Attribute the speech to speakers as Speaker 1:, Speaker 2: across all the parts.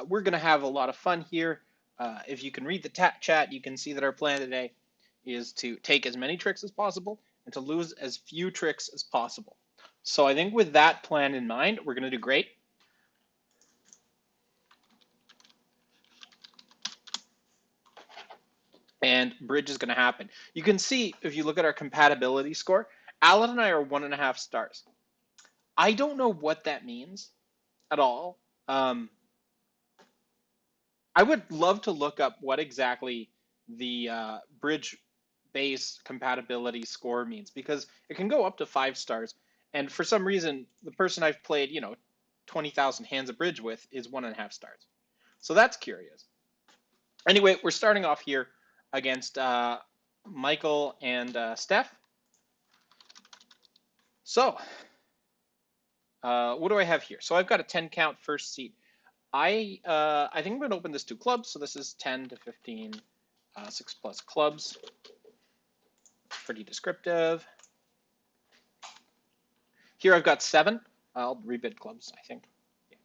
Speaker 1: We're going to have a lot of fun here. If you can read the chat, you can see that our plan today is to take as many tricks as possible and to lose as few tricks as possible. So I think with that plan in mind, we're going to do great. And bridge is going to happen. You can see, if you look at our compatibility score, Alan and I are 1.5 stars. I don't know what that means at all. I would love to look up what exactly the bridge base compatibility score means, because it can go up to 5 stars. And for some reason, the person I've played, 20,000 hands of bridge with is 1.5 stars. So that's curious. Anyway, we're starting off here against Michael and Steph. So, what do I have here? So I've got a 10 count first seat. I think I'm going to open this to clubs. So this is 10 to 15, 6 plus clubs. Pretty descriptive. Here I've got 7. I'll rebid clubs, I think. Yeah.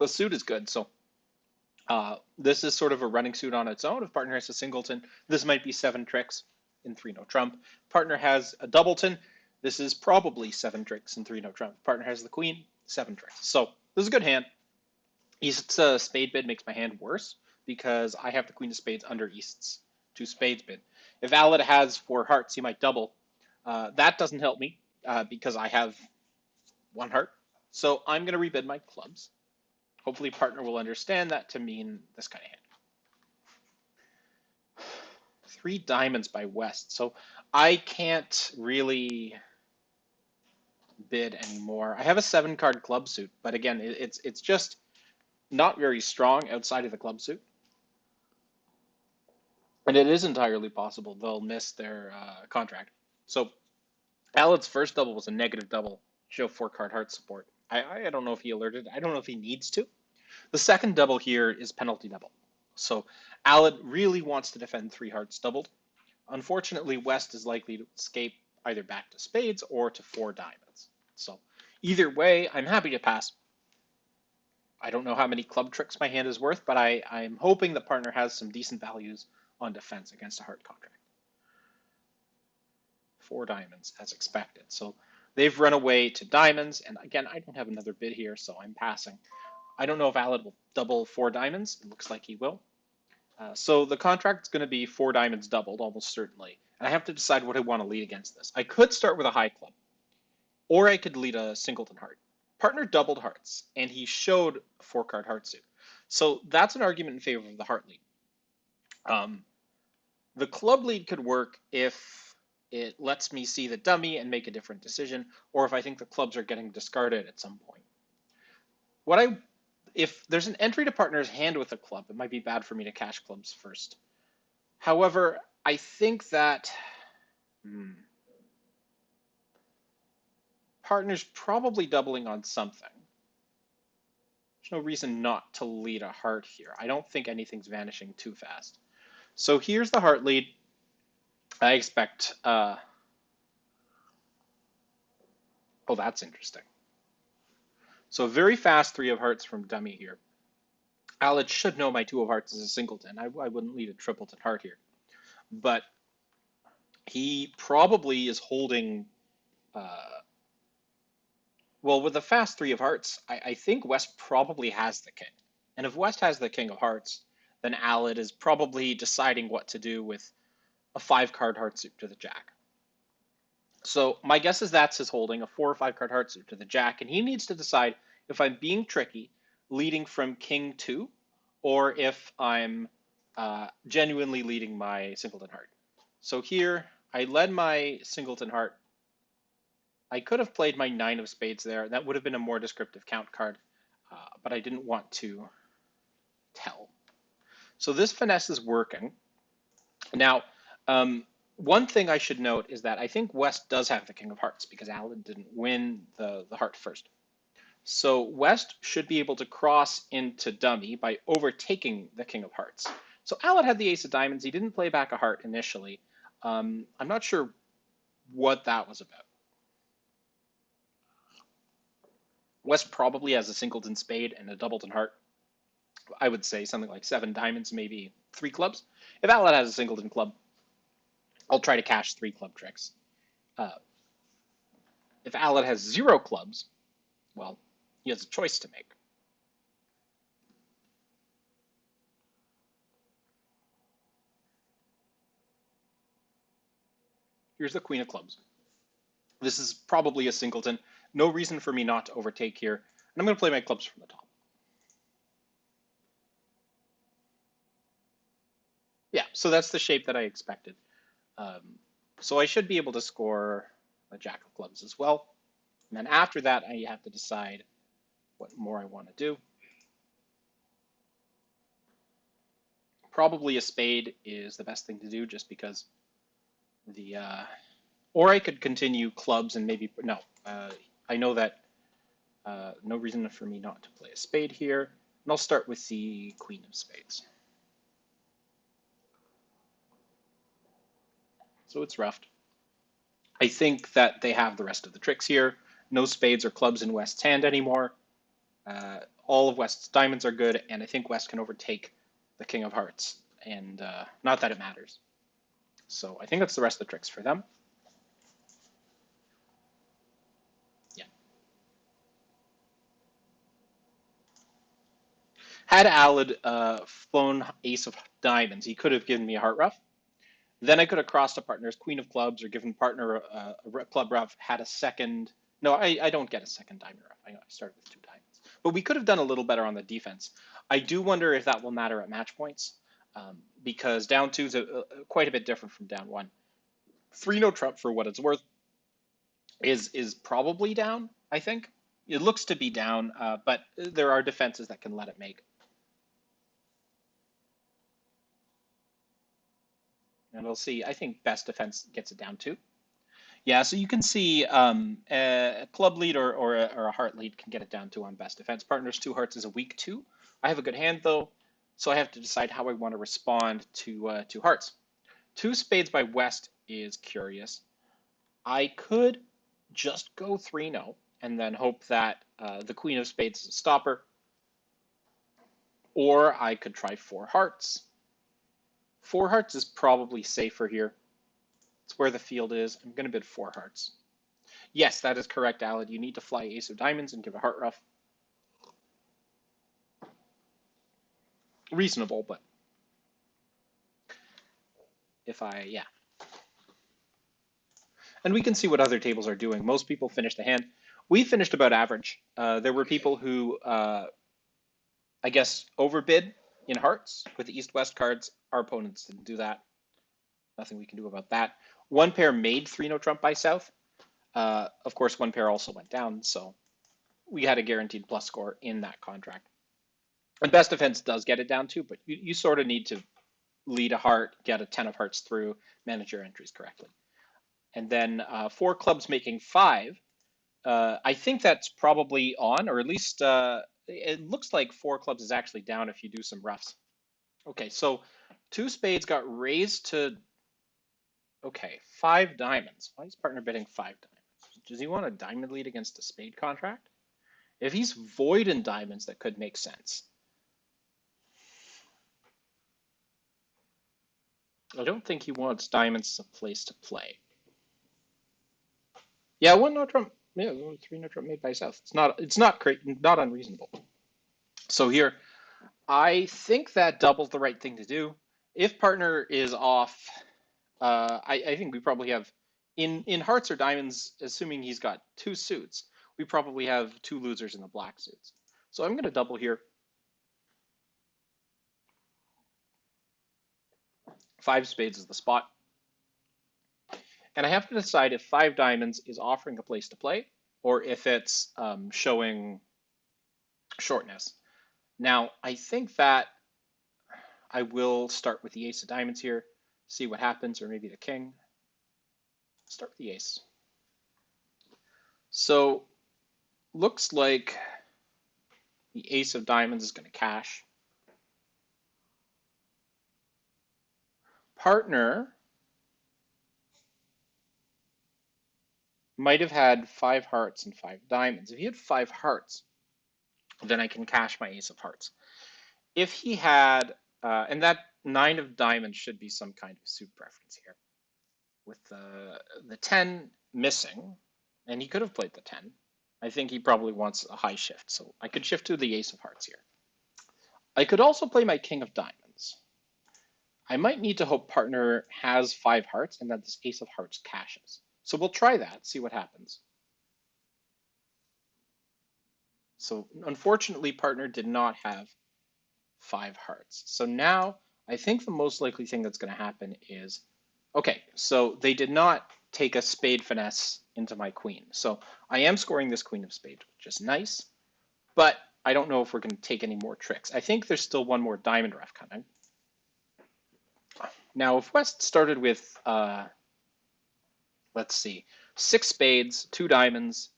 Speaker 1: The suit is good, so this is sort of a running suit on its own. If partner has a singleton, this might be 7 tricks in 3 no trump. Partner has a doubleton, this is probably 7 tricks in 3 no trump. Partner has the queen, 7 tricks. So this is a good hand. East's spade bid makes my hand worse because I have the queen of spades under East's 2 spades bid. If Aled has 4 hearts, he might double. That doesn't help me because I have 1 heart. So I'm going to rebid my clubs. Hopefully partner will understand that to mean this kind of hand. 3 diamonds by West. So I can't really bid anymore. I have a 7 card club suit, but again, it's just not very strong outside of the club suit. And it is entirely possible they'll miss their contract. So Aled's first double was a negative double, show 4 card heart support. I don't know if he alerted. I don't know if he needs to. The second double here is penalty double. So Aled really wants to defend 3 hearts doubled. Unfortunately, West is likely to escape either back to spades or to 4 diamonds. So either way, I'm happy to pass. I don't know how many club tricks my hand is worth, but I'm hoping the partner has some decent values on defense against a heart contract. 4 diamonds as expected. So they've run away to diamonds, and again, I don't have another bid here, so I'm passing. I don't know if Aled will double 4 diamonds. It looks like he will. So the contract's going to be 4 diamonds doubled, almost certainly. And I have to decide what I want to lead against this. I could start with a high club, or I could lead a singleton heart. Partner doubled hearts, and he showed a 4 card heart suit. So that's an argument in favor of the heart lead. The club lead could work if it lets me see the dummy and make a different decision, or if I think the clubs are getting discarded at some point. If there's an entry to partner's hand with a club, it might be bad for me to cash clubs first. However, I think that partner's probably doubling on something. There's no reason not to lead a heart here. I don't think anything's vanishing too fast. So here's the heart lead. I expect, oh, that's interesting. So a very fast 3 of hearts from dummy here. Aled should know my 2 of hearts is a singleton. I wouldn't lead a tripleton heart here. But he probably is holding, well, with the fast 3 of hearts, I think West probably has the king. And if West has the king of hearts, then Aled is probably deciding what to do with a 5 card heart suit to the jack. So my guess is that's his holding, a 4 or 5 card heart suit to the jack, and he needs to decide if I'm being tricky, leading from king 2, or if I'm genuinely leading my singleton heart. So here, I led my singleton heart. I could have played my 9 of spades there. That would have been a more descriptive count card, but I didn't want to tell. So this finesse is working. Now, one thing I should note is that I think West does have the king of hearts because Aled didn't win the heart first. So West should be able to cross into dummy by overtaking the king of hearts. So Aled had the ace of diamonds. He didn't play back a heart initially. I'm not sure what that was about. West probably has a singleton spade and a doubleton heart. I would say something like 7 diamonds, maybe 3 clubs. If Alad has a singleton club, I'll try to cash 3 club tricks. Uh, if Alad has 0 clubs, well, he has a choice to make. Here's the queen of clubs. This is probably a singleton. No reason for me not to overtake here. And I'm going to play my clubs from the top. Yeah, so that's the shape that I expected. So I should be able to score a jack of clubs as well. And then after that, I have to decide what more I want to do. Probably a spade is the best thing to do just because the, or I could continue clubs and maybe, no, I know that no reason for me not to play a spade here. And I'll start with the queen of spades. So it's roughed. I think that they have the rest of the tricks here. No spades or clubs in West's hand anymore. All of West's diamonds are good, and I think West can overtake the king of hearts, and not that it matters. So I think that's the rest of the tricks for them. Yeah. Had Alad flown ace of diamonds, he could have given me a heart ruff. Then I could have crossed a partner's queen of clubs or given partner a club ruff, had a second. No, I don't get a second diamond ruff. I started with 2 diamonds. But we could have done a little better on the defense. I do wonder if that will matter at match points, because down 2 is quite a bit different from down 1. 3 no trump, for what it's worth, is probably down, I think. It looks to be down, but there are defenses that can let it make. And we'll see. I think best defense gets it down 2. Yeah, so you can see a club lead or a heart lead can get it down to on best defense. Partners 2 hearts is a weak 2. I have a good hand though, so I have to decide how I want to respond to 2 hearts. 2 spades by West is curious. I could just go 3-0 and then hope that the queen of spades is a stopper, or I could try 4 hearts. 4 hearts is probably safer here. It's where the field is. I'm going to bid 4 hearts. Yes, that is correct, Alad. You need to fly ace of diamonds and give a heart ruff. Reasonable, but yeah. And we can see what other tables are doing. Most people finished the hand. We finished about average. There were people who, I guess, overbid in hearts with the east-west cards. Our opponents didn't do that. Nothing we can do about that. One pair made 3-no trump by South. Of course, one pair also went down, so we had a guaranteed plus score in that contract. And best defense does get it down too, but you sort of need to lead a heart, get a 10 of hearts through, manage your entries correctly. And then 4 clubs making 5. I think that's probably on, or at least it looks like 4 clubs is actually down if you do some roughs. Okay, so 2 spades got raised to, okay, 5 diamonds. Why is partner bidding 5 diamonds? Does he want a diamond lead against a spade contract? If he's void in diamonds, that could make sense. I don't think he wants diamonds as a place to play. Yeah, 1 no trump. Yeah, 3 no trump made by South. It's not great, not unreasonable. So here, I think that double's the right thing to do. If partner is off, I think we probably have in hearts or diamonds, assuming he's got 2 suits, we probably have 2 losers in the black suits. So I'm going to double here. 5 spades is the spot. And I have to decide if 5 diamonds is offering a place to play or if it's showing shortness. Now, I think that I will start with the ace of diamonds here, see what happens, or maybe the king. Start with the ace. So, looks like the ace of diamonds is going to cash. Partner might have had 5 hearts and 5 diamonds. If he had 5 hearts, then I can cash my ace of hearts. If he had, and that 9 of diamonds should be some kind of suit preference here. With the 10 missing, and he could have played the 10. I think he probably wants a high shift, so I could shift to the ace of hearts here. I could also play my king of diamonds. I might need to hope partner has 5 hearts and that this ace of hearts cashes. So we'll try that, see what happens. So unfortunately, partner did not have 5 hearts. So now I think the most likely thing that's going to happen is, okay, so they did not take a spade finesse into my queen. So I am scoring this queen of spades, which is nice, but I don't know if we're going to take any more tricks. I think there's still one more diamond ref coming. Now, if West started with, let's see, 6 spades, 2 diamonds,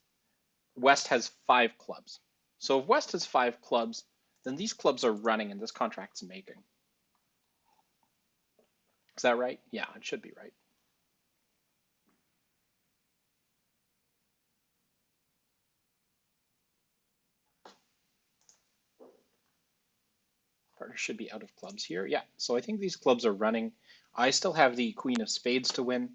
Speaker 1: West has 5 clubs. So if West has 5 clubs, then these clubs are running and this contract's making. Is that right? Yeah, it should be right. Partner should be out of clubs here. Yeah, so I think these clubs are running. I still have the queen of spades to win.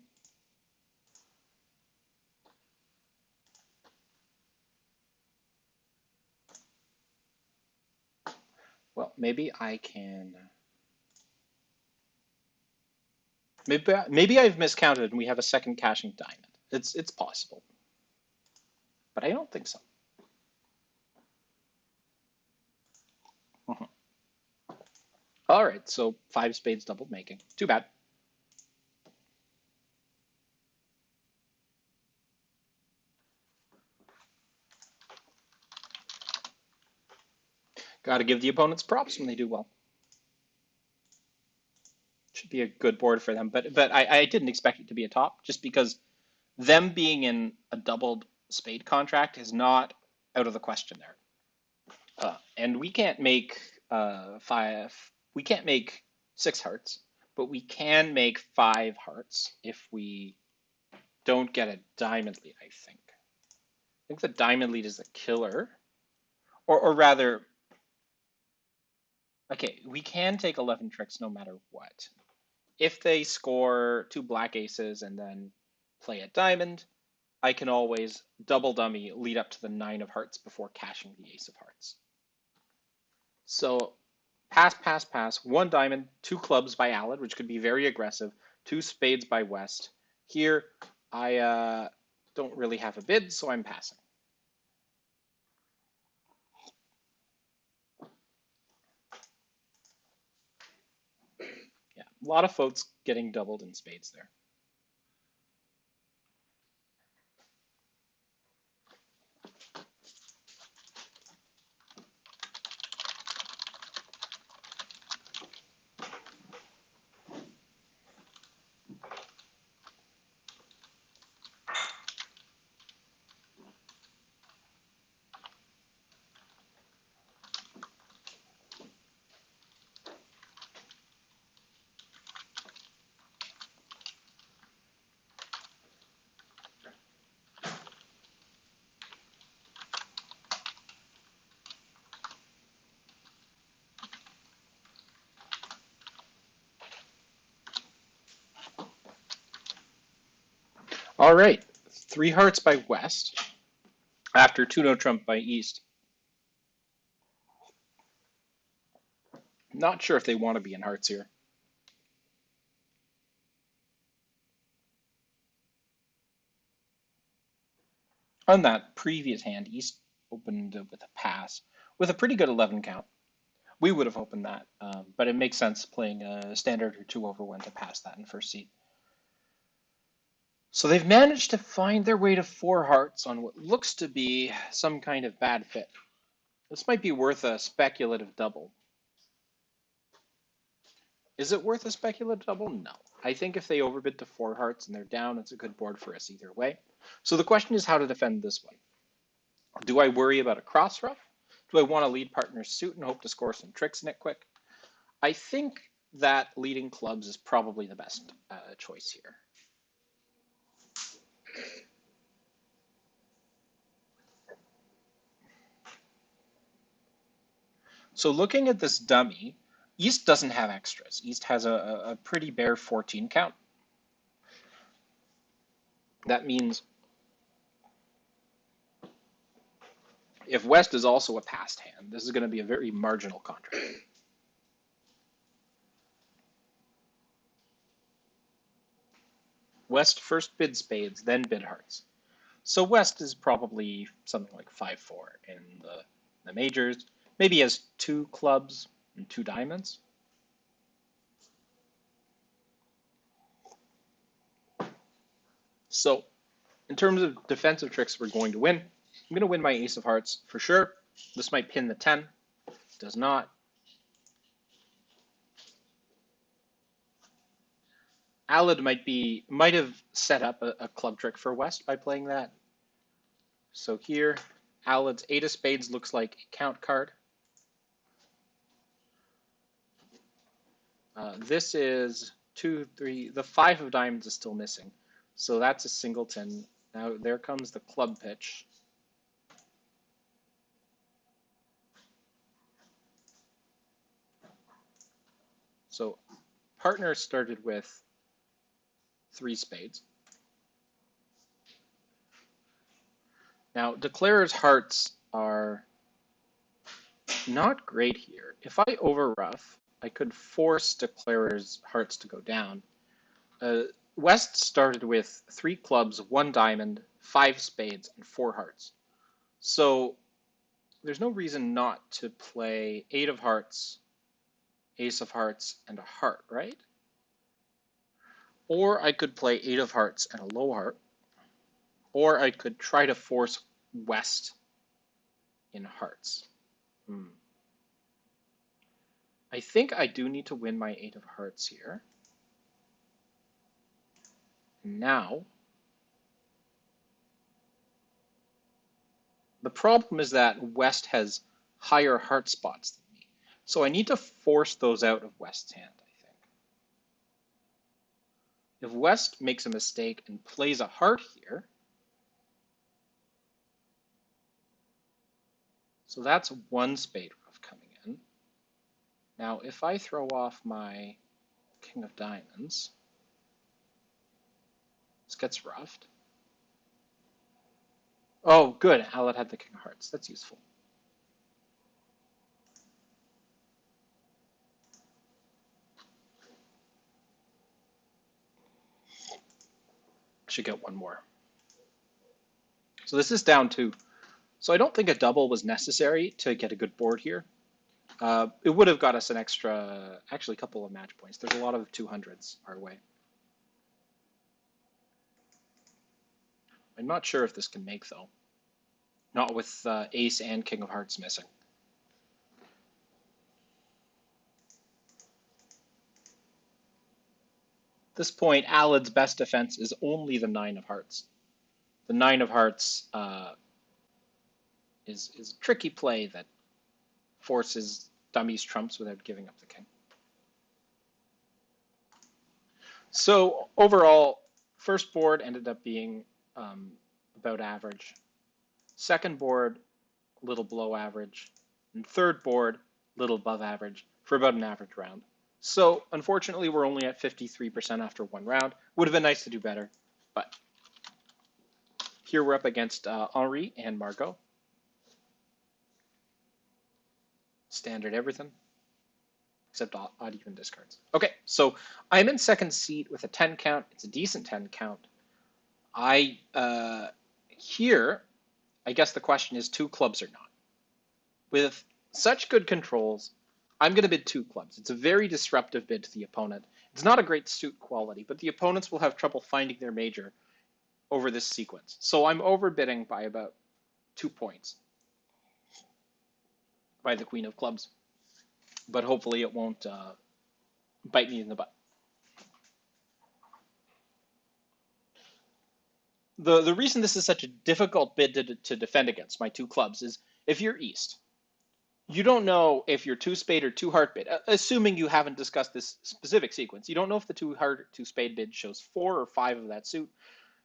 Speaker 1: Well, maybe I can. Maybe I've miscounted and we have a second cashing diamond. It's possible, but I don't think so. All right, so 5 spades doubled making. Too bad. Got to give the opponents props when they do well. Should be a good board for them, but I didn't expect it to be a top just because them being in a doubled spade contract is not out of the question there. And we can't make 5. We can't make 6 hearts, but we can make 5 hearts if we don't get a diamond lead. I think the diamond lead is the killer, or rather, okay, we can take 11 tricks no matter what. If they score 2 black aces and then play a diamond, I can always double dummy lead up to the 9 of hearts before cashing the ace of hearts. So pass, pass, pass. 1 diamond, 2 clubs by Alad, which could be very aggressive. 2 spades by West. Here, I don't really have a bid, so I'm passing. Yeah, a lot of folks getting doubled in spades there. All right, 3 hearts by West after 2 no trump by East. Not sure if they want to be in hearts here. On that previous hand, East opened with a pass with a pretty good 11 count. We would have opened that, but it makes sense playing a standard or 2 over 1 to pass that in first seat. So they've managed to find their way to 4 hearts on what looks to be some kind of bad fit. This might be worth a speculative double. Is it worth a speculative double? No. I think if they overbid to 4 hearts and they're down, it's a good board for us either way. So the question is how to defend this one. Do I worry about a cross ruff? Do I want to lead partner's suit and hope to score some tricks in it quick? I think that leading clubs is probably the best choice here. So looking at this dummy, East doesn't have extras. East has a pretty bare 14 count. That means if West is also a passed hand, this is going to be a very marginal contract. West first bid spades, then bid hearts. So West is probably something like 5-4 in the majors. Maybe he has 2 clubs and 2 diamonds. So in terms of defensive tricks, we're going to win. I'm going to win my ace of hearts for sure. This might pin the 10. Does not. Alid might have set up a club trick for West by playing that. So here, Alid's 8 of spades looks like a count card. This is 2, 3. The 5 of diamonds is still missing. So that's a singleton. Now there comes the club pitch. So partner started with 3 spades. Now declarer's hearts are not great here. If I overruff, I could force declarer's hearts to go down. West started with 3 clubs, 1 diamond, 5 spades, and 4 hearts. So there's no reason not to play 8 of hearts, ace of hearts, and a heart, right? Or I could play 8 of hearts and a low heart. Or I could try to force West in hearts. I think I do need to win my 8 of hearts here. Now, the problem is that West has higher heart spots than me. So I need to force those out of West's hand, I think. If West makes a mistake and plays a heart here, so that's 1 spade rough coming in. Now, if I throw off my king of diamonds, this gets roughed. Oh, good. Alid had the king of hearts. That's useful. Should get 1 more. So this is down 2. So I don't think a double was necessary to get a good board here. It would have got us an extra, actually a couple of match points. There's a lot of 200s our way. I'm not sure if this can make, though. Not with ace and king of hearts missing. At this point, Alid's best defense is only the 9 of hearts. The 9 of hearts is a tricky play that forces dummies trumps without giving up the king. So overall, first board ended up being about average. Second board, a little below average. And third board, a little above average for about an average round. So unfortunately, we're only at 53% after 1 round. Would have been nice to do better, but here we're up against Henri and Margot. Standard everything, except odd even discards. Okay, so I'm in second seat with a 10 count. It's a decent 10 count. Here, I guess the question is 2 clubs or not. With such good controls, I'm going to bid 2 clubs. It's a very disruptive bid to the opponent. It's not a great suit quality, but the opponents will have trouble finding their major over this sequence. So I'm overbidding by about 2 points by the queen of clubs. But hopefully it won't bite me in the butt. The reason this is such a difficult bid to defend against my 2 clubs is if you're East, you don't know if your 2 spade or 2 heart bid, assuming you haven't discussed this specific sequence, you don't know if the 2 heart, 2 spade bid shows 4 or 5 of that suit.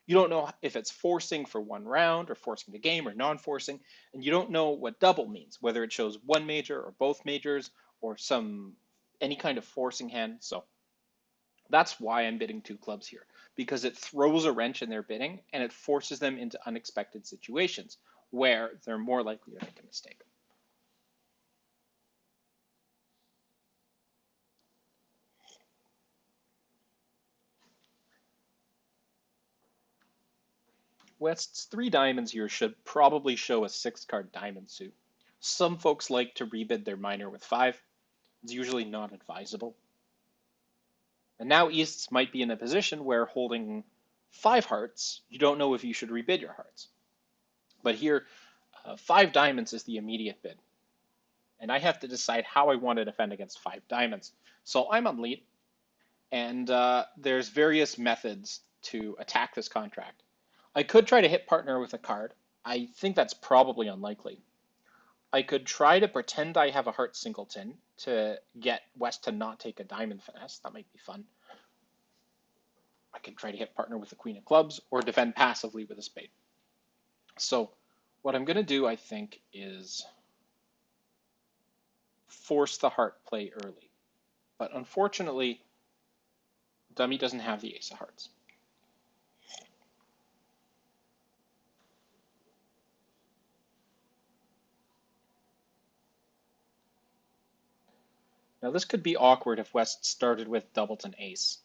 Speaker 1: You don't know if it's forcing for one round or forcing the game or non-forcing, and you don't know what double means, whether it shows one major or both majors or any kind of forcing hand. So that's why I'm bidding two clubs here, because it throws a wrench in their bidding and it forces them into unexpected situations where they're more likely to make a mistake. West's three diamonds here should probably show a six-card diamond suit. Some folks like to rebid their minor with five. It's usually not advisable. And now East's might be in a position where holding five hearts, you don't know if you should rebid your hearts. But here, five diamonds is the immediate bid. And I have to decide how I want to defend against five diamonds. So I'm on lead, and there's various methods to attack this contract. I could try to hit partner with a card. I think that's probably unlikely. I could try to pretend I have a heart singleton to get West to not take a diamond finesse. That might be fun. I could try to hit partner with the queen of clubs or defend passively with a spade. So what I'm going to do, I think, is force the heart play early. But unfortunately, dummy doesn't have the ace of hearts. Now this could be awkward if West started with doubleton ace.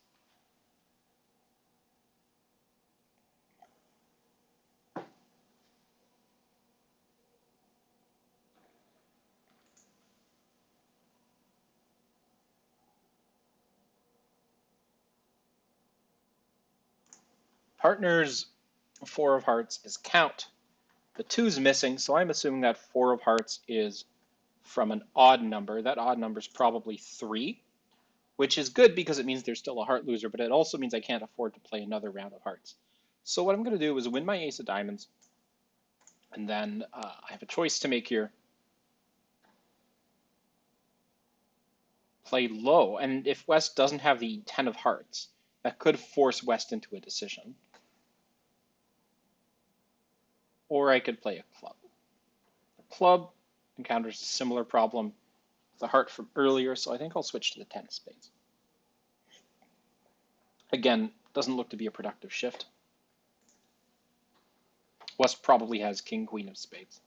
Speaker 1: Partner's four of hearts is count. The two's missing, so I'm assuming that four of hearts is from an odd number. That odd number is probably 3, which is good because it means there's still a heart loser, but it also means I can't afford to play another round of hearts. So what I'm going to do is win my ace of diamonds, and then I have a choice to make here. Play low, and if West doesn't have the 10 of hearts, that could force West into a decision. Or I could play a club. The club encounters a similar problem with the heart from earlier, so I think I'll switch to the 10 of spades. Again, doesn't look to be a productive shift. West probably has king, queen of spades.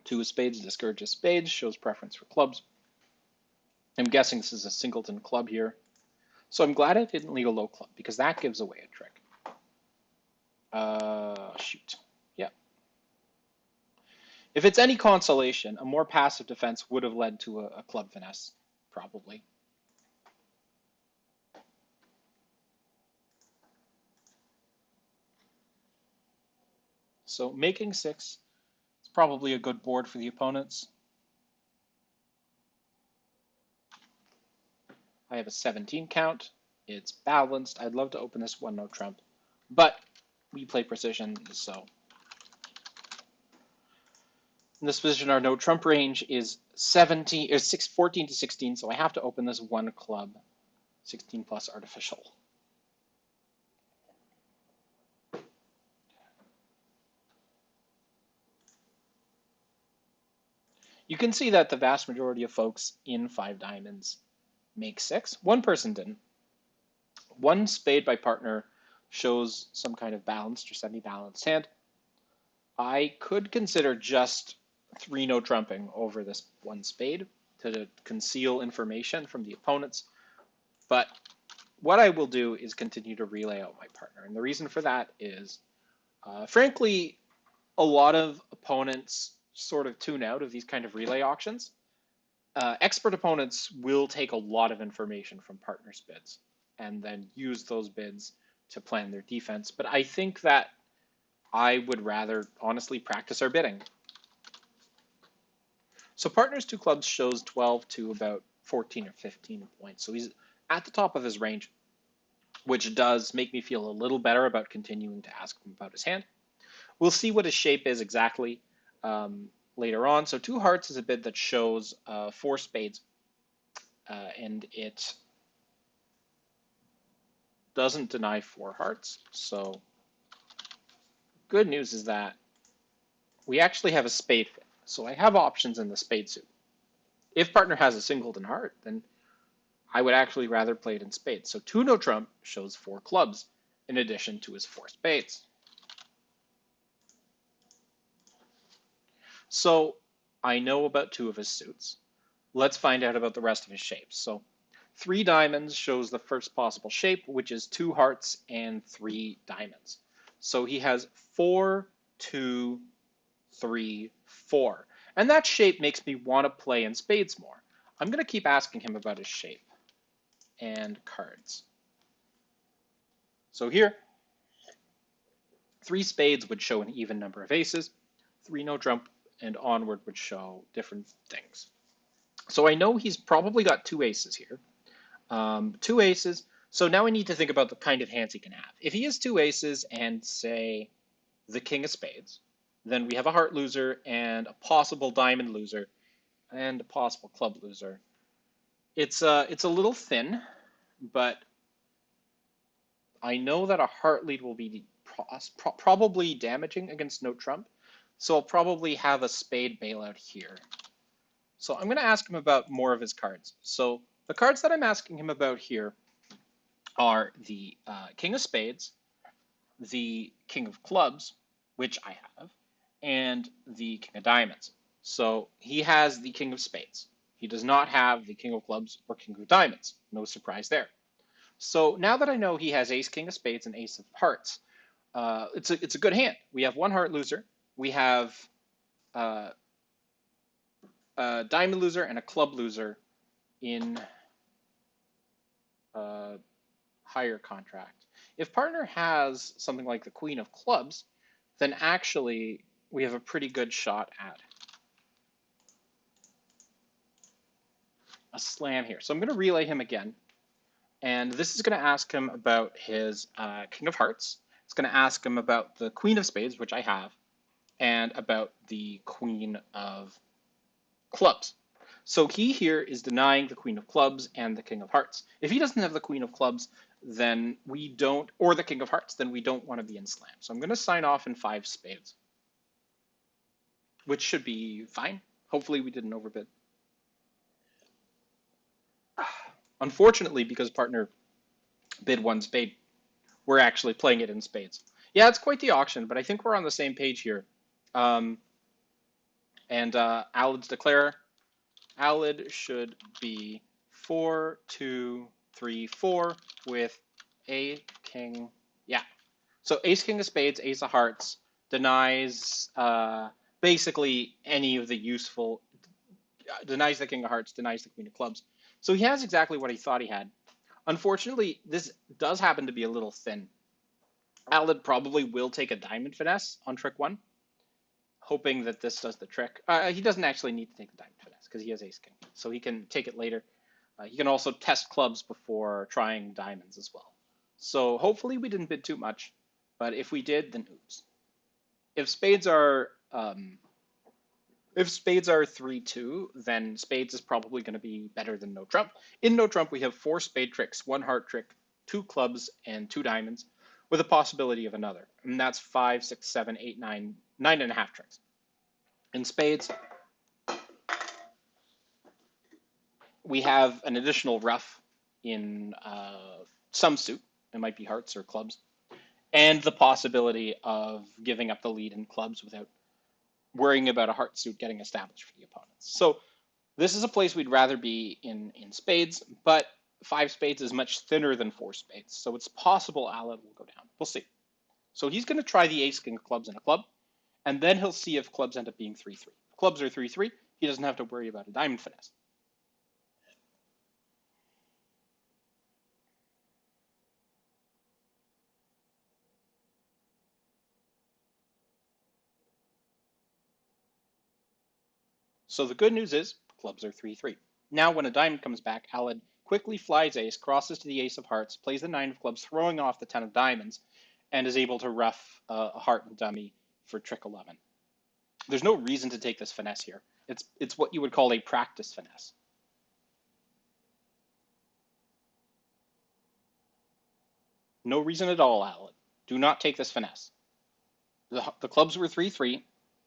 Speaker 1: Two of spades discourages spades, shows preference for clubs. I'm guessing this is a singleton club here. So I'm glad I didn't lead a low club because that gives away a trick. Shoot. Yeah. If it's any consolation, a more passive defense would have led to a club finesse, probably. So making 6 is probably a good board for the opponents. I have a 17 count. It's balanced. I'd love to open this one no trump, but we play precision, so in this position, our no trump range is 14 to 16, so I have to open this one club, 16 plus artificial. You can see that the vast majority of folks in 5 diamonds make 6. One person didn't. One spade by partner shows some kind of balanced or semi-balanced hand. I could consider just 3 no trumping over this one spade to conceal information from the opponents, but what I will do is continue to relay out my partner. And the reason for that is, frankly, a lot of opponents sort of tune out of these kind of relay auctions. Expert opponents will take a lot of information from partners' bids and then use those bids to plan their defense. But I think that I would rather honestly practice our bidding. So partners 2 clubs shows 12 to about 14 or 15 points. So he's at the top of his range, which does make me feel a little better about continuing to ask him about his hand. We'll see what his shape is exactly later on. So two hearts is a bid that shows four spades, and it doesn't deny four hearts. So good news is that we actually have a spade fit. So I have options in the spade suit. If partner has a singleton heart, then I would actually rather play it in spades. So two no trump shows four clubs in addition to his four spades. So I know about two of his suits. Let's find out about the rest of his shapes. So three diamonds shows the first possible shape, which is two hearts and three diamonds. So he has 4, 2, 3, 4. And that shape makes me want to play in spades more. I'm going to keep asking him about his shape and cards. So here, three spades would show an even number of aces, three no trump, and onward would show different things. So I know he's probably got two aces here. Two aces. So now I need to think about the kind of hands he can have. If he has two aces and, say, the king of spades, then we have a heart loser and a possible diamond loser and a possible club loser. It's a little thin, but I know that a heart lead will be probably damaging against no trump, so I'll probably have a spade bailout here. So I'm going to ask him about more of his cards. So the cards that I'm asking him about here are the king of spades, the king of clubs, which I have, and the king of diamonds. So he has the king of spades. He does not have the king of clubs or king of diamonds. No surprise there. So now that I know he has ace, king of spades, and ace of hearts, it's a good hand. We have one heart loser. We have uh, a diamond loser and a club loser in higher contract. If partner has something like the queen of clubs, then actually we have a pretty good shot at a slam here. So I'm going to relay him again. And this is going to ask him about his king of hearts. It's going to ask him about the queen of spades, which I have, and about the queen of clubs. So he here is denying the queen of clubs and the king of hearts. If he doesn't have the queen of clubs, then we don't, or the king of hearts, then we don't want to be in slam. So I'm going to sign off in five spades, which should be fine. Hopefully we didn't overbid. Unfortunately, because partner bid one spade, we're actually playing it in spades. Yeah, it's quite the auction, but I think we're on the same page here. And Alid's declare. Alid should be 4, 2, 3, 4 with a king. Yeah. So ace, king of spades, ace of hearts denies basically any of the useful, denies the king of hearts, denies the queen of clubs. So he has exactly what he thought he had. Unfortunately, this does happen to be a little thin. Alid probably will take a diamond finesse on trick one, hoping that this does the trick. He doesn't actually need to take the diamond finesse because he has ace king, so he can take it later. He can also test clubs before trying diamonds as well. So hopefully we didn't bid too much, but if we did, then oops. If spades are 3-2, then spades is probably going to be better than no trump. In no trump, we have 4 spade tricks, 1 heart trick, 2 clubs, and 2 diamonds, with a possibility of another. And that's 5, 6, 7, 8, 9, 9.5 tricks. In spades, we have an additional ruff in some suit. It might be hearts or clubs, and the possibility of giving up the lead in clubs without worrying about a heart suit getting established for the opponents. So this is a place we'd rather be in spades, but 5 spades is much thinner than 4 spades, so it's possible Alid will go down. We'll see. So he's going to try the ace, king of clubs and a club, and then he'll see if clubs end up being 3-3. If clubs are 3-3, he doesn't have to worry about a diamond finesse. So the good news is clubs are 3-3. Now when a diamond comes back, Alid quickly flies ace, crosses to the ace of hearts, plays the 9 of clubs, throwing off the 10 of diamonds, and is able to ruff a heart and dummy for trick 11. There's no reason to take this finesse here. It's what you would call a practice finesse. No reason at all, Alan. Do not take this finesse. The clubs were 3-3.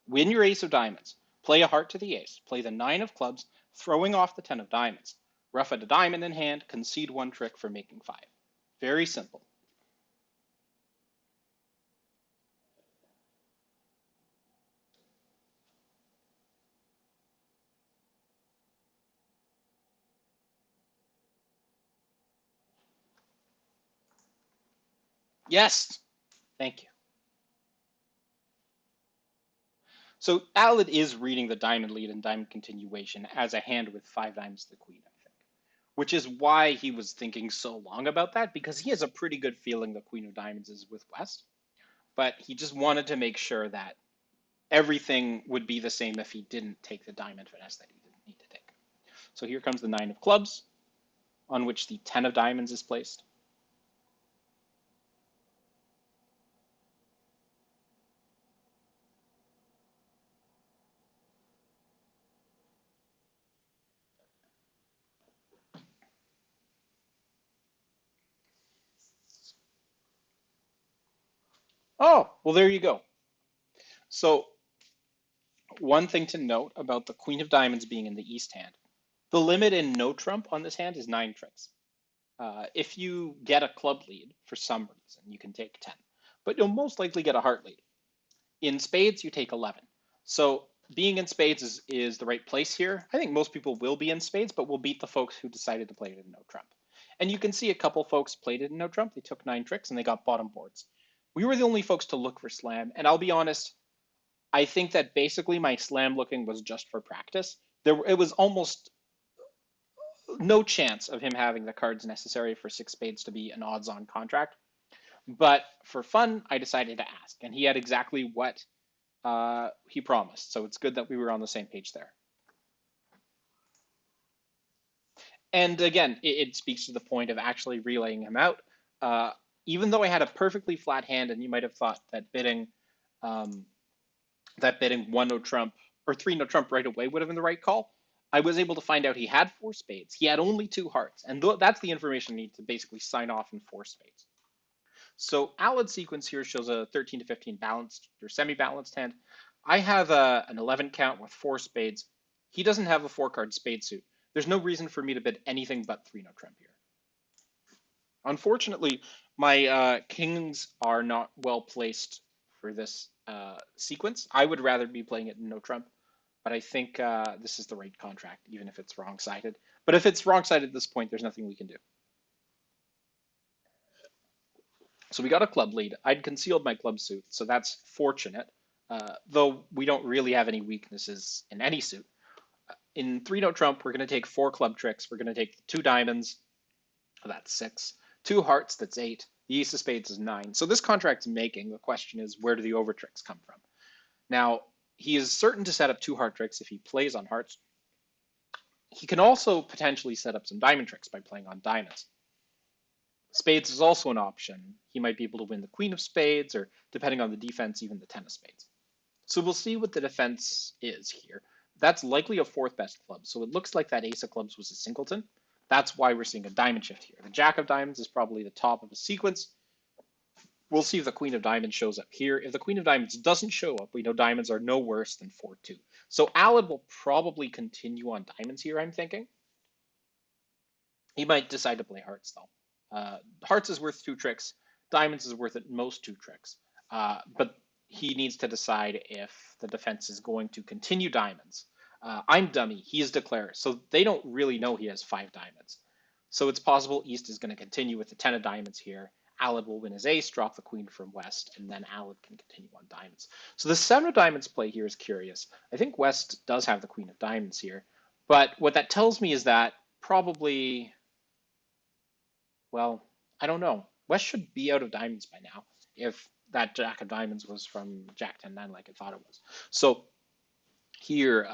Speaker 1: Win your ace of diamonds. Play a heart to the ace. Play the 9 of clubs, throwing off the 10 of diamonds. Rough a diamond in hand, concede 1 trick for making 5. Very simple. Yes! Thank you. So Alad is reading the diamond lead and diamond continuation as a hand with 5 diamonds to the queen, I think. Which is why he was thinking so long about that, because he has a pretty good feeling the queen of diamonds is with West. But he just wanted to make sure that everything would be the same if he didn't take the diamond finesse that he didn't need to take. So here comes the 9 of clubs, on which the 10 of diamonds is placed. Oh, well, there you go. So one thing to note about the queen of diamonds being in the east hand, the limit in no trump on this hand is 9 tricks. If you get a club lead for some reason, you can take 10, but you'll most likely get a heart lead. In spades, you take 11. So being in spades is the right place here. I think most people will be in spades, but we'll beat the folks who decided to play it in no trump. And you can see a couple folks played it in no trump. They took 9 tricks and they got bottom boards. We were the only folks to look for slam, and I'll be honest, I think that basically my slam looking was just for practice. It was almost no chance of him having the cards necessary for 6 spades to be an odds-on contract. But for fun, I decided to ask, and he had exactly what he promised. So it's good that we were on the same page there. And again, it speaks to the point of actually relaying him out. Even though I had a perfectly flat hand, and you might have thought um, that bidding 1 no trump or 3 no trump right away would have been the right call, I was able to find out he had 4 spades. He had only 2 hearts, and that's the information you need to basically sign off in 4 spades. So Alad's sequence here shows a 13 to 15 balanced or semi-balanced hand. I have an 11 count with 4 spades. He doesn't have a 4-card spade suit. There's no reason for me to bid anything but 3 no trump here. Unfortunately, my kings are not well placed for this sequence. I would rather be playing it in no trump, but I think this is the right contract, even if it's wrong-sided. But if it's wrong-sided at this point, there's nothing we can do. So we got a club lead. I'd concealed my club suit, so that's fortunate, though we don't really have any weaknesses in any suit. In 3 no trump, we're going to take 4 club tricks. We're going to take 2 diamonds, that's 6, 2 hearts, that's 8, the ace of spades is 9. So this contract's making. The question is, where do the over tricks come from? Now, he is certain to set up 2 heart tricks if he plays on hearts. He can also potentially set up some diamond tricks by playing on diamonds. Spades is also an option. He might be able to win the queen of spades, or depending on the defense, even the 10 of spades. So we'll see what the defense is here. That's likely a 4th best club, so it looks like that ace of clubs was a singleton. That's why we're seeing a diamond shift here. The jack of diamonds is probably the top of a sequence. We'll see if the queen of diamonds shows up here. If the queen of diamonds doesn't show up, we know diamonds are no worse than 4-2. So Alad will probably continue on diamonds here, I'm thinking. He might decide to play hearts, though. Hearts is worth 2 tricks. Diamonds is worth at most 2 tricks. But he needs to decide if the defense is going to continue diamonds. I'm dummy. He is declared. So they don't really know he has 5 diamonds. So it's possible East is going to continue with the 10 of diamonds here. Alad will win his ace, drop the queen from West, and then Alad can continue on diamonds. So the 7 of diamonds play here is curious. I think West does have the queen of diamonds here. But what that tells me is that probably, well, I don't know. West should be out of diamonds by now if that jack of diamonds was from Jack 10-9 like I thought it was. So here,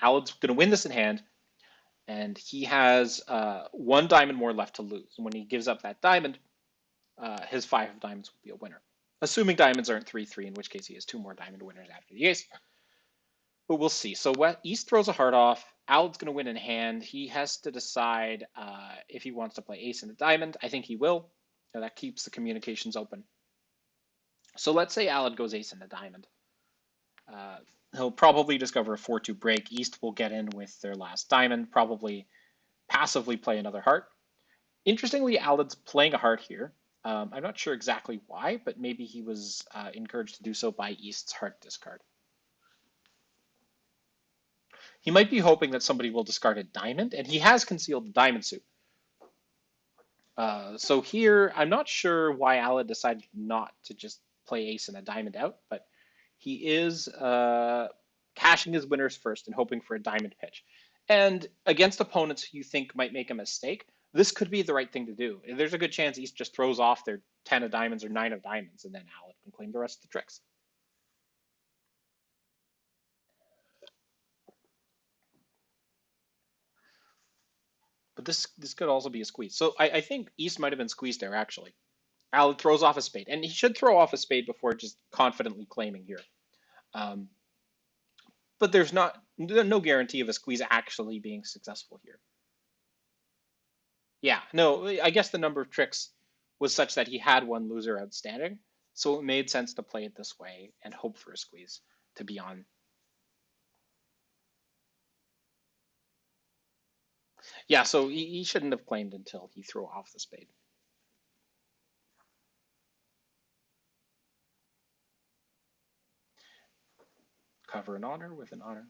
Speaker 1: Alad's going to win this in hand, and he has 1 diamond more left to lose. And when he gives up that diamond, his 5 of diamonds will be a winner. Assuming diamonds aren't 3-3, in which case he has two more diamond winners after the ace. But we'll see. So East throws a heart off. Alad's going to win in hand. He has to decide if he wants to play ace and a diamond. I think he will. So that keeps the communications open. So let's say Alad goes ace and a diamond. Uh, he'll probably discover a 4-2 break. East will get in with their last diamond, probably passively play another heart. Interestingly, Alad's playing a heart here. I'm not sure exactly why, but maybe he was encouraged to do so by East's heart discard. He might be hoping that somebody will discard a diamond, and he has concealed the diamond suit. So here, I'm not sure why Alad decided not to just play ace and a diamond out, but he is cashing his winners first and hoping for a diamond pitch. And against opponents who you think might make a mistake, this could be the right thing to do. There's a good chance East just throws off their 10 of diamonds or 9 of diamonds, and then Alad can claim the rest of the tricks. But this could also be a squeeze. So I think East might have been squeezed there, actually. Alad throws off a spade, and he should throw off a spade before just confidently claiming here. Um, but there's no guarantee of a squeeze actually being successful here. Yeah, no, I guess the number of tricks was such that he had one loser outstanding, so it made sense to play it this way and hope for a squeeze to be on. Yeah, so he shouldn't have claimed until he threw off the spade. Cover an honor with an honor.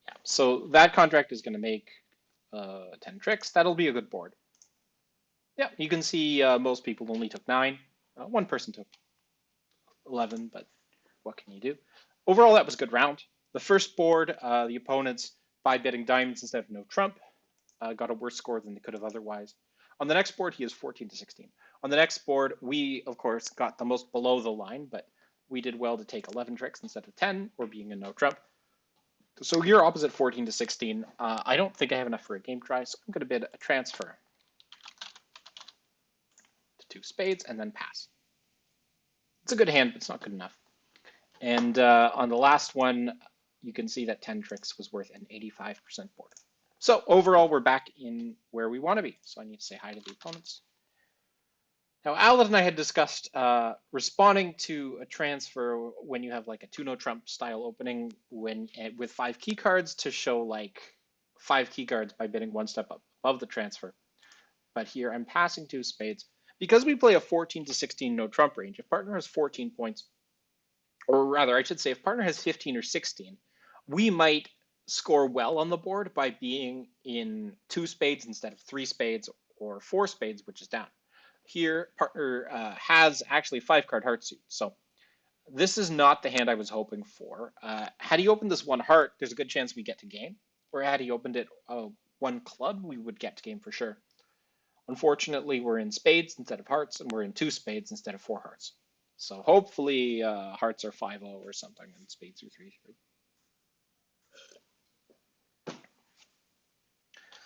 Speaker 1: Yeah, so that contract is going to make 10 tricks. That'll be a good board. Yeah, you can see most people only took 9. One person took 11, but what can you do? Overall, that was a good round. The first board, the opponents, by betting diamonds instead of no trump, got a worse score than they could have otherwise. On the next board, he is 14 to 16. On the next board, we, of course, got the most below the line, but we did well to take 11 tricks instead of 10, or being a no trump. So you're opposite 14 to 16. I don't think I have enough for a game try, so I'm going to bid a transfer to 2 spades and then pass. It's a good hand, but it's not good enough. And on the last one, you can see that 10 tricks was worth an 85% board. So overall, we're back in where we want to be. So I need to say hi to the opponents. Now, Alad and I had discussed responding to a transfer when you have like a 2-no trump style opening with 5 key cards to show like 5 key cards by bidding 1 step up above the transfer. But here I'm passing 2 spades. Because we play a 14 to 16 no trump range, if partner has 14 points, or rather, I should say, if partner has 15 or 16, we might score well on the board by being in 2 spades instead of 3 spades or 4 spades, which is down. Here, partner has actually 5-card heart suit. So this is not the hand I was hoping for. Had he opened this 1 heart, there's a good chance we get to game. Or had he opened it 1 club, we would get to game for sure. Unfortunately, we're in spades instead of hearts, and we're in 2 spades instead of 4 hearts. So hopefully hearts are 5-0 or something, and spades are 3-3.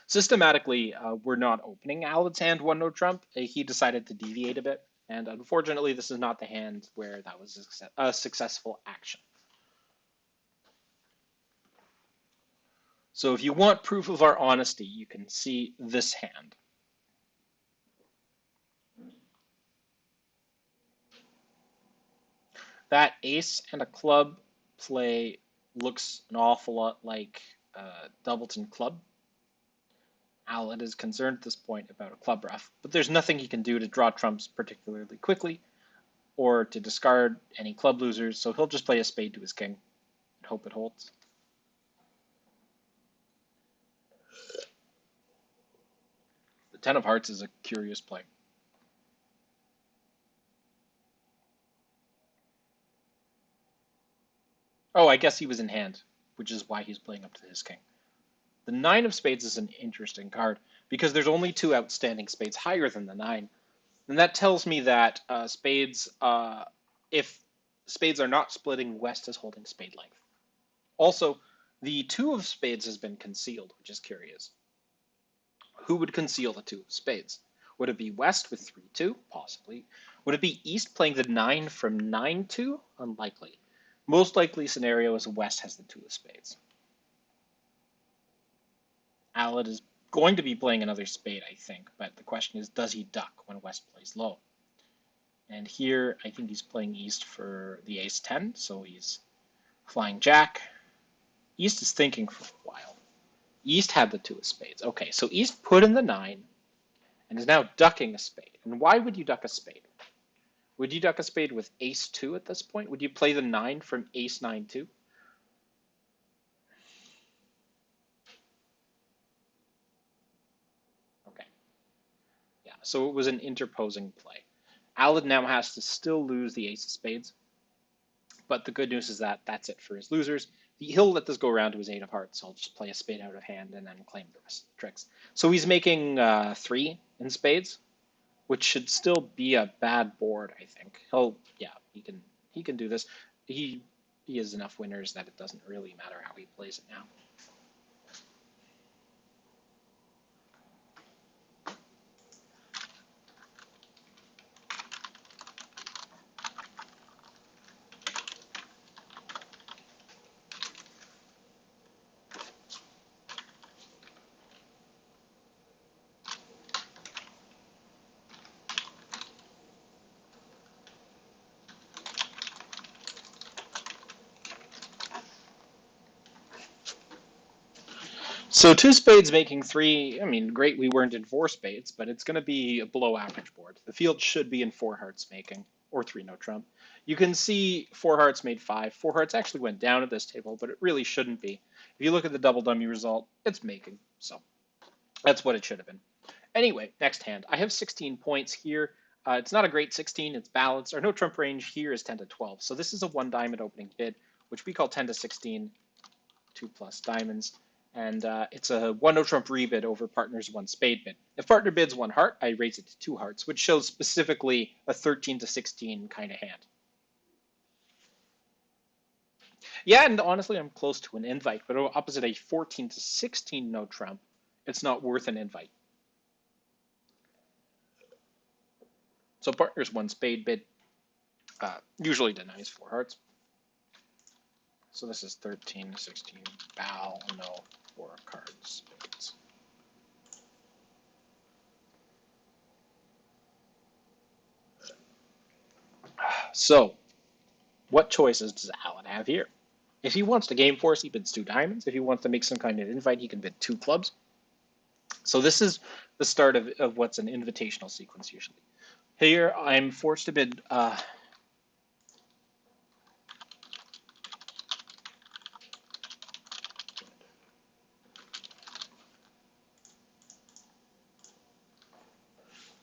Speaker 1: Systematically, we're not opening Alad's hand 1 no trump. He decided to deviate a bit, and unfortunately, this is not the hand where that was a successful action. So if you want proof of our honesty, you can see this hand. That ace and a club play looks an awful lot like Doubleton club. Alad is concerned at this point about a club ruff, but there's nothing he can do to draw trumps particularly quickly or to discard any club losers, so he'll just play a spade to his king and hope it holds. The 10 of hearts is a curious play. Oh, I guess he was in hand, which is why he's playing up to his king. The 9 of spades is an interesting card because there's only 2 outstanding spades higher than the 9. And that tells me that if spades are not splitting, West is holding spade length. Also, the 2 of spades has been concealed, which is curious. Who would conceal the two of spades? Would it be West with 3-2? Possibly. Would it be East playing the 9 from 9-2? Unlikely. Most likely scenario is West has the two of spades. Allen is going to be playing another spade, I think, but the question is, does he duck when West plays low? And here, I think he's playing East for the ace-10, so he's flying Jack. East is thinking for a while. East had the two of spades. Okay, so East put in the 9 and is now ducking a spade. And why would you duck a spade? Would you duck a spade with ace-2 at this point? Would you play the 9 from ace-9-2? Okay, yeah, so it was an interposing play. Allen now has to still lose the ace of spades, but the good news is that that's it for his losers. He'll let this go around to his 8 of hearts. I'll just play a spade out of hand and then claim the rest of the tricks. So he's making 3 in spades, which should still be a bad board, I think. He can do this. He has enough winners that it doesn't really matter how he plays it now. So 2 spades making 3, I mean, great we weren't in 4 spades, but it's going to be a below average board. The field should be in 4 hearts making, or 3 no trump. You can see 4 hearts made 5. 4 hearts actually went down at this table, but it really shouldn't be. If you look at the double dummy result, it's making, so that's what it should have been. Anyway, next hand. I have 16 points here. It's not a great 16, it's balanced. Our no trump range here is 10 to 12, so this is a 1 diamond opening bid, which we call 10 to 16, 2 plus diamonds. And it's a 1 no trump rebid over partner's 1 spade bid. If partner bids 1 heart, I raise it to 2 hearts, which shows specifically a 13 to 16 kind of hand. Yeah, and honestly, I'm close to an invite, but opposite a 14 to 16 no trump, it's not worth an invite. So partner's 1 spade bid usually denies 4 hearts. So this is 13 to 16, bow, no, 4 cards, spades. So, what choices does Allen have here? If he wants to game force, he bids 2 diamonds. If he wants to make some kind of invite, he can bid 2 clubs. So this is the start of what's an invitational sequence usually. Here, I'm forced to bid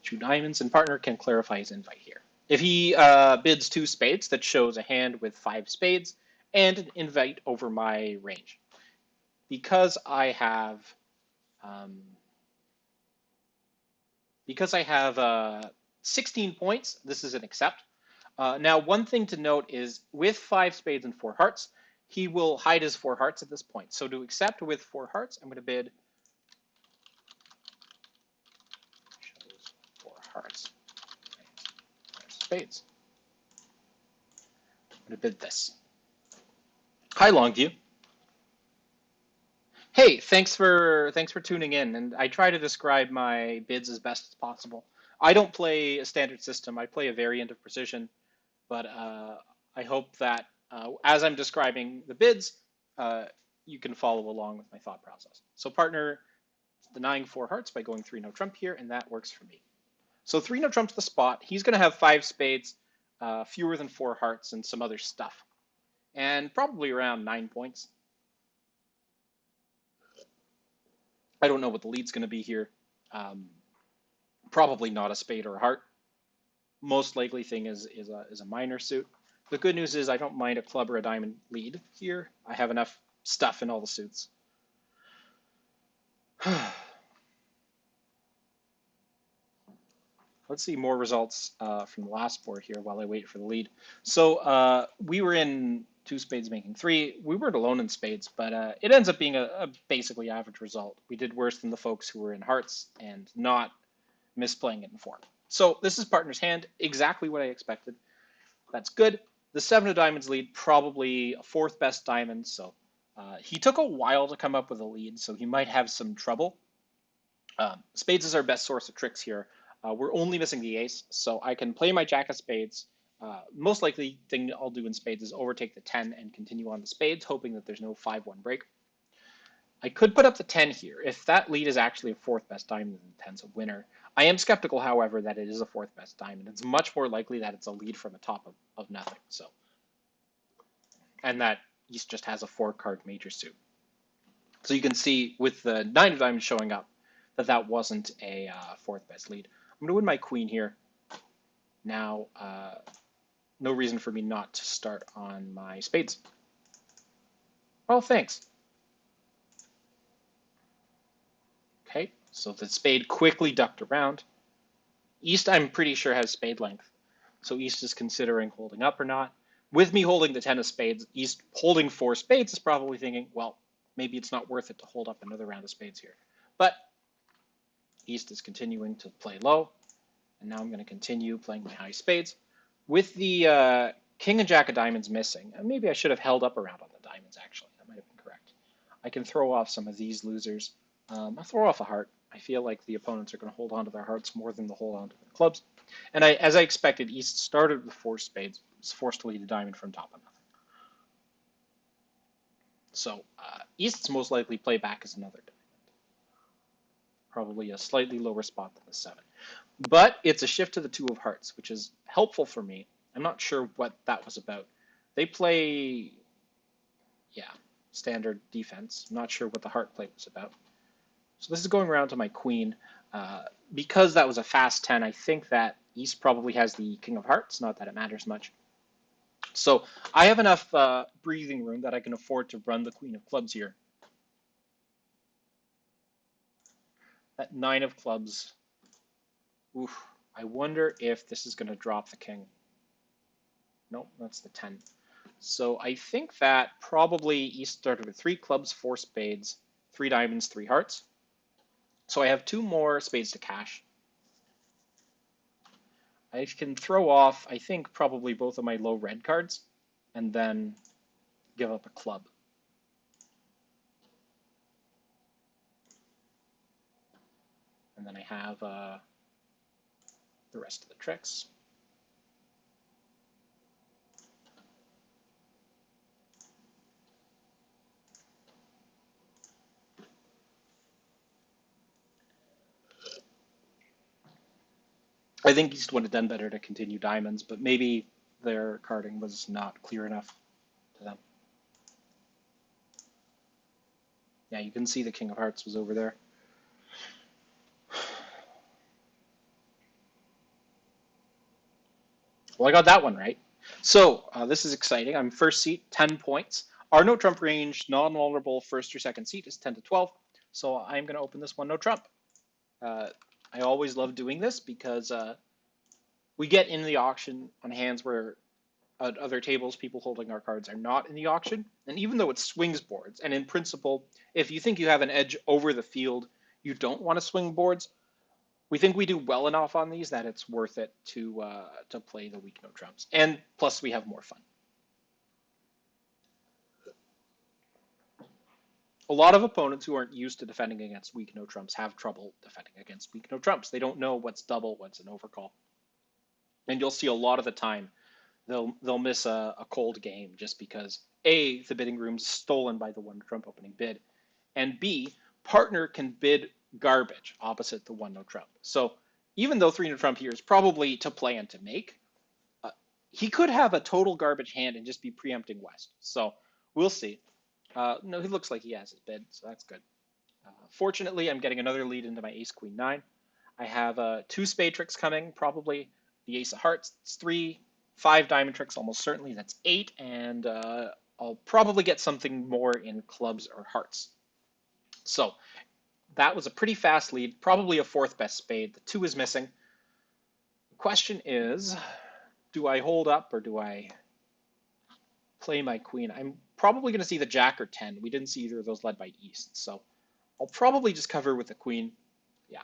Speaker 1: 2 diamonds, and partner can clarify his invite here. If he bids 2 spades, that shows a hand with 5 spades and an invite over my range. Because I have 16 points, this is an accept. Now, one thing to note is with 5 spades and 4 hearts, he will hide his 4 hearts at this point. So to accept with 4 hearts, I'm going to bid 4 hearts, spades. I'm going to bid this. Hi, Longview. Hey, thanks for tuning in, and I try to describe my bids as best as possible. I don't play a standard system. I play a variant of precision, but I hope that as I'm describing the bids, you can follow along with my thought process. So partner denying 4 hearts by going 3 no trump here, and that works for me. So 3 no trump's the spot. He's going to have 5 spades, fewer than 4 hearts, and some other stuff, and probably around 9 points. I don't know what the lead's going to be here. Probably not a spade or a heart. Most likely thing is a minor suit. The good news is I don't mind a club or a diamond lead here. I have enough stuff in all the suits. Let's see more results from the last board here while I wait for the lead. So we were in Two spades making three. We weren't alone in spades, but it ends up being a basically average result. We did worse than the folks who were in hearts and not misplaying it in four. So this is partner's hand, exactly what I expected. That's good. The seven of diamonds lead, probably a fourth best diamond, so he took a while to come up with a lead, so he might have some trouble. Spades is our best source of tricks here. We're only missing the ace, so I can play my jack of spades. Most likely thing I'll do in spades is overtake the 10 and continue on the spades, hoping that there's no 5-1 break. I could put up the 10 here. If that lead is actually a fourth best diamond, then the 10's a winner. I am skeptical, however, that it is a fourth best diamond. It's much more likely that it's a lead from the top of nothing. So, and that East just has a 4-card major suit. So you can see with the 9 of diamonds showing up that that wasn't a fourth best lead. I'm going to win my queen here. Now, no reason for me not to start on my spades. Oh, thanks. Okay, so the spade quickly ducked around. East, I'm pretty sure, has spade length. So East is considering holding up or not. With me holding the 10 of spades, East holding 4 spades is probably thinking, well, maybe it's not worth it to hold up another round of spades here. But East is continuing to play low. And now I'm going to continue playing my high spades. With the king and jack of diamonds missing, maybe I should have held up around on the diamonds, actually. That might have been correct. I can throw off some of these losers. I'll throw off a heart. I feel like the opponents are going to hold on to their hearts more than they'll hold on to their clubs. And as I expected, East started with 4 spades, was forced to lead a diamond from top of nothing. So East's most likely play back as another diamond. Probably a slightly lower spot than the 7. But it's a shift to the 2 of hearts, which is helpful for me. I'm not sure what that was about. They play, standard defense. I'm not sure what the heart play was about. So this is going around to my queen. Because that was a fast 10, I think that East probably has the king of hearts, not that it matters much. So I have enough breathing room that I can afford to run the queen of clubs here. That 9 of clubs. Oof. I wonder if this is going to drop the king. Nope, that's the 10. So I think that probably East started with 3 clubs, 4 spades, 3 diamonds, 3 hearts. So I have 2 more spades to cash. I can throw off, I think, probably both of my low red cards, and then give up a club. And then I have the rest of the tricks. I think East would have done better to continue diamonds, but maybe their carding was not clear enough to them. Yeah, you can see the king of hearts was over there. Well, I got that one right. So this is exciting. I'm first seat, 10 points. Our no trump range, non-vulnerable first or second seat is 10 to 12. So I'm going to open this one no trump. I always love doing this because we get in the auction on hands where at other tables, people holding our cards are not in the auction. And even though it swings boards, and in principle, if you think you have an edge over the field, you don't want to swing boards. We think we do well enough on these that it's worth it to play the weak no trumps. And plus, we have more fun. A lot of opponents who aren't used to defending against weak no trumps have trouble defending against weak no trumps. They don't know what's double, what's an overcall. And you'll see a lot of the time they'll miss a cold game just because A, the bidding room's stolen by the one trump opening bid, and B, partner can bid garbage opposite the one no trump. So even though 3 no trump here is probably to play and to make, he could have a total garbage hand and just be preempting West. So we'll see. No, he looks like he has his bid, so that's good. Fortunately, I'm getting another lead into my ace queen 9. I have 2 spade tricks coming, probably the ace of hearts. It's 3, 5 diamond tricks, almost certainly. That's 8, and I'll probably get something more in clubs or hearts. So that was a pretty fast lead, probably a 4th best spade. The 2 is missing. The question is, do I hold up or do I play my queen. I'm probably going to see the jack or 10. We didn't see either of those led by East, so I'll probably just cover with the queen. Yeah.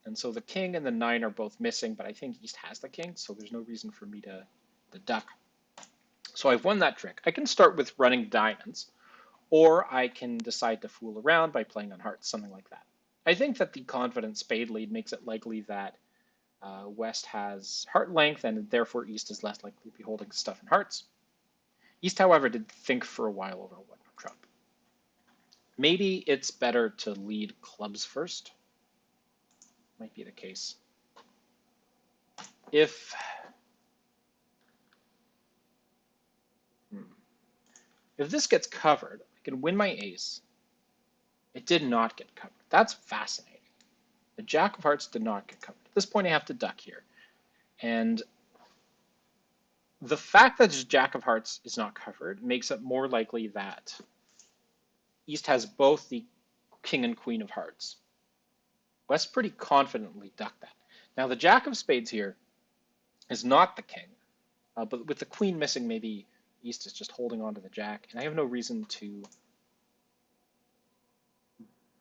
Speaker 1: And so the king and the 9 are both missing, but I think East has the king, so there's no reason for me to duck. So I've won that trick. I can start with running diamonds, or I can decide to fool around by playing on hearts, something like that. I think that the confident spade lead makes it likely that West has heart length, and therefore East is less likely to be holding stuff in hearts. East, however, did think for a while over what trump. Maybe it's better to lead clubs first. Might be the case. If this gets covered, I can win my ace. It did not get covered. That's fascinating. The jack of hearts did not get covered. At this point, I have to duck here. And the fact that jack of hearts is not covered makes it more likely that East has both the king and queen of hearts. West pretty confidently ducked that. Now, the jack of spades here is not the king, but with the queen missing, maybe East is just holding on to the jack, and I have no reason to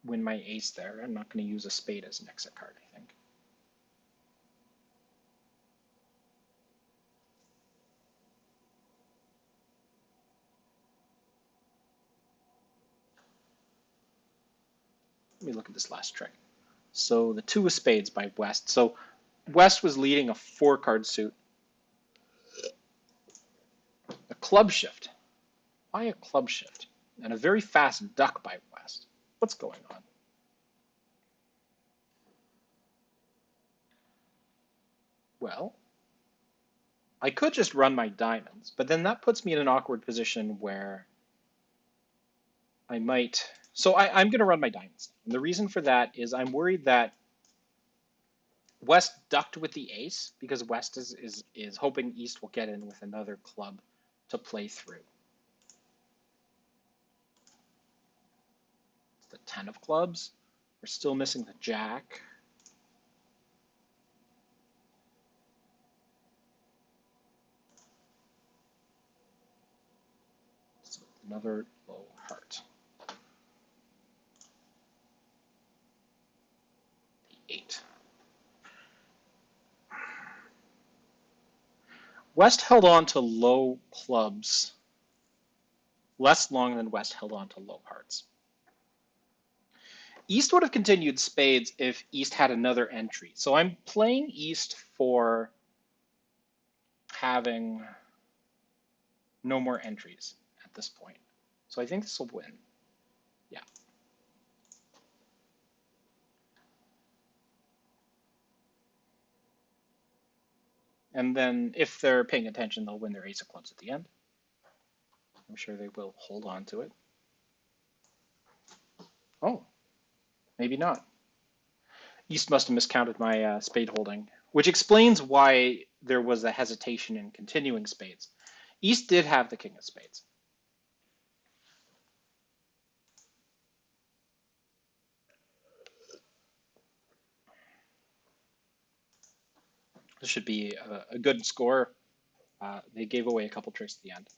Speaker 1: win my ace there. I'm not going to use a spade as an exit card, I think. Let me look at this last trick. So the 2 of spades by West. So West was leading a 4-card suit. A club shift. Why a club shift? And a very fast duck by West. What's going on? Well, I could just run my diamonds, but then that puts me in an awkward position where I might. So I'm going to run my diamonds. And the reason for that is I'm worried that West ducked with the ace because West is hoping East will get in with another club to play through. It's the 10 of clubs. We're still missing the jack. So another low heart. The 8. West held on to low clubs less long than West held on to low hearts. East would have continued spades if East had another entry. So I'm playing East for having no more entries at this point. So I think this will win. Yeah. And then if they're paying attention, they'll win their ace of clubs at the end. I'm sure they will hold on to it. Oh, maybe not. East must have miscounted my spade holding, which explains why there was a hesitation in continuing spades. East did have the king of spades. This should be a good score. They gave away a couple tricks at the end.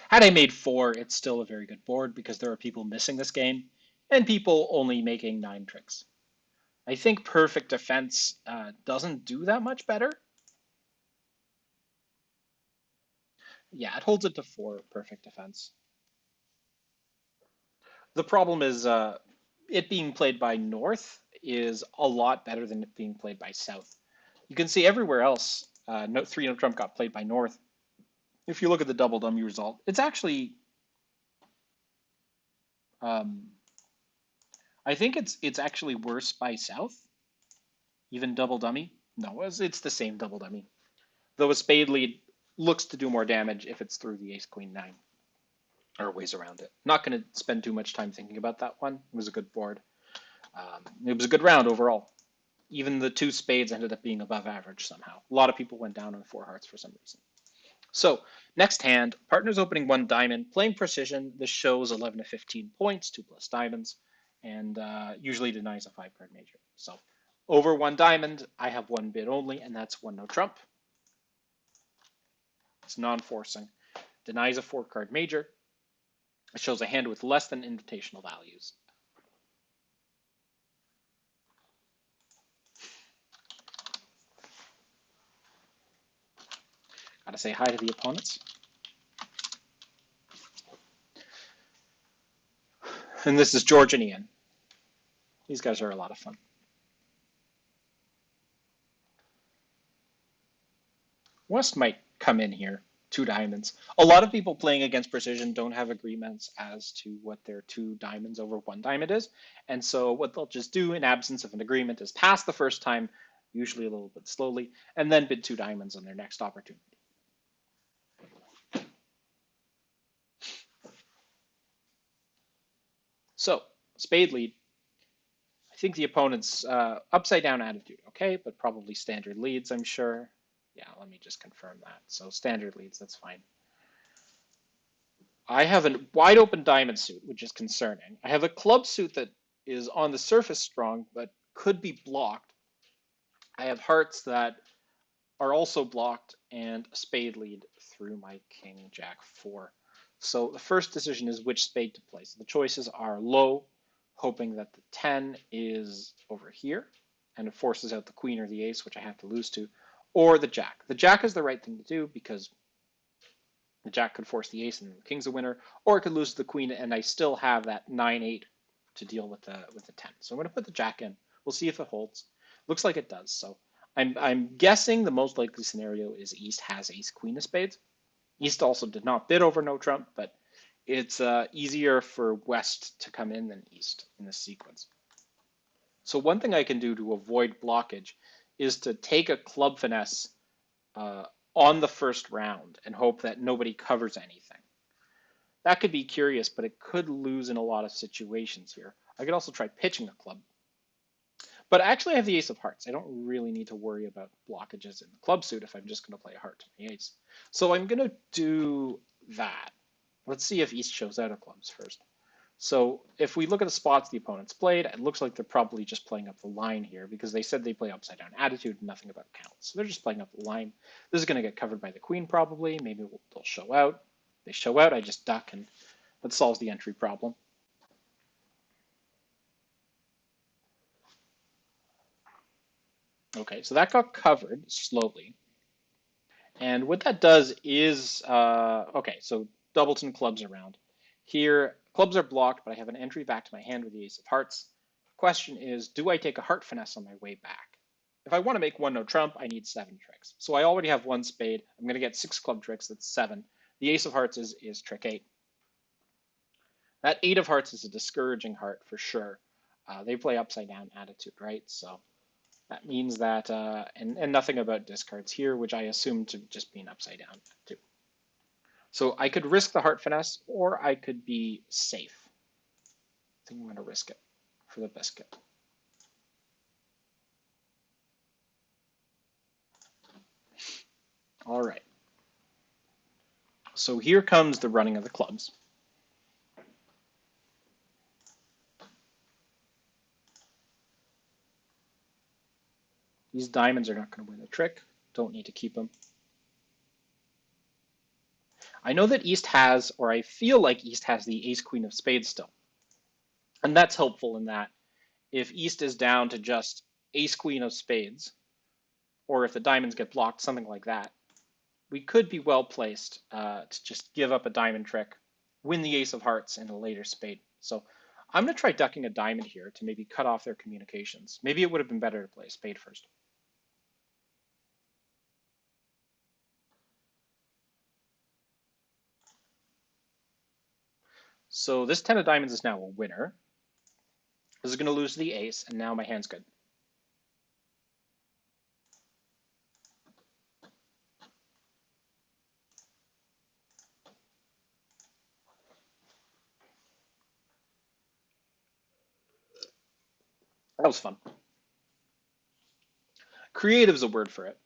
Speaker 1: Had I made 4, it's still a very good board because there are people missing this game and people only making 9 tricks. I think perfect defense doesn't do that much better. Yeah, it holds it to 4 perfect defense. The problem is it being played by North is a lot better than it being played by South. You can see everywhere else, 3 no trump got played by North. If you look at the double dummy result, it's actually, I think it's actually worse by South, even double dummy. No, it's the same double dummy. Though a spade lead looks to do more damage if it's through the ace queen 9 or ways around it. Not going to spend too much time thinking about that one. It was a good board. It was a good round overall. Even the 2 spades ended up being above average somehow. A lot of people went down on 4 hearts for some reason. So next hand, partner's opening 1 diamond, playing precision. This shows 11 to 15 points, 2 plus diamonds, and usually denies a 5-card major. So Over one diamond, I have one bid only, and that's one no trump. It's non-forcing. Denies a 4-card major. It shows a hand with less than invitational values. Gotta say hi to the opponents. And this is George and Ian. These guys are a lot of fun. West might come in here, 2 diamonds. A lot of people playing against precision don't have agreements as to what their 2 diamonds over 1 diamond is. And so what they'll just do in absence of an agreement is pass the first time, usually a little bit slowly, and then bid 2 diamonds on their next opportunity. So, spade lead. I think the opponent's upside down attitude, okay, but probably standard leads, I'm sure. Yeah, let me just confirm that. So standard leads, that's fine. I have a wide open diamond suit, which is concerning. I have a club suit that is on the surface strong, but could be blocked. I have hearts that are also blocked and a spade lead through my king, jack, 4. So the first decision is which spade to play. So the choices are low, hoping that the 10 is over here, and it forces out the queen or the ace, which I have to lose to, or the jack. The jack is the right thing to do because the jack could force the ace and the king's a winner, or it could lose to the queen, and I still have that 9-8 to deal with the 10. So I'm going to put the jack in. We'll see if it holds. Looks like it does. So I'm guessing the most likely scenario is East has ace queen of spades. East also did not bid over no trump, but it's easier for West to come in than East in this sequence. So one thing I can do to avoid blockage is to take a club finesse on the first round and hope that nobody covers anything. That could be curious, but it could lose in a lot of situations here. I could also try pitching a club. But actually I have the ace of hearts. I don't really need to worry about blockages in the club suit if I'm just going to play a heart to the ace. So I'm going to do that. Let's see if East shows out of clubs first. So if we look at the spots the opponents played, it looks like they're probably just playing up the line here because they said they play upside down attitude, nothing about counts. So they're just playing up the line. This is going to get covered by the queen probably. Maybe they'll show out. They show out, I just duck, and that solves the entry problem. Okay, so that got covered slowly. And what that does is, okay, so Doubleton clubs around. Here, clubs are blocked, but I have an entry back to my hand with the ace of hearts. Question is, do I take a heart finesse on my way back? If I want to make 1 no trump, I need 7 tricks. So I already have 1 spade. I'm going to get 6 club tricks. That's 7. The ace of hearts is trick 8. That 8 of hearts is a discouraging heart for sure. They play upside down attitude, right? So that means that, and nothing about discards here, which I assume to just be an upside down too. So I could risk the heart finesse, or I could be safe. I think I'm going to risk it for the biscuit. All right. So here comes the running of the clubs. These diamonds are not going to win the trick. Don't need to keep them. I know that East has, or I feel like East has the ace queen of spades still. And that's helpful in that if East is down to just ace queen of spades, or if the diamonds get blocked, something like that, we could be well placed to just give up a diamond trick, win the ace of hearts in a later spade. So I'm going to try ducking a diamond here to maybe cut off their communications. Maybe it would have been better to play a spade first. So this 10 of diamonds is now a winner. This is going to lose to the ace, and now my hand's good. That was fun. Creative is a word for it.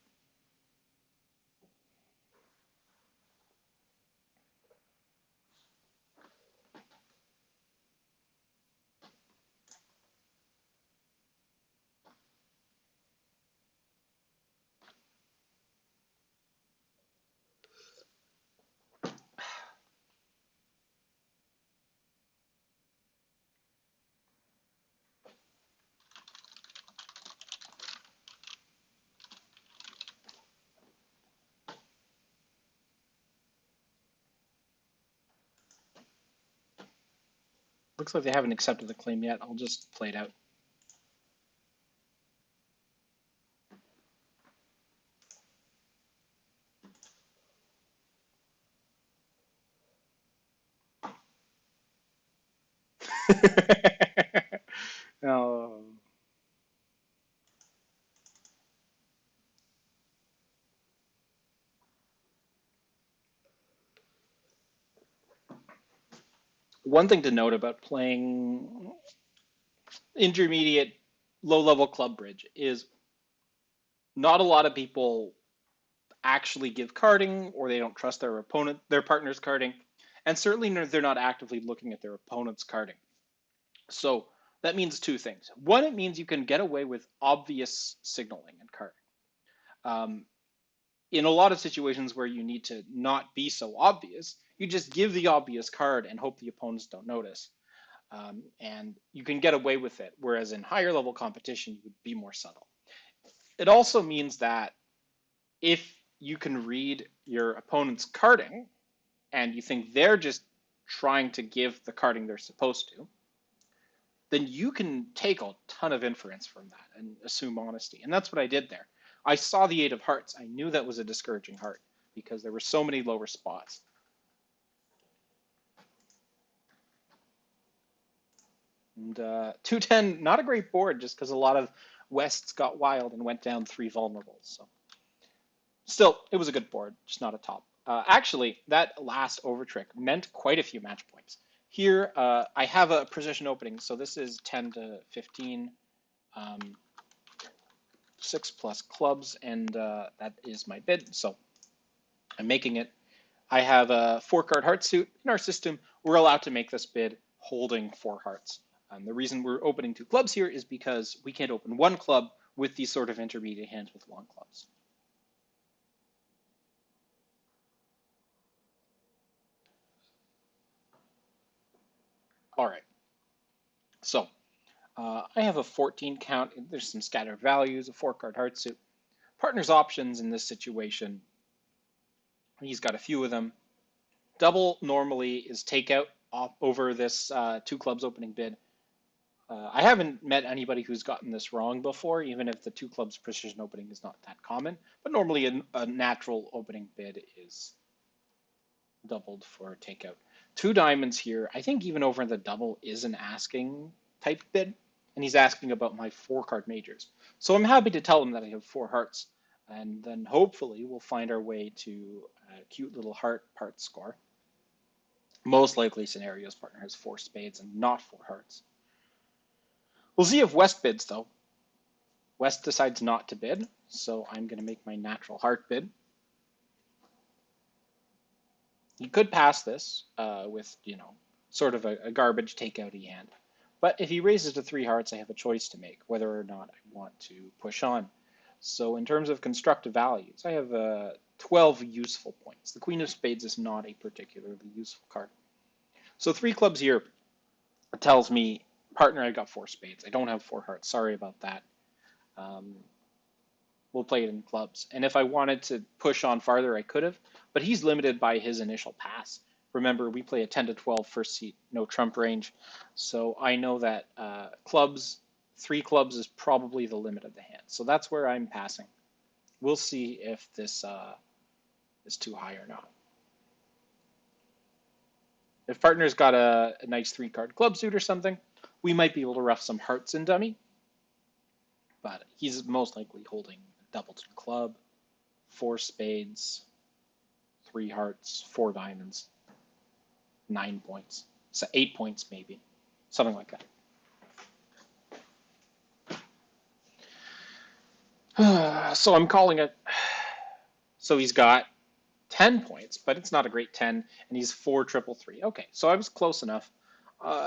Speaker 1: Looks like they haven't accepted the claim yet. I'll just play it out. Oh. One thing to note about playing intermediate, low-level club bridge is not a lot of people actually give carding, or they don't trust their partner's carding, and certainly they're not actively looking at their opponent's carding. So that means two things. One, it means you can get away with obvious signaling and carding. Um, in a lot of situations where you need to not be so obvious, you just give the obvious card and hope the opponents don't notice. And you can get away with it, whereas in higher level competition, you would be more subtle. It also means that if you can read your opponent's carding and you think they're just trying to give the carding they're supposed to, then you can take a ton of inference from that and assume honesty. And that's what I did there. I saw the 8 of Hearts. I knew that was a discouraging heart because there were so many lower spots. And 210, not a great board just because a lot of Wests got wild and went down 3 vulnerables. So still, it was a good board, just not a top. Actually, that last overtrick meant quite a few match points. Here, I have a precision opening, so this is 10 to 15, 6 plus clubs, and that is my bid, so I'm making it. I have a 4-card heart suit. In our system, we're allowed to make this bid holding 4 hearts. The reason we're opening 2 clubs here is because we can't open 1 club with these sort of intermediate hands with long clubs. All right, so I have a 14 count. There's some scattered values, a 4-card heart suit. Partner's options in this situation, he's got a few of them. Double normally is takeout over this 2 clubs opening bid. I haven't met anybody who's gotten this wrong before, even if the 2 clubs precision opening is not that common. But normally a natural opening bid is doubled for takeout. 2 diamonds here. I think even over the double is an asking type bid, and he's asking about my 4-card majors. So I'm happy to tell him that I have 4 hearts, and then hopefully we'll find our way to a cute little heart part score. Most likely scenarios, partner has 4 spades and not 4 hearts. We'll see if West bids, though. West decides not to bid, so I'm going to make my natural heart bid. He could pass this with, sort of a garbage takeout-y hand. But if he raises to 3 hearts, I have a choice to make, whether or not I want to push on. So in terms of constructive values, I have 12 useful points. The Queen of Spades is not a particularly useful card. So 3 clubs here tells me, partner, I got 4 spades. I don't have 4 hearts. Sorry about that. We'll play it in clubs. And if I wanted to push on farther, I could have, but he's limited by his initial pass. Remember, we play a 10 to 12 first seat, no trump range. So I know that clubs, 3 clubs is probably the limit of the hand. So that's where I'm passing. We'll see if this is too high or not. If partner's got a nice 3-card club suit or something, we might be able to rough some hearts in dummy. But he's most likely holding a doubled club, 4 spades, 3 hearts, 4 diamonds, 9 points. So 8 points maybe, something like that. So I'm calling it. So he's got 10 points, but it's not a great 10, and he's 4 triple 3. Okay, so I was close enough.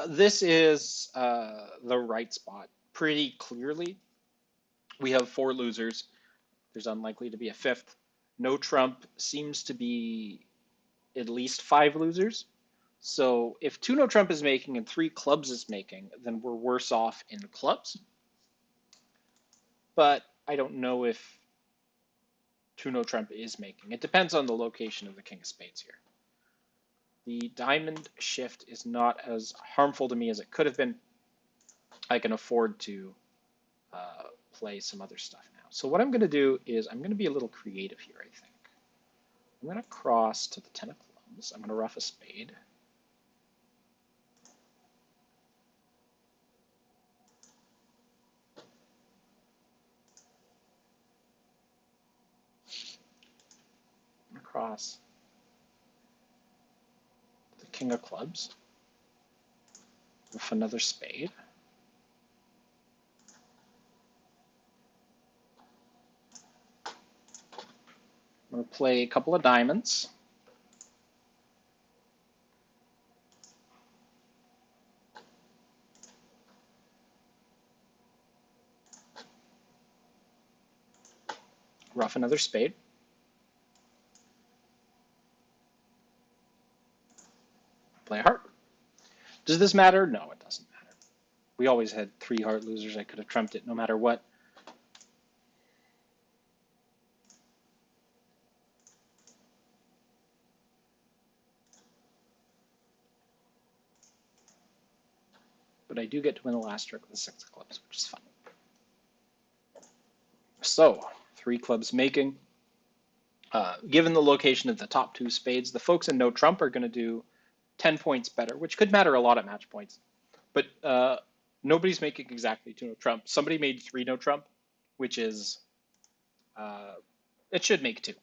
Speaker 1: This is the right spot pretty clearly. We have 4 losers. There's unlikely to be a 5th. No trump seems to be at least 5 losers. So if 2 no trump is making and 3 clubs is making, then we're worse off in clubs. But I don't know if 2 no trump is making. It depends on the location of the king of spades here. The diamond shift is not as harmful to me as it could have been. I can afford to play some other stuff now. So what I'm going to do is I'm going to be a little creative here, I think. I'm going to cross to the 10 of clubs. I'm going to ruff a spade. I'm going to cross the king of clubs with another spade. I'm going to play a couple of diamonds. Ruff another spade. Play a heart. Does this matter? No, it doesn't matter. We always had 3 heart losers. I could have trumped it no matter what. But I do get to win the last trick with the 6 of clubs, which is fun. So, 3 clubs making. Given the location of the top 2 spades, the folks in no trump are going to do 10 points better, which could matter a lot at match points. But nobody's making exactly 2 no trump. Somebody made 3 no trump, which is, it should make 2.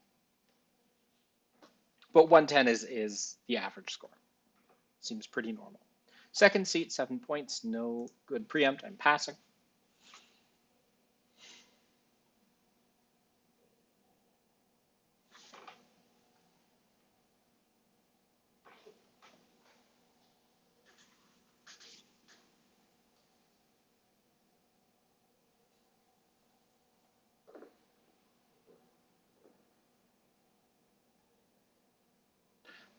Speaker 1: But 110 is the average score. Seems pretty normal. Second seat, 7 points, no good preempt, I'm passing.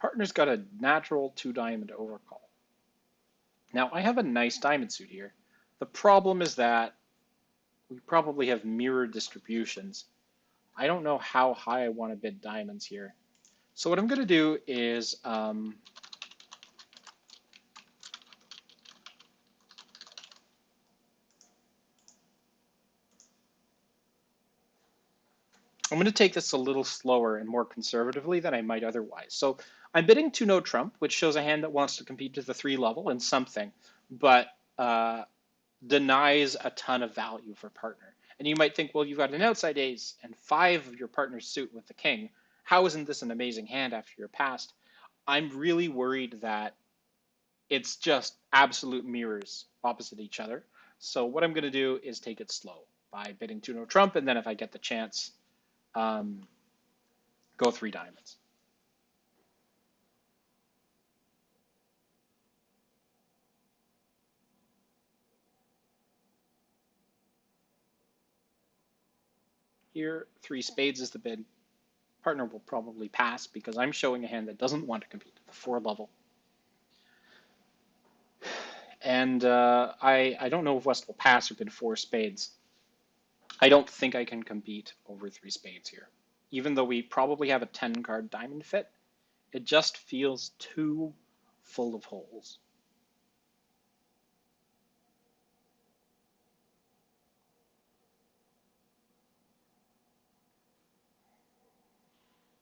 Speaker 1: Partner's got a natural 2 diamond overcall. Now I have a nice diamond suit here. The problem is that we probably have mirror distributions. I don't know how high I want to bid diamonds here. So what I'm going to do is I'm going to take this a little slower and more conservatively than I might otherwise. So I'm bidding to no trump, which shows a hand that wants to compete to the 3 level and something, but denies a ton of value for partner. And you might think, well, you've got an outside ace and 5 of your partner's suit with the king. How isn't this an amazing hand after your past? I'm really worried that it's just absolute mirrors opposite each other. So what I'm going to do is take it slow by bidding 2 no trump, and then if I get the chance, go 3 diamonds. Here, 3 spades is the bid. Partner will probably pass because I'm showing a hand that doesn't want to compete at the 4 level. And I don't know if West will pass or bid 4 spades. I don't think I can compete over 3 spades here. Even though we probably have a 10 card diamond fit, it just feels too full of holes.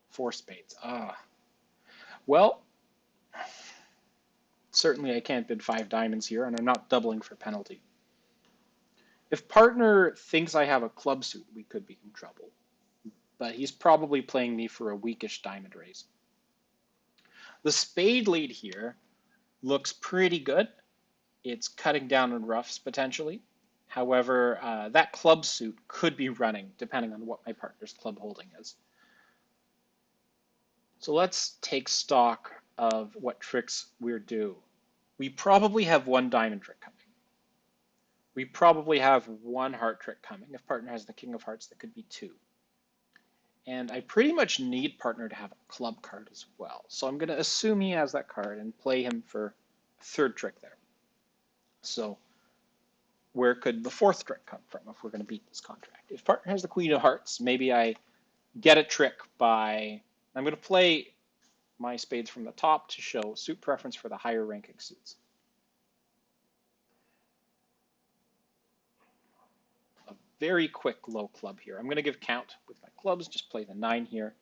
Speaker 1: Four spades. Well, certainly I can't bid 5 diamonds here, and I'm not doubling for penalty. If partner thinks I have a club suit, we could be in trouble. But he's probably playing me for a weakish diamond raise. The spade lead here looks pretty good. It's cutting down on roughs potentially. However, that club suit could be running depending on what my partner's club holding is. So let's take stock of what tricks we're due. We probably have 1 diamond trick coming. We probably have 1 heart trick coming. If partner has the king of hearts, that could be 2. And I pretty much need partner to have a club card as well. So I'm going to assume he has that card and play him for a 3rd trick there. So where could the 4th trick come from if we're going to beat this contract? If partner has the queen of hearts, maybe I get a trick by, I'm going to play my spades from the top to show suit preference for the higher ranking suits. A very quick low club here. I'm going to give count with my clubs, just play the 9 here.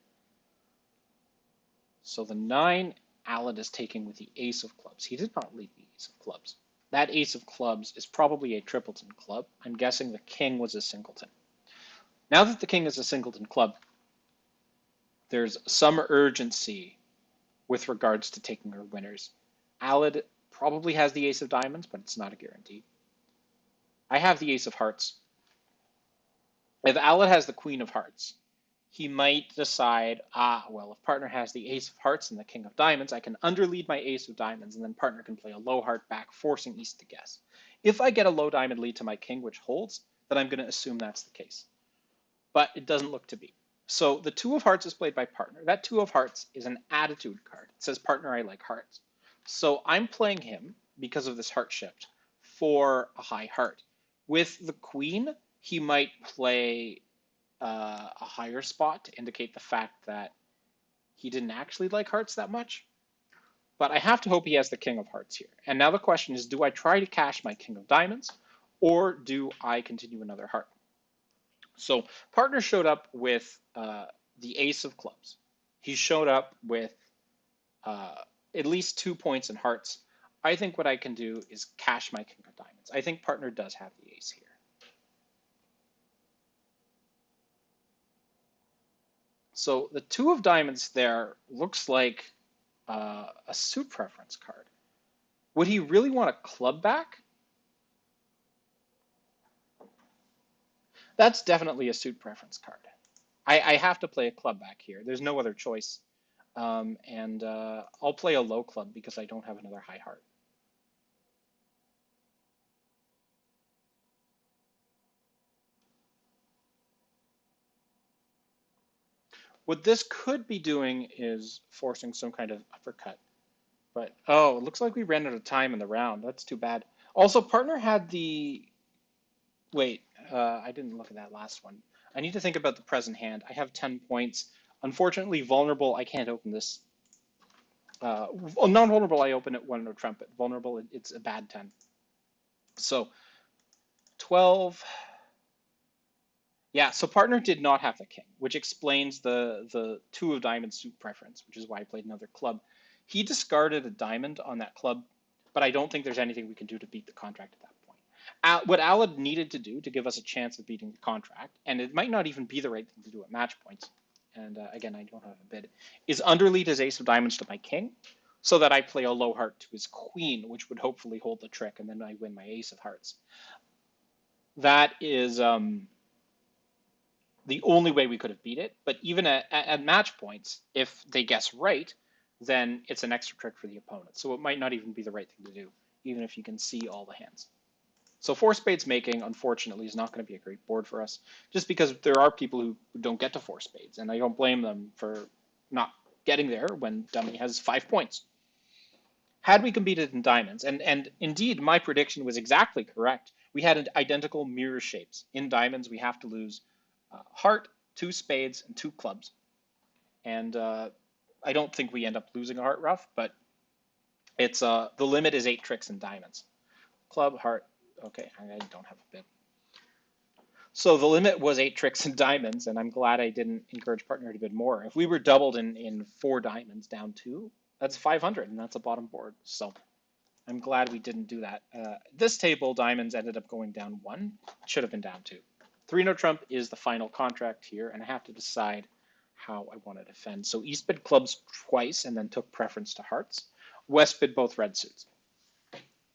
Speaker 1: So the 9, Alad is taking with the ace of clubs. He did not lead the ace of clubs. That ace of clubs is probably a tripleton club. I'm guessing the king was a singleton. Now that the king is a singleton club, there's some urgency with regards to taking our winners. Alad probably has the ace of diamonds, but it's not a guarantee. I have the ace of hearts. If Alad has the queen of hearts, he might decide, well, if partner has the ace of hearts and the king of diamonds, I can underlead my ace of diamonds, and then partner can play a low heart back, forcing East to guess. If I get a low diamond lead to my king, which holds, then I'm going to assume that's the case. But it doesn't look to be. So the 2 of hearts is played by partner. That 2 of hearts is an attitude card. It says, partner, I like hearts. So I'm playing him, because of this heart shift, for a high heart. With the queen, he might play a higher spot to indicate the fact that he didn't actually like hearts that much. But I have to hope he has the king of hearts here. And now the question is, do I try to cash my king of diamonds, or do I continue another heart? So partner showed up with the ace of clubs. He showed up with at least 2 points in hearts. I think what I can do is cash my king of diamonds. I think partner does have the ace here. So the 2 of diamonds there looks like a suit preference card. Would he really want a club back? That's definitely a suit preference card. I have to play a club back here. There's no other choice. I'll play a low club because I don't have another high heart. What this could be doing is forcing some kind of uppercut. But, oh, it looks like we ran out of time in the round. That's too bad. Also, partner had the... Wait, I didn't look at that last one. I need to think about the present hand. I have 10 points. Unfortunately, vulnerable, I can't open this. Non-vulnerable, I open it 1 no trumpet. Vulnerable, it's a bad 10. So, 12... Yeah, so partner did not have the king, which explains the 2 of diamonds suit preference, which is why I played another club. He discarded a diamond on that club, but I don't think there's anything we can do to beat the contract at that point. What Alad needed to do to give us a chance of beating the contract, and it might not even be the right thing to do at match points, and again, I don't have a bid, is underlead his ace of diamonds to my king, so that I play a low heart to his queen, which would hopefully hold the trick, and then I win my ace of hearts. That is... the only way we could have beat it. But even at match points, if they guess right, then it's an extra trick for the opponent. So it might not even be the right thing to do, even if you can see all the hands. So 4 spades making, unfortunately, is not going to be a great board for us, just because there are people who don't get to 4 spades, and I don't blame them for not getting there when dummy has 5 points. Had we competed in diamonds, and indeed my prediction was exactly correct, we had identical mirror shapes. In diamonds, we have to lose heart, 2 spades, and 2 clubs. And I don't think we end up losing a heart ruff, but it's the limit is 8 tricks in diamonds. Club, heart, okay, I don't have a bid. So the limit was 8 tricks in diamonds, and I'm glad I didn't encourage partner to bid more. If we were doubled in 4 diamonds down 2, that's 500, and that's a bottom board. So I'm glad we didn't do that. This table, diamonds ended up going down 1. It should have been down 2. 3 no trump is the final contract here, and I have to decide how I want to defend. So East bid clubs twice and then took preference to hearts. West bid both red suits.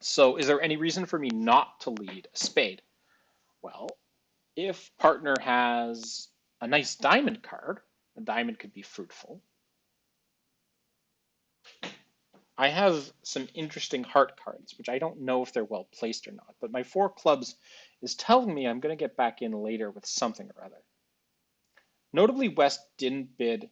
Speaker 1: So is there any reason for me not to lead a spade? Well, if partner has a nice diamond card, a diamond could be fruitful. I have some interesting heart cards, which I don't know if they're well placed or not, but my 4 clubs is telling me I'm going to get back in later with something or other. Notably, West didn't bid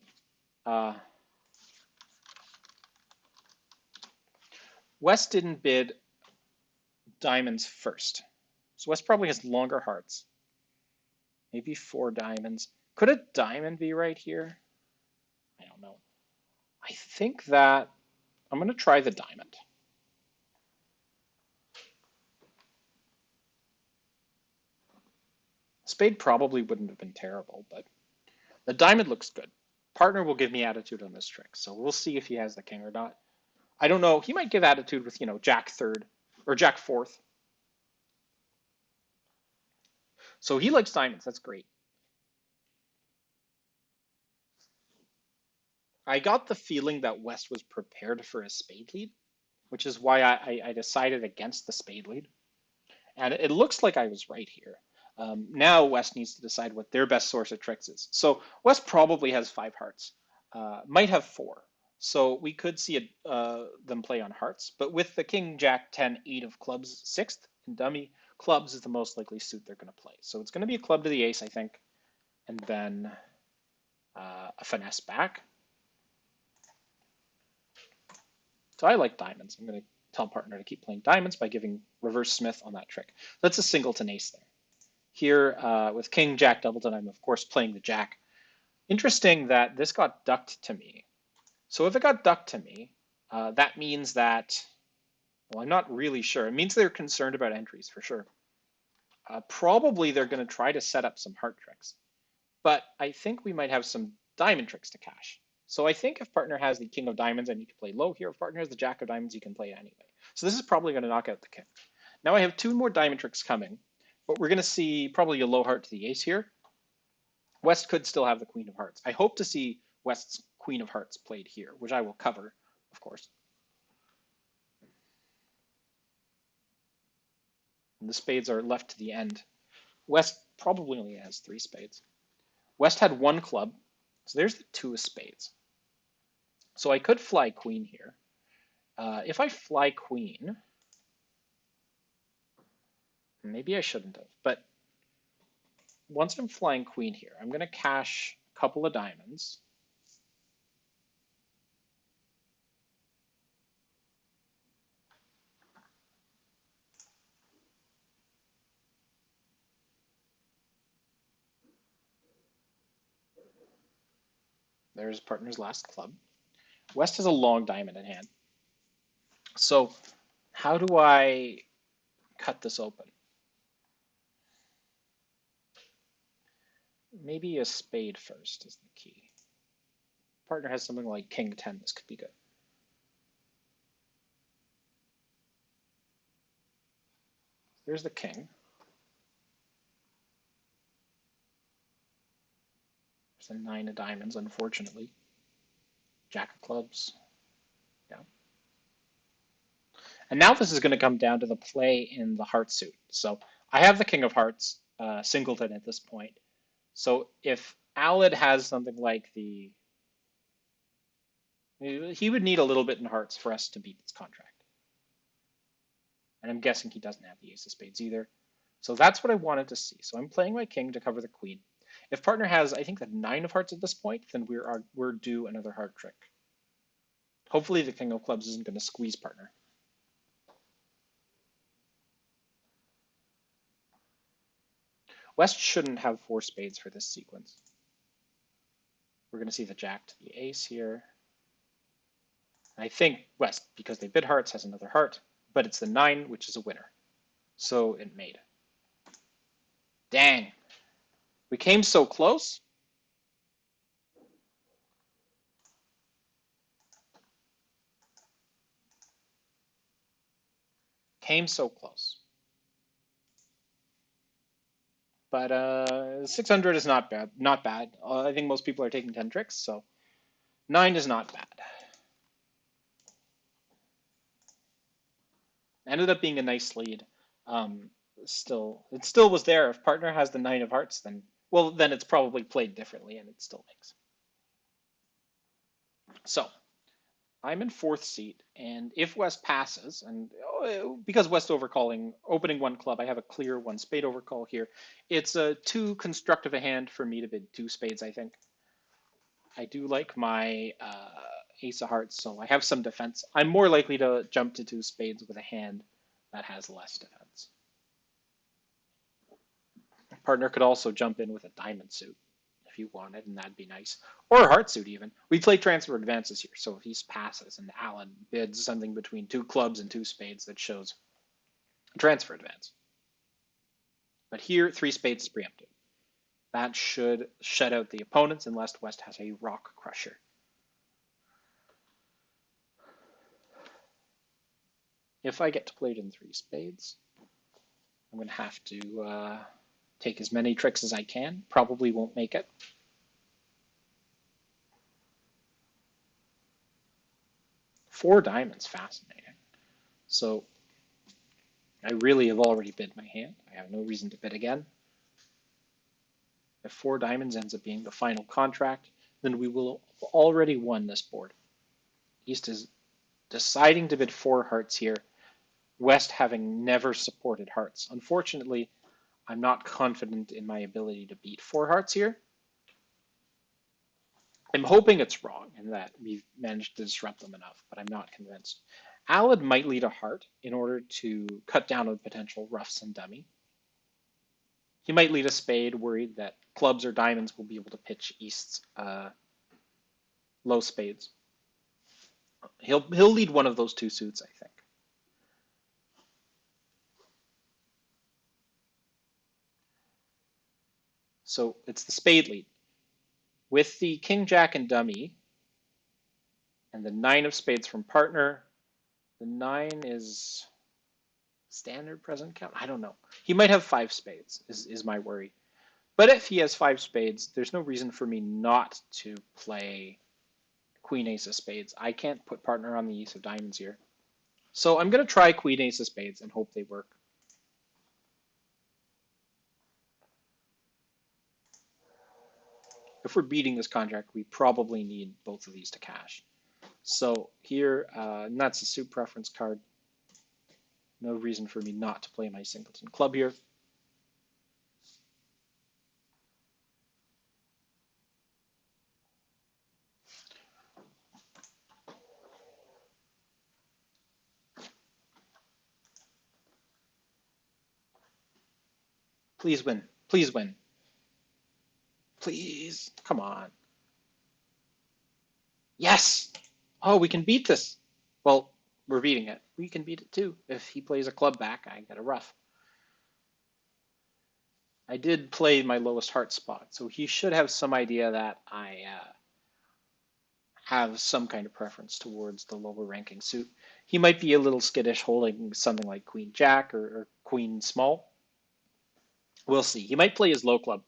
Speaker 1: diamonds first. So West probably has longer hearts. Maybe 4 diamonds. Could a diamond be right here? I don't know. I I think that I'm going to try the diamond. Spade probably wouldn't have been terrible, but the diamond looks good. Partner will give me attitude on this trick, so we'll see if he has the king or not. I don't know. He might give attitude with, Jack third or Jack fourth. So he likes diamonds. That's great. I got the feeling that West was prepared for a spade lead, which is why I decided against the spade lead. And it looks like I was right here. Now West needs to decide what their best source of tricks is. So West probably has 5 hearts, might have 4. So we could see them play on hearts, but with the king, jack, 10, 8 of clubs, 6th, and dummy, clubs is the most likely suit they're going to play. So it's going to be a club to the ace, I think, and then a finesse back. So I like diamonds. I'm going to tell partner to keep playing diamonds by giving reverse Smith on that trick. That's a singleton ace there. Here with king, jack, doubleton, I'm of course playing the jack. Interesting that this got ducked to me. So if it got ducked to me, that means that, well, I'm not really sure. It means they're concerned about entries for sure. Probably they're going to try to set up some heart tricks. But I think we might have some diamond tricks to cash. So I think if partner has the king of diamonds, I need to play low here. If partner has the jack of diamonds, you can play it anyway. So this is probably going to knock out the king. Now I have 2 more diamond tricks coming, but we're going to see probably a low heart to the ace here. West could still have the queen of hearts. I hope to see West's queen of hearts played here, which I will cover, of course. And the spades are left to the end. West probably only has 3 spades. West had 1 club, so there's the 2 of spades. So I could fly queen here. If I fly queen, maybe I shouldn't have, but once I'm flying queen here, I'm going to cash a couple of diamonds. There's partner's last club. West has a long diamond in hand. So how do I cut this open? Maybe a spade first is the key. Partner has something like king 10. This could be good. There's the king. There's a 9 of diamonds, unfortunately. Jack of clubs. Yeah. And now this is going to come down to the play in the heart suit. So I have the king of hearts, singleton at this point. So if Alid has something like he would need a little bit in hearts for us to beat this contract. And I'm guessing he doesn't have the ace of spades either. So that's what I wanted to see. So I'm playing my king to cover the queen. If partner has, I think, the 9 of hearts at this point, then we're due another heart trick. Hopefully the king of clubs isn't going to squeeze partner. West shouldn't have 4 spades for this sequence. We're going to see the jack to the ace here. And I think West, because they bid hearts, has another heart, but it's the 9, which is a winner. So it made. Dang. We came so close. Came so close. But 600 is not bad. Not bad. I think most people are taking 10 tricks, so 9 is not bad. Ended up being a nice lead. It still was there. If partner has the 9 of hearts, then it's probably played differently, and it still makes. So I'm in 4th seat, and if West passes, and because West overcalling, opening 1 club, I have a clear 1 spade overcall here. It's too constructive a hand for me to bid 2 spades, I think. I do like my ace of hearts, so I have some defense. I'm more likely to jump to 2 spades with a hand that has less defense. Partner could also jump in with a diamond suit he wanted, and that'd be nice. Or a heart suit even. We play transfer advances here, so if he passes and Alan bids something between two clubs and two spades, that shows a transfer advance. But here, three spades is preempted. That should shut out the opponents unless West has a rock crusher. If I get to play it in three spades, I'm going to have to take as many tricks as I can. Probably won't make it. Four diamonds, fascinating. So I really have already bid my hand. I have no reason to bid again. If four diamonds ends up being the final contract, then we will have already won this board. East is deciding to bid four hearts here, West having never supported hearts. Unfortunately, I'm not confident in my ability to beat four hearts here. I'm hoping it's wrong and that we've managed to disrupt them enough, but I'm not convinced. Alad might lead a heart in order to cut down on potential roughs and dummy. He might lead a spade, worried that clubs or diamonds will be able to pitch East's low spades. He'll lead one of those two suits, I think. So it's the spade lead. With the king, jack, and dummy, and the nine of spades from partner, the nine is standard present count? I don't know. He might have five spades, is my worry. But if he has five spades, there's no reason for me not to play queen, ace of spades. I can't put partner on the ace of diamonds here. So I'm going to try queen, ace of spades and hope they work. If we're beating this contract, we probably need both of these to cash. So here, and that's a suit preference card. No reason for me not to play my singleton club here. Please win. Please win. Please. Come on. Yes. Oh, we can beat this. Well, we're beating it. We can beat it too. If he plays a club back, I get a rough. I did play my lowest heart spot, so he should have some idea that I have some kind of preference towards the lower ranking suit. He might be a little skittish holding something like queen jack or queen small. We'll see. He might play his low club.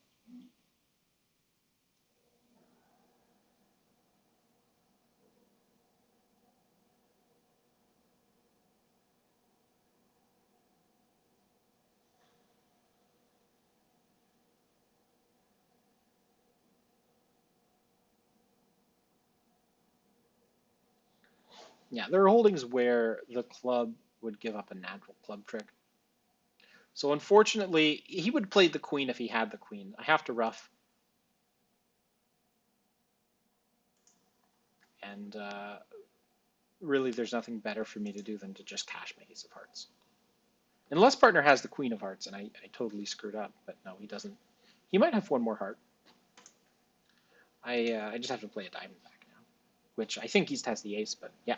Speaker 1: Yeah, there are holdings where the club would give up a natural club trick. So unfortunately, he would play the queen if he had the queen. I have to rough. And really, there's nothing better for me to do than to just cash my ace of hearts. Unless partner has the queen of hearts, and I totally screwed up. But no, he doesn't. He might have one more heart. I just have to play a diamond back now, which I think East has the ace, but yeah.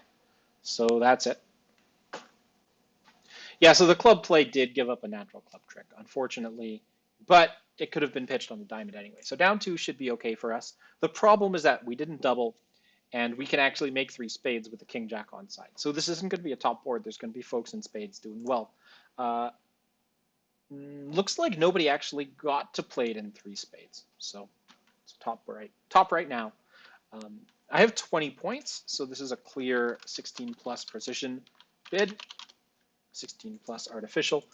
Speaker 1: So that's it. Yeah, so the club play did give up a natural club trick, unfortunately, but it could have been pitched on the diamond anyway. So down two should be okay for us. The problem is that we didn't double, and we can actually make three spades with the king jack on side. So this isn't going to be a top board. There's going to be folks in spades doing well. Looks like nobody actually got to play it in three spades. So it's top right now. I have 20 points, so this is a clear 16 plus precision bid, 16 plus artificial.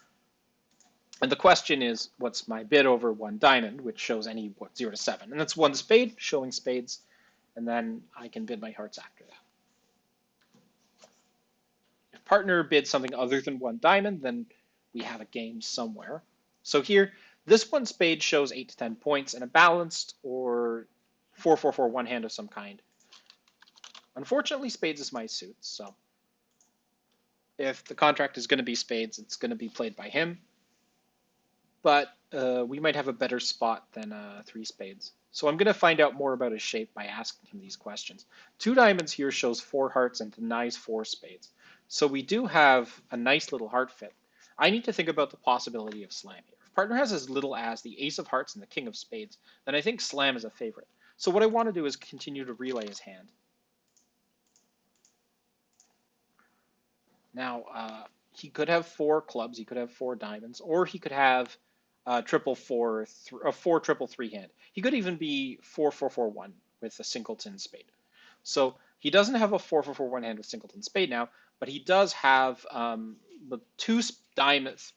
Speaker 1: And the question is, what's my bid over one diamond, which shows any 0 to 7, and that's one spade, showing spades, and then I can bid my hearts after that. If partner bids something other than one diamond, then we have a game somewhere. So here, this one spade shows 8 to 10 points and a balanced or 4-4-4 one hand of some kind. Unfortunately, spades is my suit, so if the contract is going to be spades, it's going to be played by him. But we might have a better spot than three spades. So I'm going to find out more about his shape by asking him these questions. Two diamonds here shows four hearts and denies four spades. So we do have a nice little heart fit. I need to think about the possibility of slam here. If partner has as little as the ace of hearts and the king of spades, then I think slam is a favorite. So what I want to do is continue to relay his hand. Now, he could have four clubs, he could have four diamonds, or he could have a four triple three hand. He could even be 4-4-4-1 with a singleton spade. So he doesn't have a 4-4-4-1 hand with singleton spade now, but he does have the two diamonds.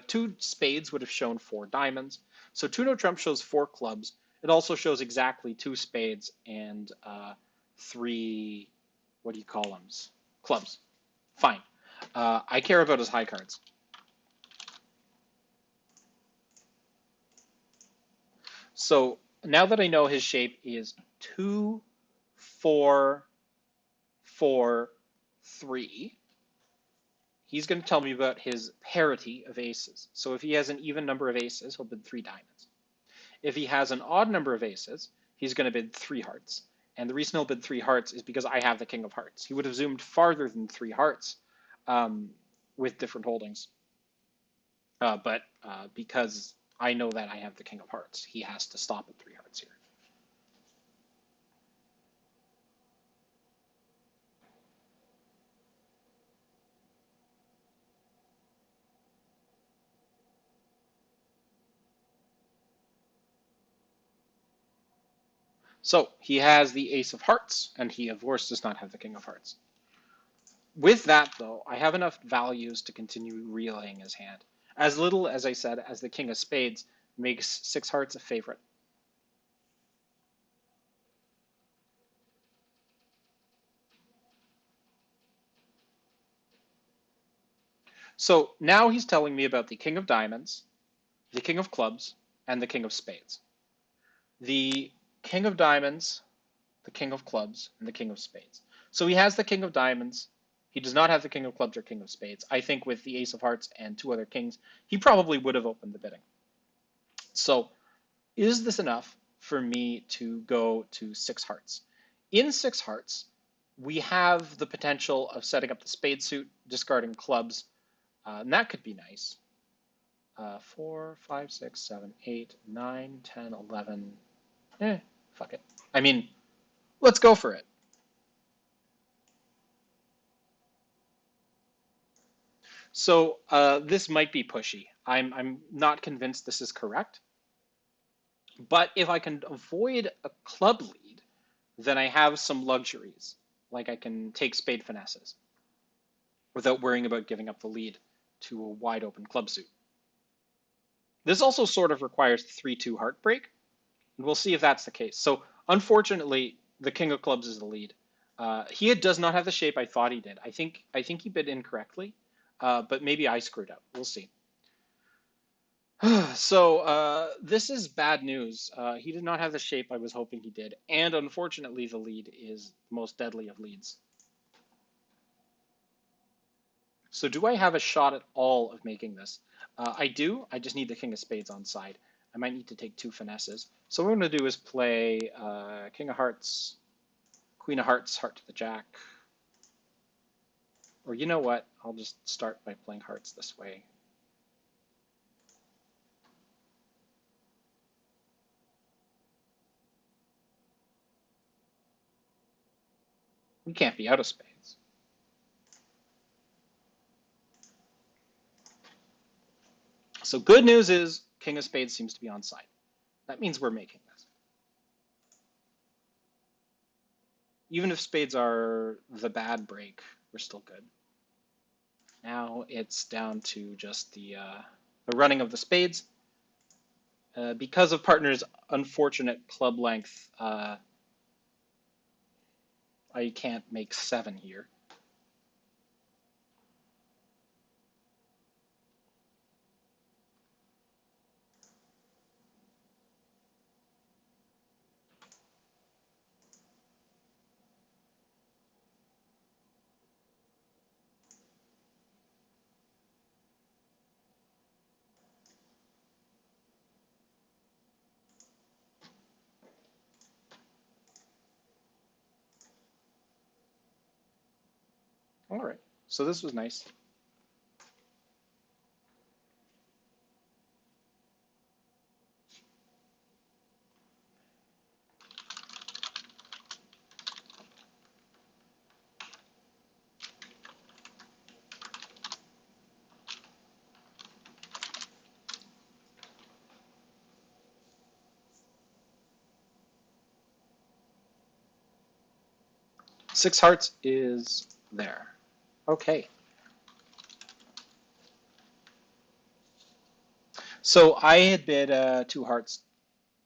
Speaker 1: Two spades would have shown four diamonds. So two no trump shows four clubs. It also shows exactly two spades and three, what do you call them? Clubs. Fine. I care about his high cards. So now that I know his shape is 2, 4, 4, 3, he's going to tell me about his parity of aces. So if he has an even number of aces, he'll bid 3 diamonds. If he has an odd number of aces, he's going to bid 3 hearts. And the reason he'll bid 3 hearts is because I have the king of hearts. He would have zoomed farther than 3 hearts with different holdings. But because I know that I have the king of hearts, he has to stop at 3 hearts here. So he has the ace of hearts, and he, of course, does not have the king of hearts. With that, though, I have enough values to continue relaying his hand. As little, as I said, as the king of spades makes 6 hearts a favorite. So now he's telling me about the king of diamonds, the king of clubs, and the king of spades. The king of diamonds, the king of clubs, and the king of spades. So he has the king of diamonds. He does not have the king of clubs or king of spades. I think with the ace of hearts and 2 other kings, he probably would have opened the bidding. So is this enough for me to go to 6 hearts? In 6 hearts, we have the potential of setting up the spade suit, discarding clubs, and that could be nice. 4, 5, 6, 7, 8, 9, 10, 11. Fuck it. I mean, let's go for it. So this might be pushy. I'm not convinced this is correct. But if I can avoid a club lead, then I have some luxuries. Like I can take spade finesses without worrying about giving up the lead to a wide open club suit. This also sort of requires the 3-2 heartbreak, and we'll see if that's the case. So unfortunately, the king of clubs is the lead. He does not have the shape I thought he did. I think he bid incorrectly, but maybe I screwed up. We'll see. So this is bad news. He did not have the shape I was hoping he did, and unfortunately, the lead is the most deadly of leads. So do I have a shot at all of making this? I do. I just need the king of spades on side. I might need to take 2 finesses. So what I'm going to do is play king of hearts, queen of hearts, heart to the jack. Or you know what? I'll just start by playing hearts this way. We can't be out of spades. So good news is king of spades seems to be on side. That means we're making this. Even if spades are the bad break, we're still good. Now it's down to just the running of the spades. Because of partner's unfortunate club length, I can't make 7 here. All right. So this was nice. Six hearts is there. Okay. So I had bid two hearts.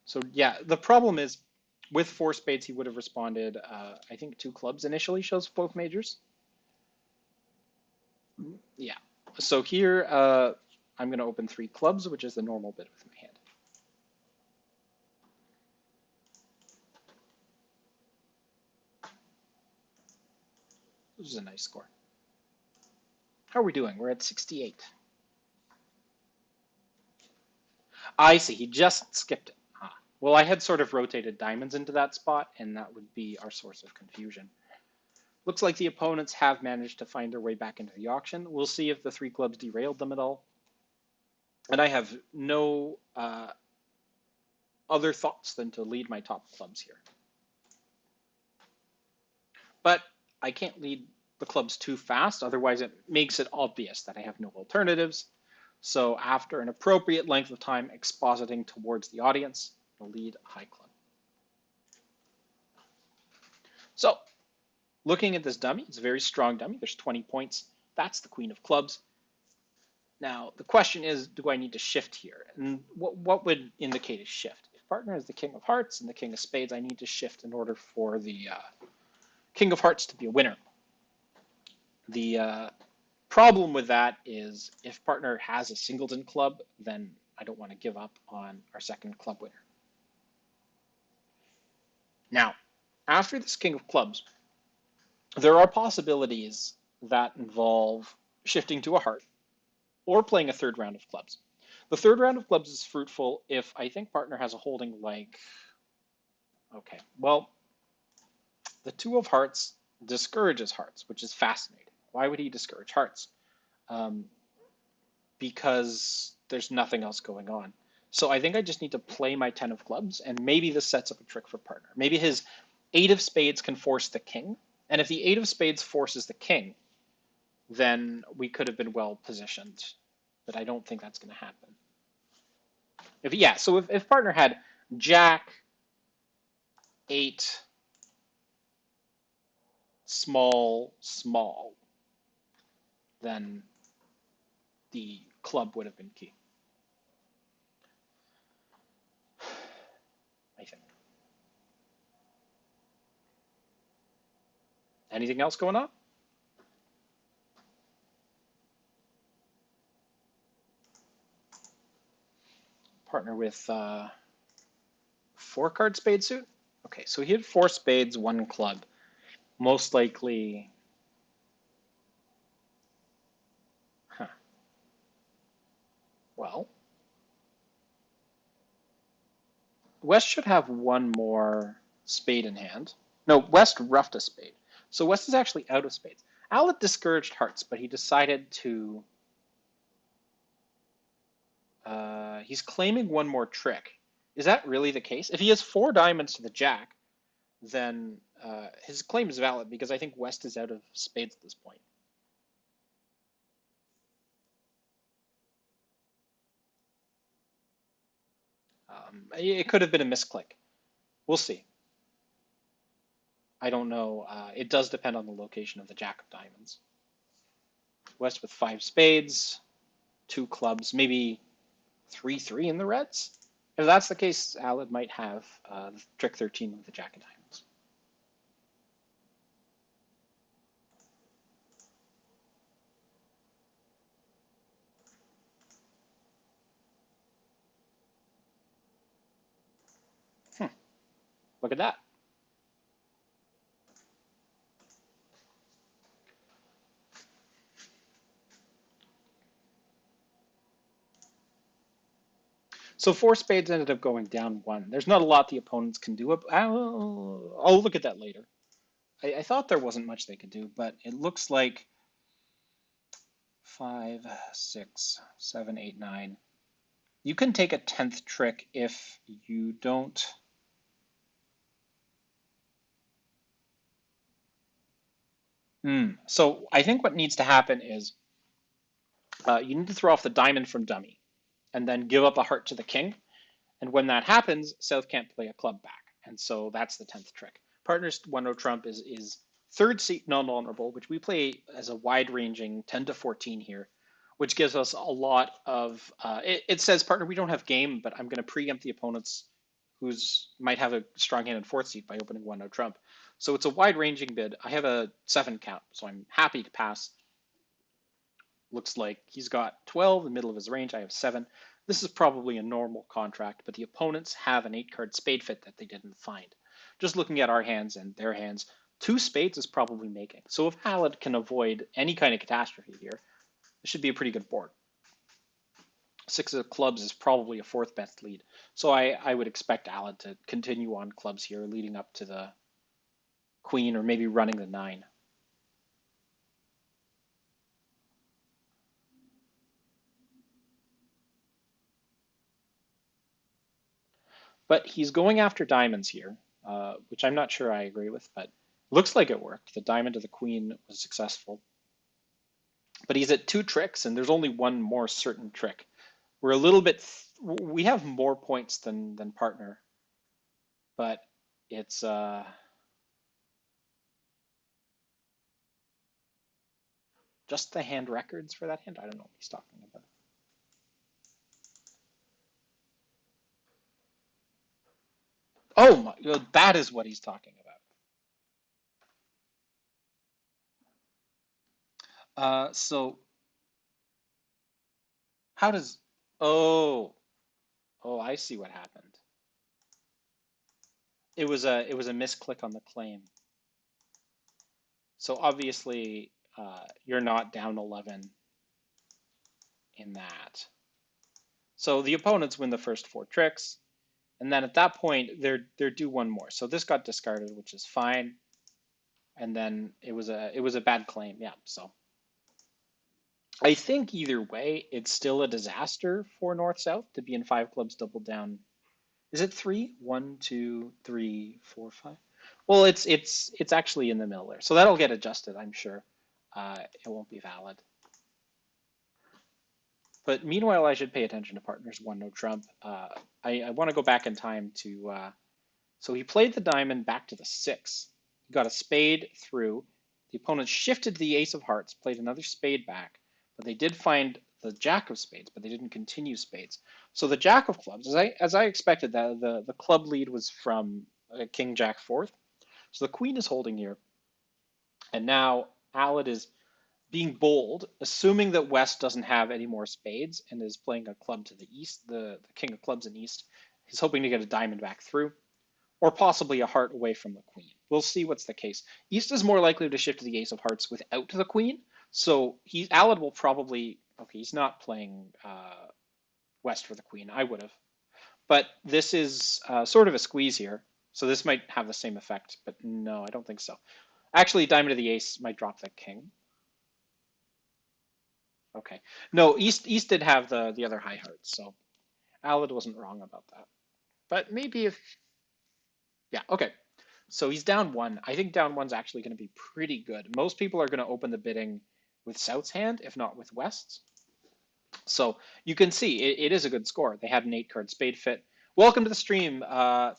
Speaker 1: So yeah, the problem is with four spades, he would have responded, I think two clubs initially shows both majors. Yeah. So here, I'm going to open three clubs, which is the normal bid with my hand. This is a nice score. How are we doing? We're at 68. I see. He just skipped it. Ah. Well, I had sort of rotated diamonds into that spot, and that would be our source of confusion. Looks like the opponents have managed to find their way back into the auction. We'll see if the three clubs derailed them at all. And I have no other thoughts than to lead my top clubs here. But I can't lead the clubs too fast, otherwise it makes it obvious that I have no alternatives. So after an appropriate length of time expositing towards the audience, I'll lead a high club. So looking at this dummy, it's a very strong dummy. There's 20 points. That's the queen of clubs. Now, the question is, do I need to shift here? And what would indicate a shift? If partner is the king of hearts and the king of spades, I need to shift in order for the king of hearts to be a winner. The problem with that is if partner has a singleton club, then I don't want to give up on our second club winner. Now, after this king of clubs, there are possibilities that involve shifting to a heart or playing a third round of clubs. The third round of clubs is fruitful if I think partner has a holding like, okay, well, the two of hearts discourages hearts, which is fascinating. Why would he discourage hearts? Because there's nothing else going on. So I think I just need to play my 10 of clubs, and maybe this sets up a trick for partner. Maybe his 8 of spades can force the king, and if the 8 of spades forces the king, then we could have been well positioned, but I don't think that's going to happen. So if partner had jack, 8, small, small, then the club would have been key, I think. Anything else going on? Partner with 4-card spade suit. Okay, so he had 4 spades, 1 club. Most likely, well, West should have 1 more spade in hand. No, West ruffed a spade. So West is actually out of spades. Alec discouraged hearts, but he decided to, he's claiming 1 more trick. Is that really the case? If he has 4 diamonds to the jack, then his claim is valid because I think West is out of spades at this point. It could have been a misclick. We'll see. I don't know. It does depend on the location of the jack of diamonds. West with 5 spades, 2 clubs, maybe 3-3 in the reds. If that's the case, Alad might have trick 13 with the jack of diamonds. Look at that. So 4 spades ended up going down 1. There's not a lot the opponents can do. I'll look at that later. I thought there wasn't much they could do, but it looks like 5, 6, 7, 8, 9. You can take a 10th trick if you don't. So I think what needs to happen is you need to throw off the diamond from dummy and then give up a heart to the king. And when that happens, South can't play a club back. And so that's the 10th trick. Partners 1-0 trump is third seat non-vulnerable, which we play as a wide-ranging 10 to 14 here, which gives us a lot of, it says, partner, we don't have game, but I'm going to preempt the opponents who's might have a strong hand in fourth seat by opening 1-0 trump. So it's a wide-ranging bid. I have a 7 count, so I'm happy to pass. Looks like he's got 12 in the middle of his range. I have 7. This is probably a normal contract, but the opponents have an 8-card spade fit that they didn't find. Just looking at our hands and their hands, 2 spades is probably making. So if Alad can avoid any kind of catastrophe here, this should be a pretty good board. 6 of clubs is probably a 4th best lead. So I would expect Alad to continue on clubs here, leading up to the queen or maybe running the 9. But he's going after diamonds here, which I'm not sure I agree with, but looks like it worked. The diamond to the queen was successful. But he's at 2 tricks, and there's only one more certain trick. We're a little bit, we have more points than partner, but it's, just the hand records for that hand? I don't know what he's talking about. Oh, my, that is what he's talking about. So how does, oh, oh, I see what happened. It was a misclick on the claim. So obviously, you're not down 11 in that. So the opponents win the first 4 tricks, and then at that point they're due one more. So this got discarded, which is fine. And then it was a bad claim, yeah. So I think either way, it's still a disaster for North South to be in 5 clubs double down. Is it 3? 1, 2, 3, 4, 5. Well, it's actually in the middle there, so that'll get adjusted, I'm sure. It won't be valid. But meanwhile, I should pay attention to partners 1-0 trump. I want to go back in time to, so he played the diamond back to the 6. He got a spade through. The opponent shifted the ace of hearts, played another spade back, but they did find the jack of spades, but they didn't continue spades. So the jack of clubs, as I expected, that the club lead was from king jack fourth. So the queen is holding here, and now Alad is being bold, assuming that West doesn't have any more spades and is playing a club to the east, the king of clubs in east. He's hoping to get a diamond back through, or possibly a heart away from the queen. We'll see what's the case. East is more likely to shift to the ace of hearts without the queen, so Alad will probably, okay, he's not playing West for the queen. I would have. But this is sort of a squeeze here, so this might have the same effect, but no, I don't think so. Actually, diamond to the ace might drop the king. Okay. No, East did have the other high hearts, so Alad wasn't wrong about that. But maybe if, yeah, okay. So he's down 1. I think down 1's actually going to be pretty good. Most people are going to open the bidding with South's hand, if not with West's. So you can see it is a good score. They had an 8-card spade fit. Welcome to the stream.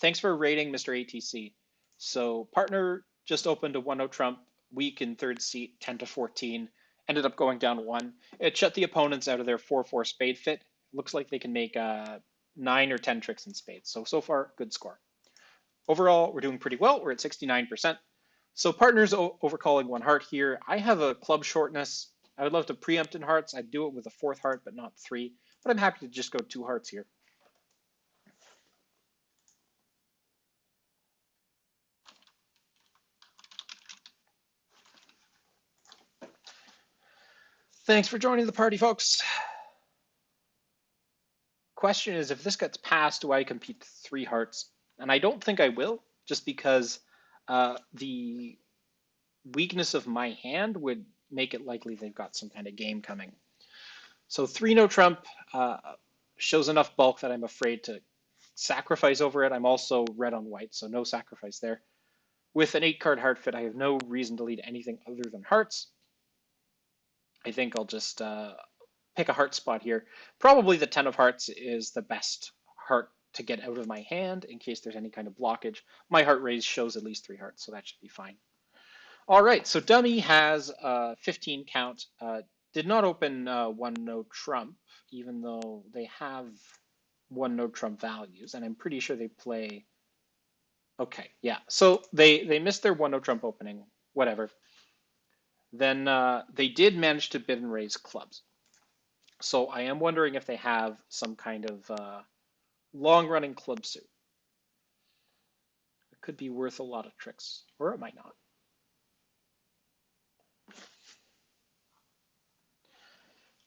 Speaker 1: Thanks for rating, Mr. ATC. So partner just opened a 1-0 trump, weak in 3rd seat, 10 to 14. Ended up going down 1. It shut the opponents out of their 4-4 spade fit. Looks like they can make 9 or 10 tricks in spades. So far, good score. Overall, we're doing pretty well. We're at 69%. So partners overcalling 1 heart here. I have a club shortness. I would love to preempt in hearts. I'd do it with a 4th heart, but not 3. But I'm happy to just go 2 hearts here. Thanks for joining the party, folks. Question is, if this gets passed, do I compete 3 hearts? And I don't think I will, just because the weakness of my hand would make it likely they've got some kind of game coming. So 3 no trump shows enough bulk that I'm afraid to sacrifice over it. I'm also red on white, so no sacrifice there. With an 8 card heart fit, I have no reason to lead anything other than hearts. I think I'll just pick a heart spot here. Probably the 10 of hearts is the best heart to get out of my hand in case there's any kind of blockage. My heart raise shows at least 3 hearts, so that should be fine. All right, so dummy has 15 count. Did not open 1 no trump, even though they have 1 no trump values, and I'm pretty sure they play. Okay, yeah. So they missed their 1 no trump opening, whatever. Then they did manage to bid and raise clubs. So I am wondering if they have some kind of long-running club suit. It could be worth a lot of tricks, or it might not.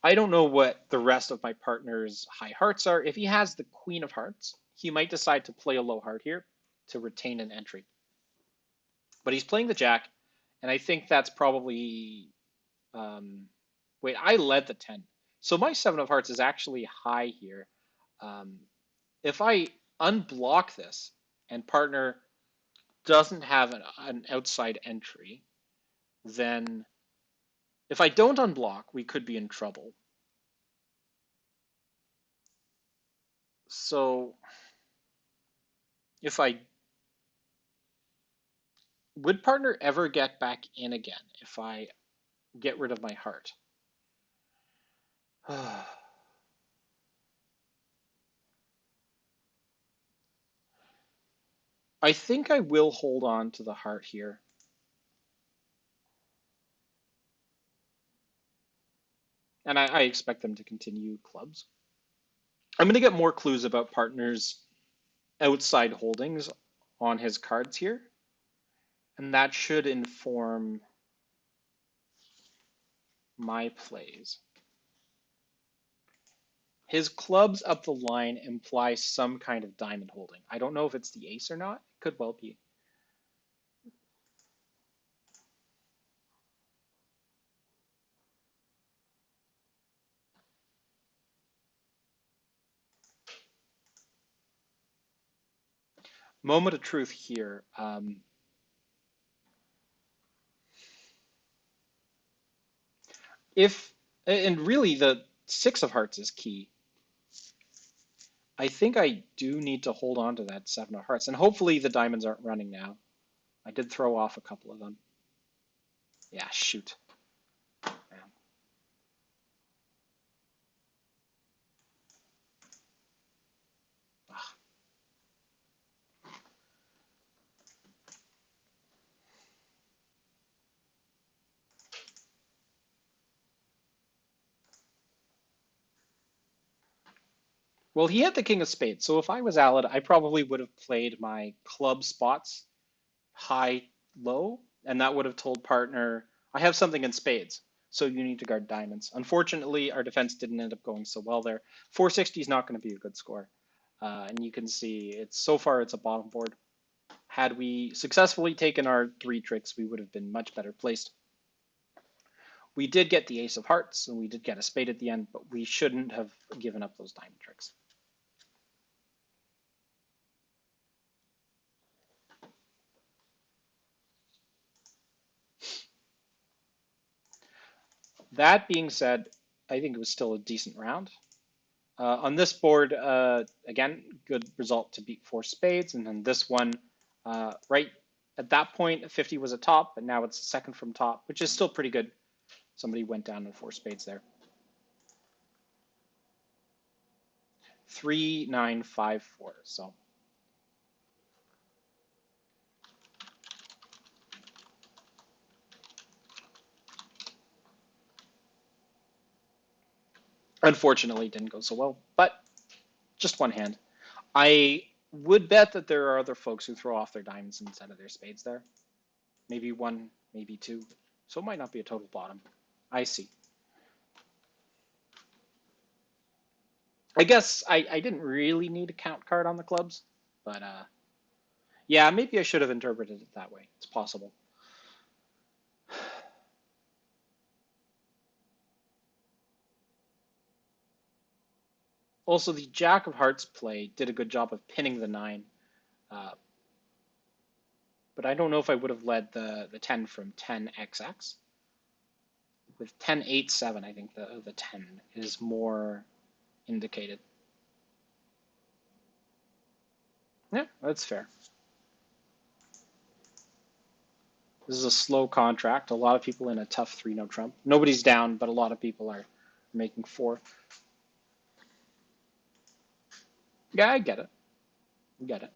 Speaker 1: I don't know what the rest of my partner's high hearts are. If he has the queen of hearts, he might decide to play a low heart here to retain an entry. But he's playing the jack, and I think that's probably... wait, I led the 10. So my 7 of hearts is actually high here. If I unblock this and partner doesn't have an outside entry, then if I don't unblock, we could be in trouble. So if I would partner ever get back in again if I get rid of my heart? I think I will hold on to the heart here. And I expect them to continue clubs. I'm going to get more clues about partners' outside holdings on his cards here. And that should inform my plays. His clubs up the line imply some kind of diamond holding. I don't know if it's the ace or not. It could well be. Moment of truth here. And really the 6 of hearts is key. I think I do need to hold on to that 7 of hearts, and hopefully the diamonds aren't running now. I did throw off a couple of them. Yeah, shoot. Man. Ugh. Well, he had the king of spades, so if I was Alad, I probably would have played my club spots high, low, and that would have told partner, I have something in spades, so you need to guard diamonds. Unfortunately, our defense didn't end up going so well there. 460 is not going to be a good score. And you can see so far it's a bottom board. Had we successfully taken our 3 tricks, we would have been much better placed. We did get the ace of hearts, and we did get a spade at the end, but we shouldn't have given up those diamond tricks. That being said, I think it was still a decent round. On this board, again, good result to beat 4 spades, and then this one, right at that point, 50 was a top, but now it's a second from top, which is still pretty good. Somebody went down in 4 spades there. 3, 9, 5, 4. So unfortunately, it didn't go so well, but just one hand. I would bet that there are other folks who throw off their diamonds instead of their spades there. Maybe 1, maybe 2. So it might not be a total bottom. I see. I guess I didn't really need a count card on the clubs, but yeah, maybe I should have interpreted it that way. It's possible. Also, the Jack of Hearts play did a good job of pinning the 9, uh, but I don't know if I would have led the 10 from 10xx. With 10-8-7, I think the 10 is more indicated. Yeah, that's fair. This is a slow contract. A lot of people in a tough 3-no trump. Nobody's down, but a lot of people are making 4. Yeah, I get it. I get it.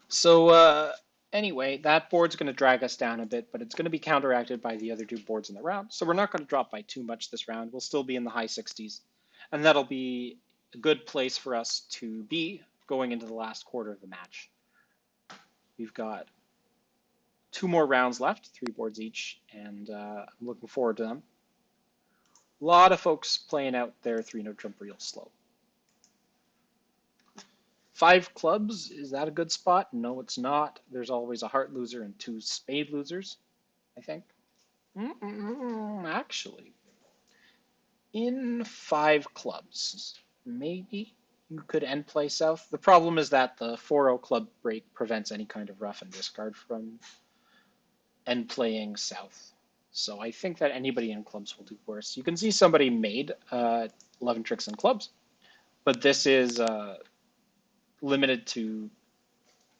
Speaker 1: So anyway, that board's going to drag us down a bit, but it's going to be counteracted by the other 2 boards in the round. So we're not going to drop by too much this round. We'll still be in the high 60s. And that'll be a good place for us to be going into the last quarter of the match. We've got 2 more rounds left, 3 boards each, and I'm looking forward to them. A lot of folks playing out their 3-no trump real slow. 5 clubs, is that a good spot? No, it's not. There's always a heart loser and 2 spade losers, I think. Actually, in 5 clubs, maybe you could end play south. The problem is that the 4-0 club break prevents any kind of rough and discard from end playing south. So I think that anybody in clubs will do worse. You can see somebody made 11 tricks in clubs, but this is limited to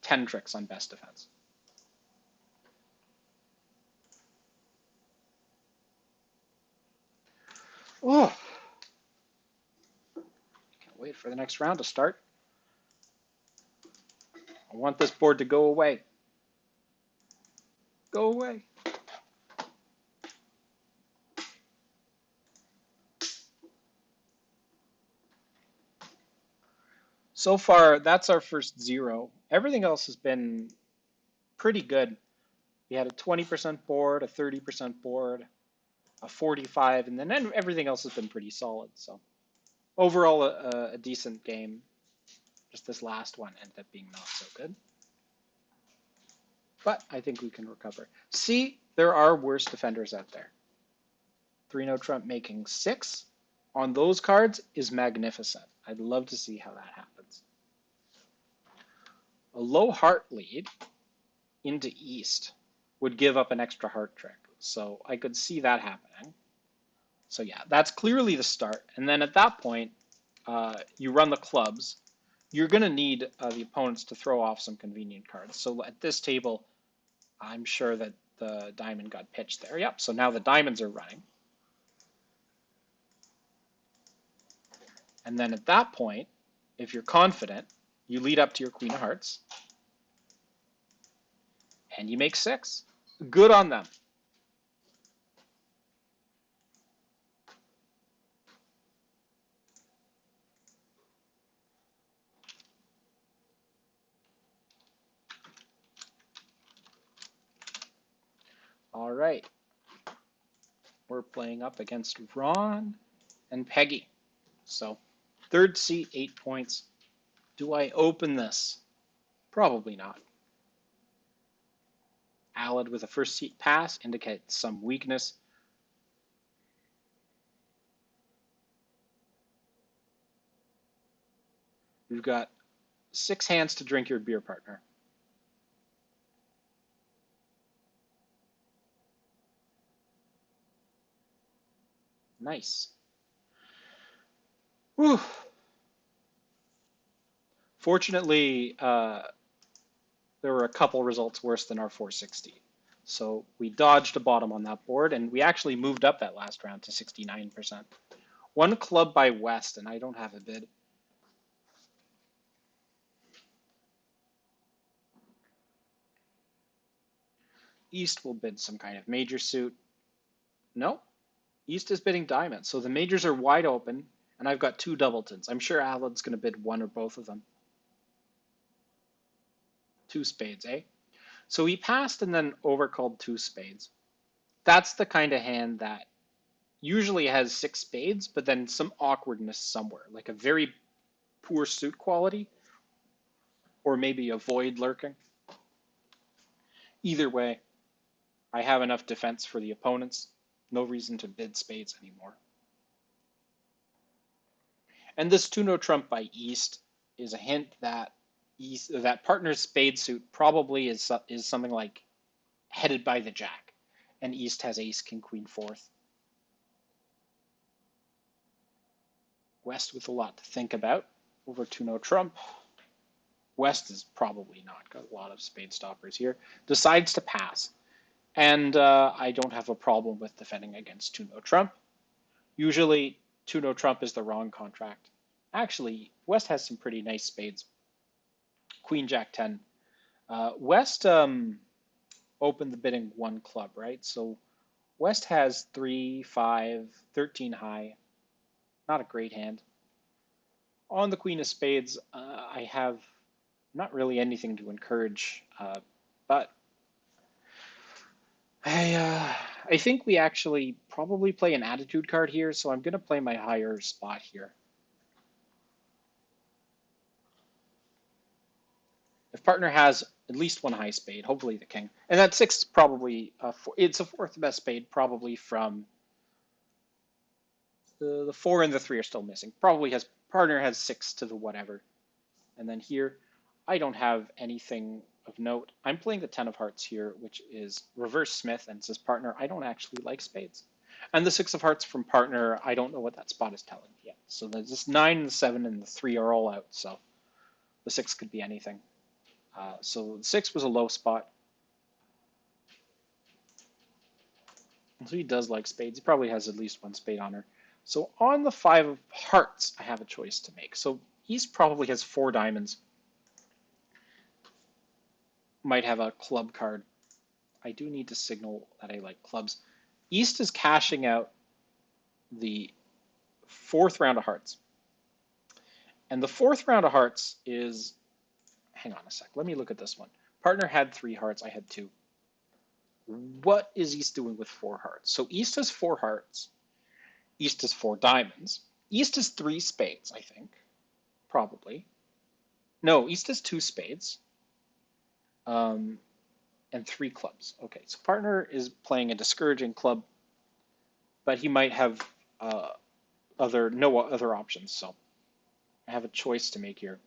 Speaker 1: 10 tricks on best defense. Oh, can't wait for the next round to start. I want this board to go away. Go away. So far, that's our first 0. Everything else has been pretty good. We had a 20% board, a 30% board, a 45, and then everything else has been pretty solid. So overall, a decent game. Just this last one ended up being not so good. But I think we can recover. See, there are worse defenders out there. 3-no trump making 6 on those cards is magnificent. I'd love to see how that happens. A low heart lead into east would give up an extra heart trick. So I could see that happening. So yeah, that's clearly the start. And then at that point, you run the clubs. You're going to need the opponents to throw off some convenient cards. So at this table, I'm sure that the diamond got pitched there. Yep, so now the diamonds are running. And then at that point, if you're confident, you lead up to your queen of hearts. And you make 6. Good on them. All right. We're playing up against Ron and Peggy. So, third seat, 8 points. Do I open this? Probably not. Alad with a first seat pass indicates some weakness. You've got 6 hands to drink your beer, partner. Nice. Whew. Fortunately, there were a couple results worse than our 460. So we dodged a bottom on that board, and we actually moved up that last round to 69%. 1 club by West, and I don't have a bid. East will bid some kind of major suit. No, East is bidding diamond. So the majors are wide open, and I've got 2 doubletons. I'm sure Alan's going to bid 1 or both of them. 2 spades, eh? So he passed and then overcalled 2 spades. That's the kind of hand that usually has 6 spades, but then some awkwardness somewhere, like a very poor suit quality, or maybe a void lurking. Either way, I have enough defense for the opponents. No reason to bid spades anymore. And this 2-no trump by East is a hint that that partner's spade suit probably is something like headed by the jack, and East has ace, king, queen, fourth. West with a lot to think about over 2-no trump. West is probably not got a lot of spade stoppers here. Decides to pass. And I don't have a problem with defending against 2-no trump. Usually 2-no trump is the wrong contract. Actually, West has some pretty nice spades. Queen, Jack, 10. West opened the bidding one club, right? So West has 3, 5, 13 high. Not a great hand. On the Queen of Spades, I have not really anything to encourage, but I think we actually probably play an attitude card here, so I'm going to play my higher spot here. If partner has at least one high spade, hopefully the king, and that 6 is probably it's a fourth best spade, probably from the 4 and the 3 are still missing. Probably partner has 6 to the whatever, and then here I don't have anything of note. I'm playing the 10 of hearts here, which is reverse Smith, and says partner, I don't actually like spades. And the 6 of hearts from partner, I don't know what that spot is telling me yet. So there's this 9 and the 7 and the 3 are all out, so the 6 could be anything. So the 6 was a low spot. So he does like spades. He probably has at least one spade on her. So on the 5 of hearts, I have a choice to make. So East probably has 4 diamonds. Might have a club card. I do need to signal that I like clubs. East is cashing out the 4th round of hearts. And the 4th round of hearts is, hang on a sec, let me look at this one. Partner had 3 hearts, I had 2. What is East doing with 4 hearts? So East has 4 hearts. East has 4 diamonds. East has 3 spades, I think. Probably. No, East has 2 spades. And 3 clubs. Okay, so partner is playing a discouraging club, but he might have no other options. So I have a choice to make here.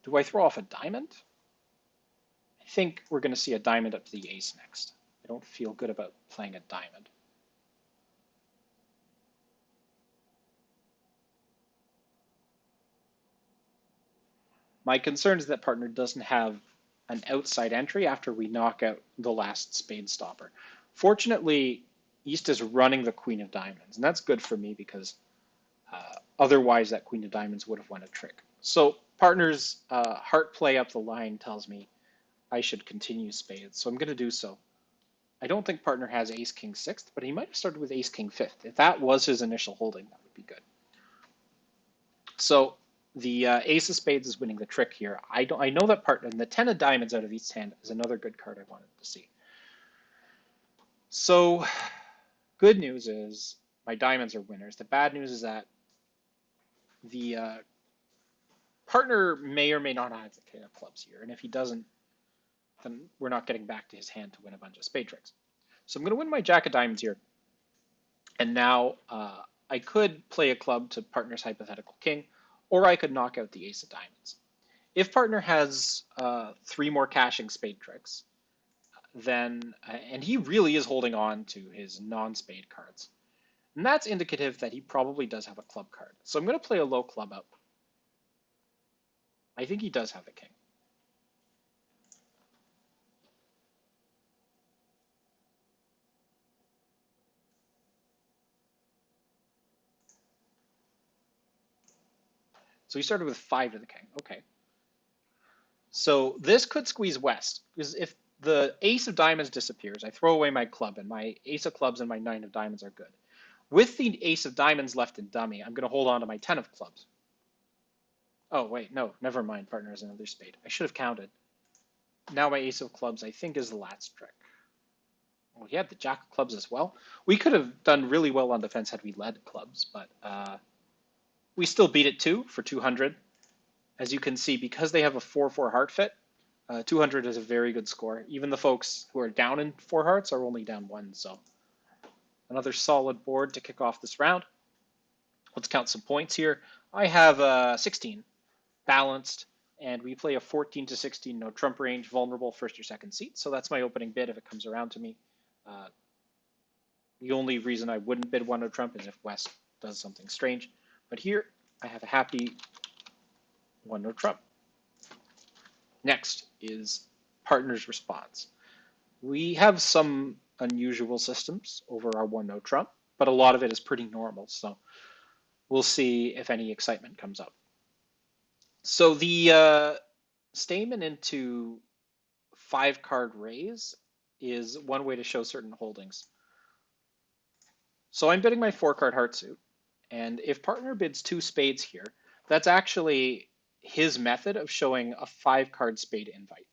Speaker 1: Do I throw off a diamond? I think we're going to see a diamond up to the ace next. I don't feel good about playing a diamond. My concern is that partner doesn't have an outside entry after we knock out the last spade stopper. Fortunately, East is running the queen of diamonds, and that's good for me because otherwise that queen of diamonds would have won a trick. So partner's heart play up the line tells me I should continue spades, so I'm going to do so. I don't think partner has ace king 6th, but he might have started with ace king 5th. If that was his initial holding, that would be good. So the ace of spades is winning the trick here. I know that partner, and the 10 of diamonds out of East's hand is another good card I wanted to see. So good news is my diamonds are winners. The bad news is that the partner may or may not have the king of clubs here, and if he doesn't, then we're not getting back to his hand to win a bunch of spade tricks. So I'm going to win my jack of diamonds here, and now I could play a club to partner's hypothetical king, or I could knock out the ace of diamonds. If partner has 3 more cashing spade tricks, then, and he really is holding on to his non-spade cards, and that's indicative that he probably does have a club card. So I'm going to play a low club up. I think he does have a king. So he started with 5 to the king. Okay. So this could squeeze West, because if the ace of diamonds disappears, I throw away my club, and my ace of clubs and my 9 of diamonds are good. With the ace of diamonds left in dummy, I'm going to hold on to my 10 of clubs. Oh, wait, no, never mind. Partner has another spade. I should have counted. Now my ace of clubs, I think, is the last trick. Well, he had the jack of clubs as well. We could have done really well on defense had we led clubs, but we still beat it too for 200. As you can see, because they have a 4-4 heart fit, 200 is a very good score. Even the folks who are down in four hearts are only down one, so another solid board to kick off this round. Let's count some points here. I have 16 balanced, and we play a 14 to 16 no trump range, vulnerable first or second seat. So that's my opening bid if it comes around to me. The only reason I wouldn't bid one no trump is if West does something strange. But here I have a happy one no trump. Next is partner's response. We have some unusual systems over our one no trump, but a lot of it is pretty normal. So we'll see if any excitement comes up. So the stamen into 5-card raise is one way to show certain holdings. So I'm bidding my 4-card heart suit, and if partner bids 2 spades here, that's actually his method of showing a 5-card spade invite.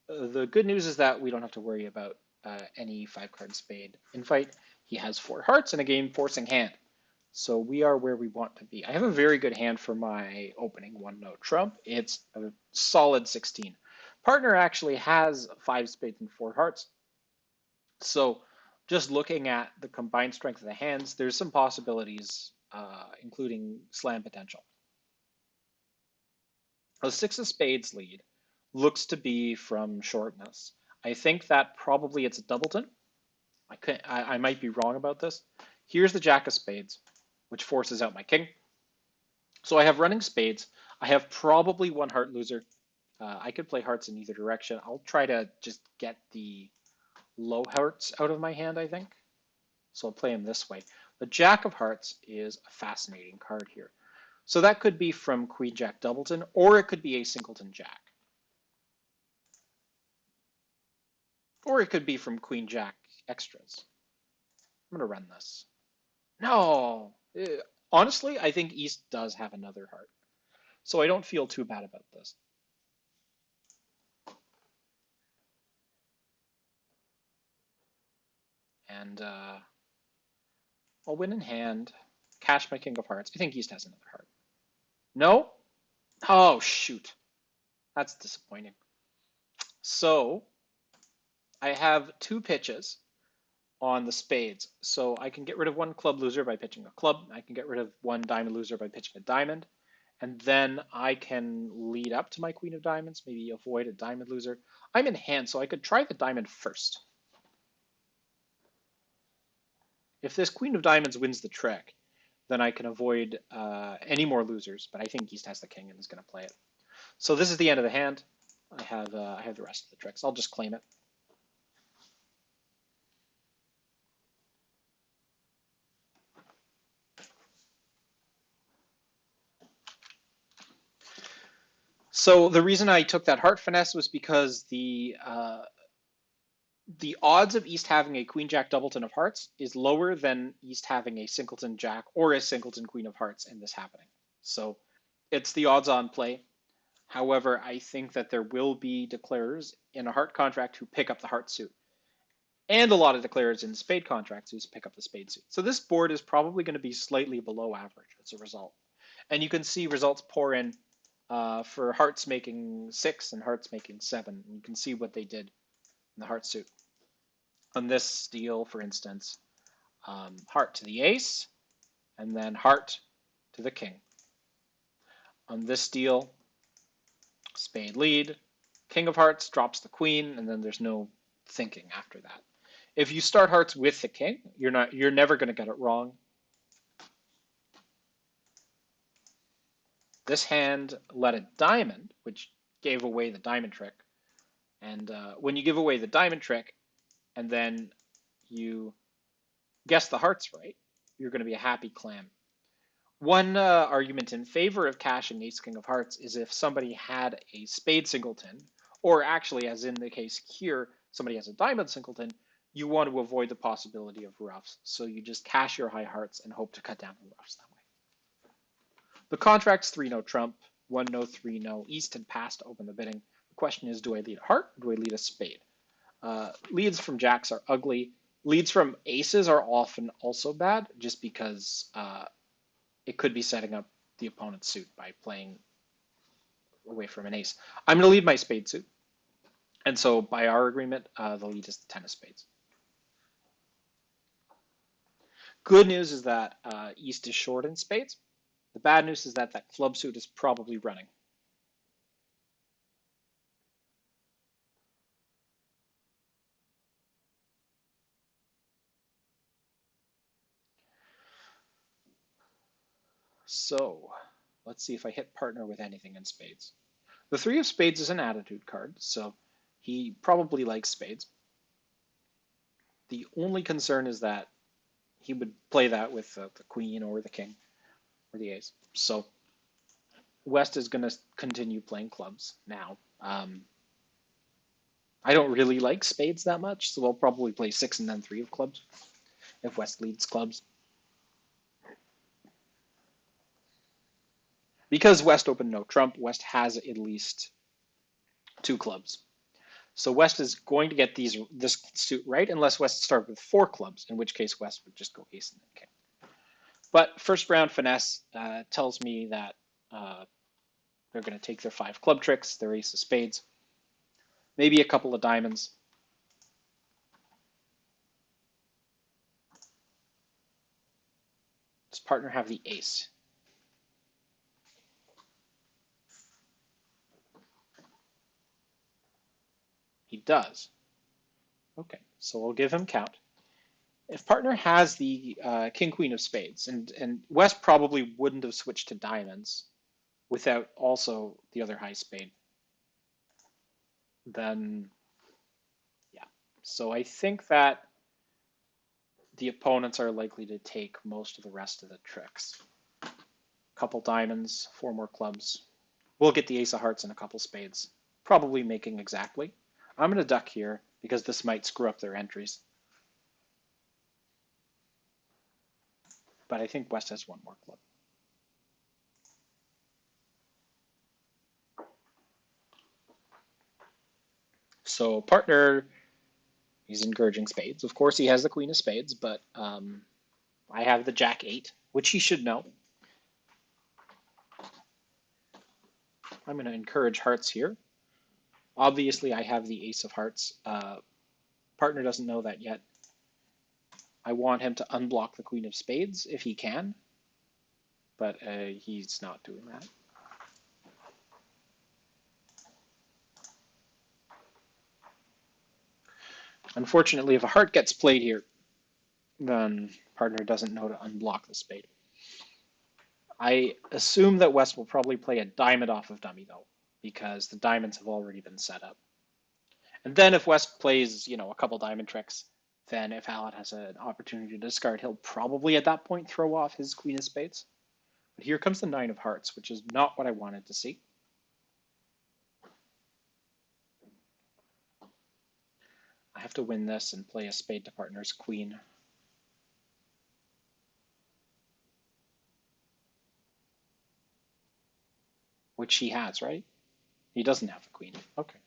Speaker 1: The good news is that we don't have to worry about any 5-card spade invite. He has 4 hearts and a game forcing hand. So we are where we want to be. I have a very good hand for my opening one no trump. It's a solid 16. Partner actually has 5 spades and 4 hearts. So just looking at the combined strength of the hands, there's some possibilities, including slam potential. A 6 of spades lead looks to be from shortness. I think that probably it's a doubleton. I might be wrong about this. Here's the jack of spades, which forces out my king. So I have running spades. I have probably one heart loser. I could play hearts in either direction. I'll try to just get the low hearts out of my hand, I think. So I'll play them this way. The jack of hearts is a fascinating card here. So that could be from queen jack doubleton, or it could be a singleton jack. Or it could be from queen jack extras. I'm going to run this. No. Honestly, I think East does have another heart. So I don't feel too bad about this. And I'll win in hand, cash my king of hearts. I think East has another heart. No? Oh, shoot. That's disappointing. So I have 2 pitches on the spades. So I can get rid of 1 club loser by pitching a club. I can get rid of 1 diamond loser by pitching a diamond. And then I can lead up to my queen of diamonds, maybe avoid a diamond loser. I'm in hand, so I could try the diamond first. If this queen of diamonds wins the trick, then I can avoid any more losers, but I think East has the king and is going to play it. So this is the end of the hand. I have the rest of the tricks. I'll just claim it. So the reason I took that heart finesse was because the odds of East having a queen jack doubleton of hearts is lower than East having a singleton jack or a singleton queen of hearts and this happening. So it's the odds on play. However, I think that there will be declarers in a heart contract who pick up the heart suit, and a lot of declarers in spade contracts who pick up the spade suit. So this board is probably going to be slightly below average as a result. And you can see results pour in for hearts making 6 and hearts making 7. You can see what they did in the heart suit. On this deal, for instance, heart to the ace, and then heart to the king. On this deal, spade lead, king of hearts drops the queen, and then there's no thinking after that. If you start hearts with the king, you're never going to get it wrong. This hand led a diamond, which gave away the diamond trick. And when you give away the diamond trick, and then you guess the hearts right, you're going to be a happy clam. One argument in favor of cashing ace king of hearts is if somebody had a spade singleton, or actually, as in the case here, somebody has a diamond singleton, you want to avoid the possibility of ruffs. So you just cash your high hearts and hope to cut down the ruffs that way. The contract's 3 no trump, 1 no, 3 no. East had passed to open the bidding. The question is, do I lead a heart or do I lead a spade? Leads from jacks are ugly. Leads from aces are often also bad, just because it could be setting up the opponent's suit by playing away from an ace. I'm going to leave my spade suit. And so by our agreement, the lead is the 10 of spades. Good news is that East is short in spades. The bad news is that that club suit is probably running. So let's see if I hit partner with anything in spades. The 3 of spades is an attitude card, so he probably likes spades. The only concern is that he would play that with the queen or the king or the ace. So West is going to continue playing clubs now. I don't really like spades that much, so we'll probably play 6 and then 3 of clubs if West leads clubs. Because West opened no trump, West has at least 2 clubs. So West is going to get this suit right unless West started with 4 clubs, in which case West would just go ace and then king. But first round finesse tells me that they're going to take their 5 club tricks, their ace of spades, maybe a couple of diamonds. Does partner have the ace? He does. Okay, so we'll give him count. If partner has the king queen of spades, and West probably wouldn't have switched to diamonds without also the other high spade, then yeah. So I think that the opponents are likely to take most of the rest of the tricks. Couple diamonds, 4 more clubs. We'll get the ace of hearts and a couple spades, probably making exactly. I'm going to duck here because this might screw up their entries. But I think West has 1 more club. So partner, he's encouraging spades. Of course, he has the queen of spades, but I have the jack 8, which he should know. I'm going to encourage hearts here. Obviously, I have the ace of hearts. Partner doesn't know that yet. I want him to unblock the queen of spades if he can, but he's not doing that. Unfortunately, if a heart gets played here, then partner doesn't know to unblock the spade. I assume that West will probably play a diamond off of dummy, though, because the diamonds have already been set up. And then if West plays, a couple diamond tricks, then if Allen has an opportunity to discard, he'll probably at that point throw off his queen of spades. But here comes the 9 of hearts, which is not what I wanted to see. I have to win this and play a spade to partner's queen. Which he has, right? He doesn't have the queen. Okay.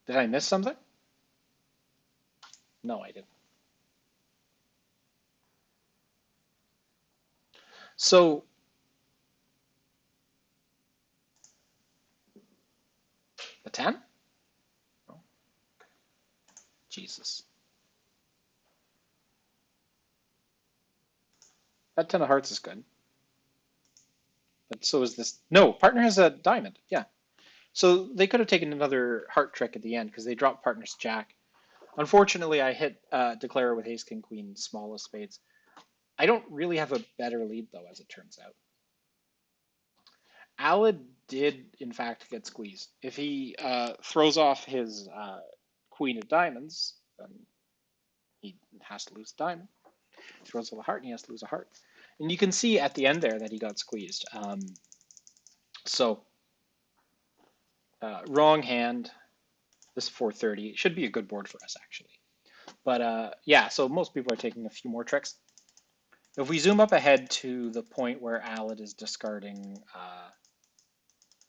Speaker 1: Did I miss something? No, I didn't. So the 10? Oh, Jesus. That 10 of hearts is good. But so is this. No, partner has a diamond. Yeah. So they could have taken another heart trick at the end because they dropped partner's jack. Unfortunately, I hit declare with ace, king, queen, small of spades. I don't really have a better lead, though, as it turns out. Alad did, in fact, get squeezed. If he throws off his queen of diamonds, then he has to lose a diamond. Throws off a heart, and he has to lose a heart. And you can see at the end there that he got squeezed. So, wrong hand. This 430. It should be a good board for us, actually. But yeah, so most people are taking a few more tricks. If we zoom up ahead to the point where Alad is discarding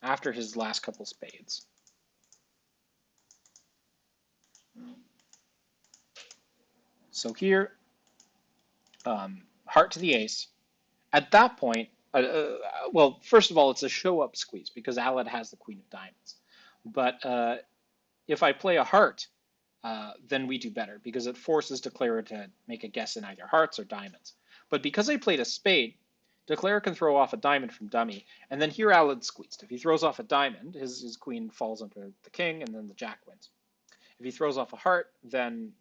Speaker 1: after his last couple spades. So here, heart to the ace, At that point, well, first of all, it's a show up squeeze because Alad has the queen of diamonds. But if I play a heart, then we do better because it forces Declarer to make a guess in either hearts or diamonds. But because I played a spade, Declarer can throw off a diamond from dummy, and then here Alad's squeezed. If he throws off a diamond, his queen falls under the king, and then the jack wins. If he throws off a heart, then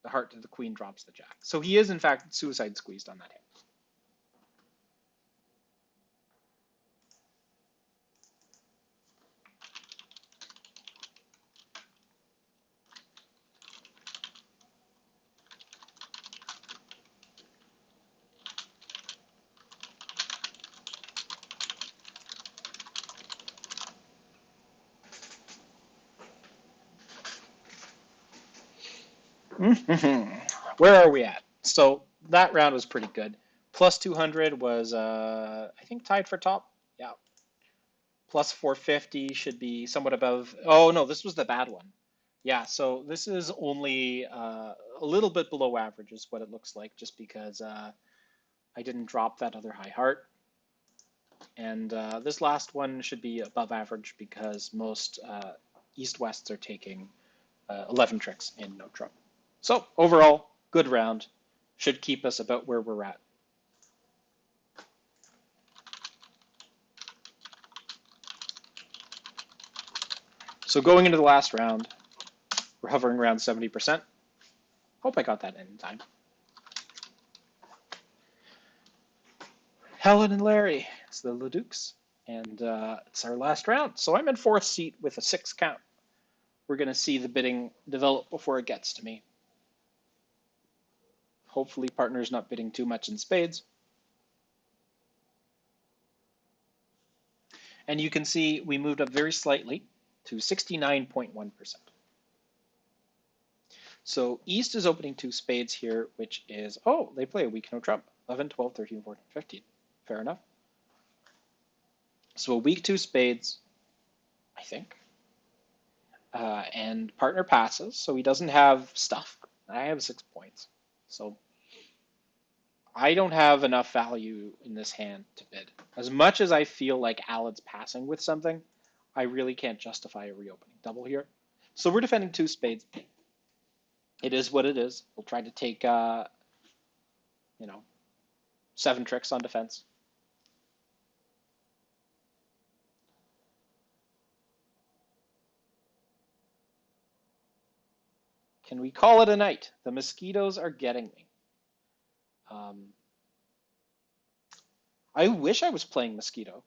Speaker 1: the heart to the queen drops the jack. So he is, in fact, suicide squeezed on that hand. Where are we at? So that round was pretty good. Plus 200 was, I think, tied for top. Yeah. Plus 450 should be somewhat above. Oh, no, this was the bad one. Yeah, so this is only a little bit below average is what it looks like, just because I didn't drop that other high heart. And this last one should be above average because most East-Wests are taking 11 tricks in no trouble. So overall, good round. Should keep us about where we're at. So going into the last round, we're hovering around 70%. Hope I got that in time. Helen and Larry, it's the Ledukes, and it's our last round. So I'm in fourth seat with a 6 count. We're going to see the bidding develop before it gets to me. Hopefully partner's not bidding too much in spades. And you can see we moved up very slightly to 69.1%. So East is opening 2 spades here, which is, oh, they play a weak no trump. 11, 12, 13, 14, 15. Fair enough. So a weak 2 spades, I think. And partner passes, so he doesn't have stuff. I have 6 points. So I don't have enough value in this hand to bid. As much as I feel like Alad's passing with something, I really can't justify a reopening double here. So we're defending 2 spades. It is what it is. We'll try to take, 7 tricks on defense. Can we call it a night? The mosquitoes are getting me. I wish I was playing mosquito.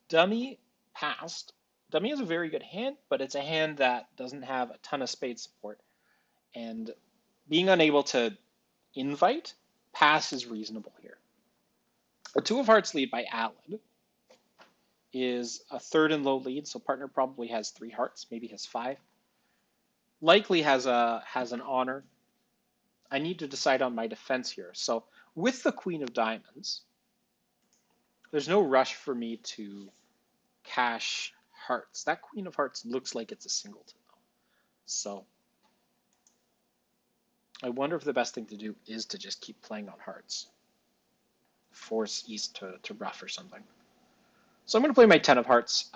Speaker 1: Dummy passed. Dummy is a very good hand, but it's a hand that doesn't have a ton of spade support. And being unable to invite, pass is reasonable here. A 2 of hearts lead by Alad is a third and low lead, so partner probably has 3 hearts, maybe has 5. Likely has an honor. I need to decide on my defense here. So with the queen of diamonds, there's no rush for me to cash hearts. That queen of hearts looks like it's a singleton though. So I wonder if the best thing to do is to just keep playing on hearts. Force East to rough or something. So I'm going to play my 10 of hearts,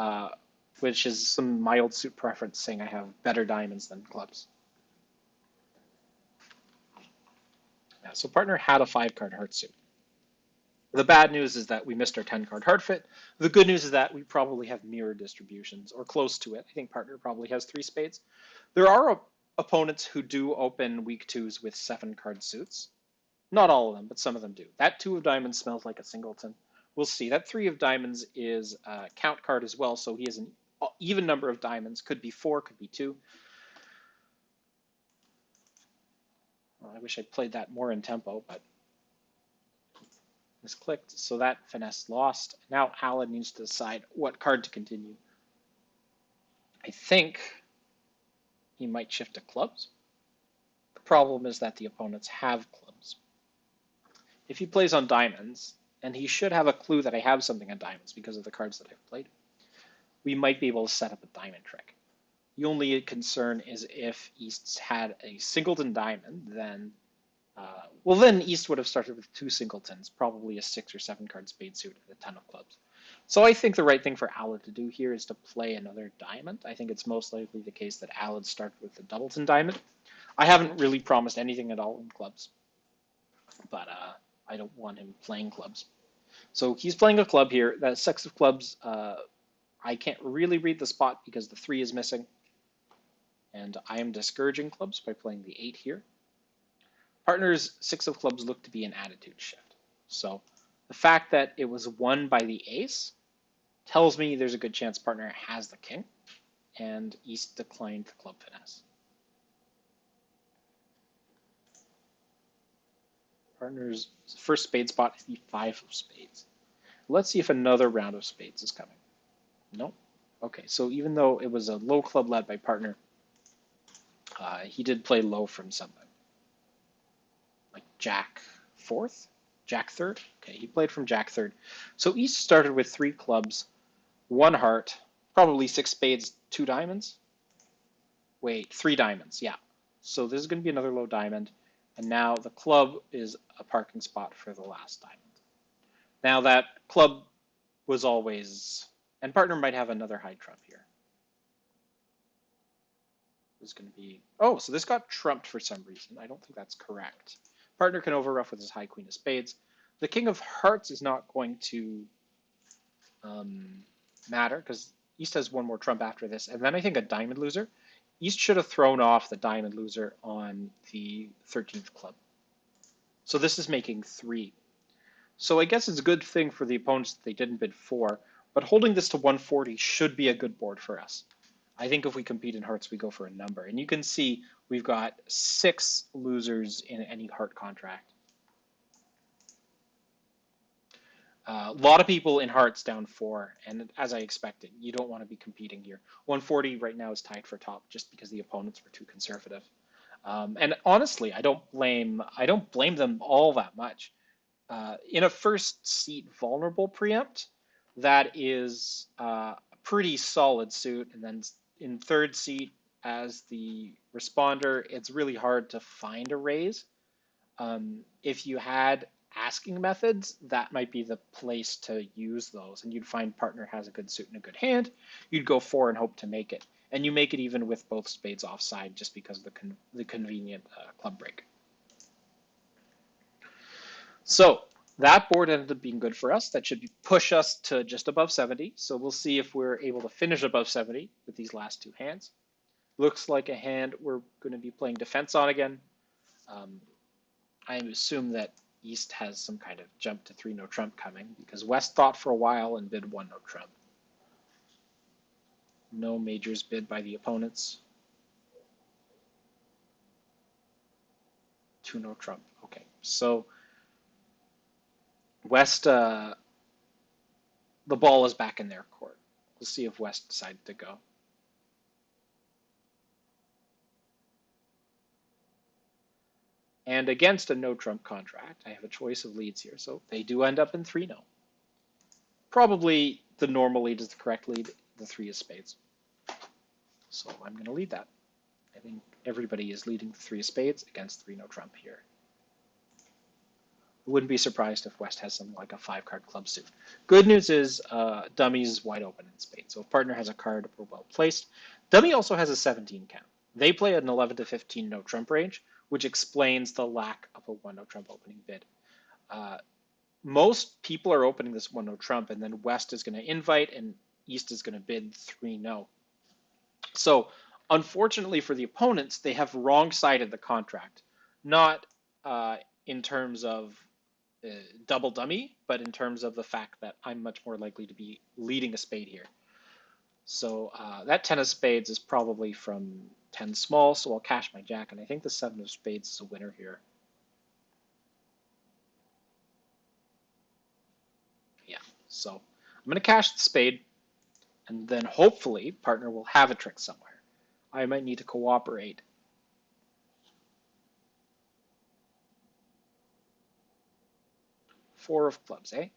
Speaker 1: which is some mild suit preference saying I have better diamonds than clubs. Yeah, so partner had a 5-card heart suit. The bad news is that we missed our 10-card heart fit. The good news is that we probably have mirror distributions or close to it. I think partner probably has 3 spades. There are opponents who do open weak 2s with 7-card suits. Not all of them, but some of them do. That 2 of diamonds smells like a singleton. We'll see. That 3 of diamonds is a count card as well, so he has an even number of diamonds. Could be 4, could be 2. Well, I wish I played that more in tempo, but misclicked. So that finesse lost. Now Alad needs to decide what card to continue. I think he might shift to clubs. The problem is that the opponents have clubs. If he plays on diamonds, and he should have a clue that I have something on diamonds because of the cards that I've played, we might be able to set up a diamond trick. The only concern is if East's had a singleton diamond, then Well, then East would have started with two singletons, probably a 6 or 7 card spade suit and a 10 of clubs. So I think the right thing for Alad to do here is to play another diamond. I think it's most likely the case that Alad started with the doubleton diamond. I haven't really promised anything at all in clubs, but I don't want him playing clubs. So he's playing a club here. That 6 of clubs, I can't really read the spot because the 3 is missing. And I am discouraging clubs by playing the 8 here. Partner's 6 of clubs look to be an attitude shift. So the fact that it was won by the ace tells me there's a good chance partner has the king, and East declined the club finesse. Partner's first spade spot is the 5 of spades. Let's see if another round of spades is coming. Nope. Okay, so even though it was a low club led by partner, he did play low from something. Like Jack 4th? Jack 3rd? Okay, he played from Jack 3rd. So East started with 3 clubs, 1 heart, probably 6 spades, 2 diamonds. Wait, 3 diamonds, yeah. So this is going to be another low diamond. And now the club is a parking spot for the last diamond. Now that club was always, and partner might have another high trump here. It's going to be, oh, so this got trumped for some reason. I don't think that's correct. Partner can overruff with his high queen of spades. The king of hearts is not going to matter because East has 1 more trump after this. And then I think a diamond loser. East should have thrown off the diamond loser on the 13th club. So this is making 3. So I guess it's a good thing for the opponents that they didn't bid 4, but holding this to 140 should be a good board for us. I think if we compete in hearts, we go for a number. And you can see we've got 6 losers in any heart contract. A lot of people in hearts down 4, and as I expected, you don't want to be competing here. 140 right now is tied for top just because the opponents were too conservative. And honestly, I don't blame them all that much. In a first seat vulnerable preempt, that is a pretty solid suit, and then in third seat as the responder, it's really hard to find a raise. If you had asking methods, that might be the place to use those, and you'd find partner has a good suit and a good hand. You'd go 4 and hope to make it, and you make it even with both spades offside just because of the convenient club break. So that board ended up being good for us. That should push us to just above 70. So we'll see if we're able to finish above 70 with these last 2 hands. Looks like a hand we're going to be playing defense on again. I assume that East has some kind of jump to 3 no trump coming because West thought for a while and bid 1 no trump. No majors bid by the opponents. 2 no trump. Okay, so West, the ball is back in their court. We'll see if West decided to go. And against a no trump contract, I have a choice of leads here. So they do end up in 3-no. Probably the normal lead is the correct lead. The 3 is spades. So I'm going to lead that. I think everybody is leading the 3 of spades against 3 no trump here. I wouldn't be surprised if West has something like a 5-card club suit. Good news is Dummy's wide open in spades. So if partner has a card, we're well placed. Dummy also has a 17 count. They play an 11 to 15 no trump range, which explains the lack of a 1 no trump opening bid. Most people are opening this 1 no trump, and then West is going to invite, and East is going to bid 3 no. So unfortunately for the opponents, they have wrong-sided the contract, not in terms of double dummy, but in terms of the fact that I'm much more likely to be leading a spade here. So that 10 of spades is probably from 10 small, so I'll cash my jack, and I think the 7 of spades is a winner here. Yeah, so I'm going to cash the spade, and then hopefully partner will have a trick somewhere. I might need to cooperate. Four of clubs, eh?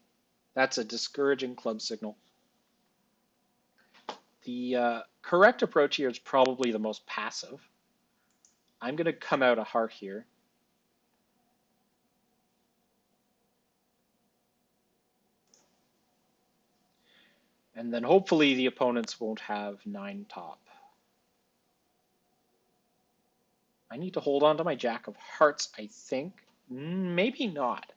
Speaker 1: That's a discouraging club signal. The correct approach here is probably the most passive. I'm going to come out a heart here. And then hopefully the opponents won't have 9 top. I need to hold on to my Jack of Hearts, I think. Maybe not.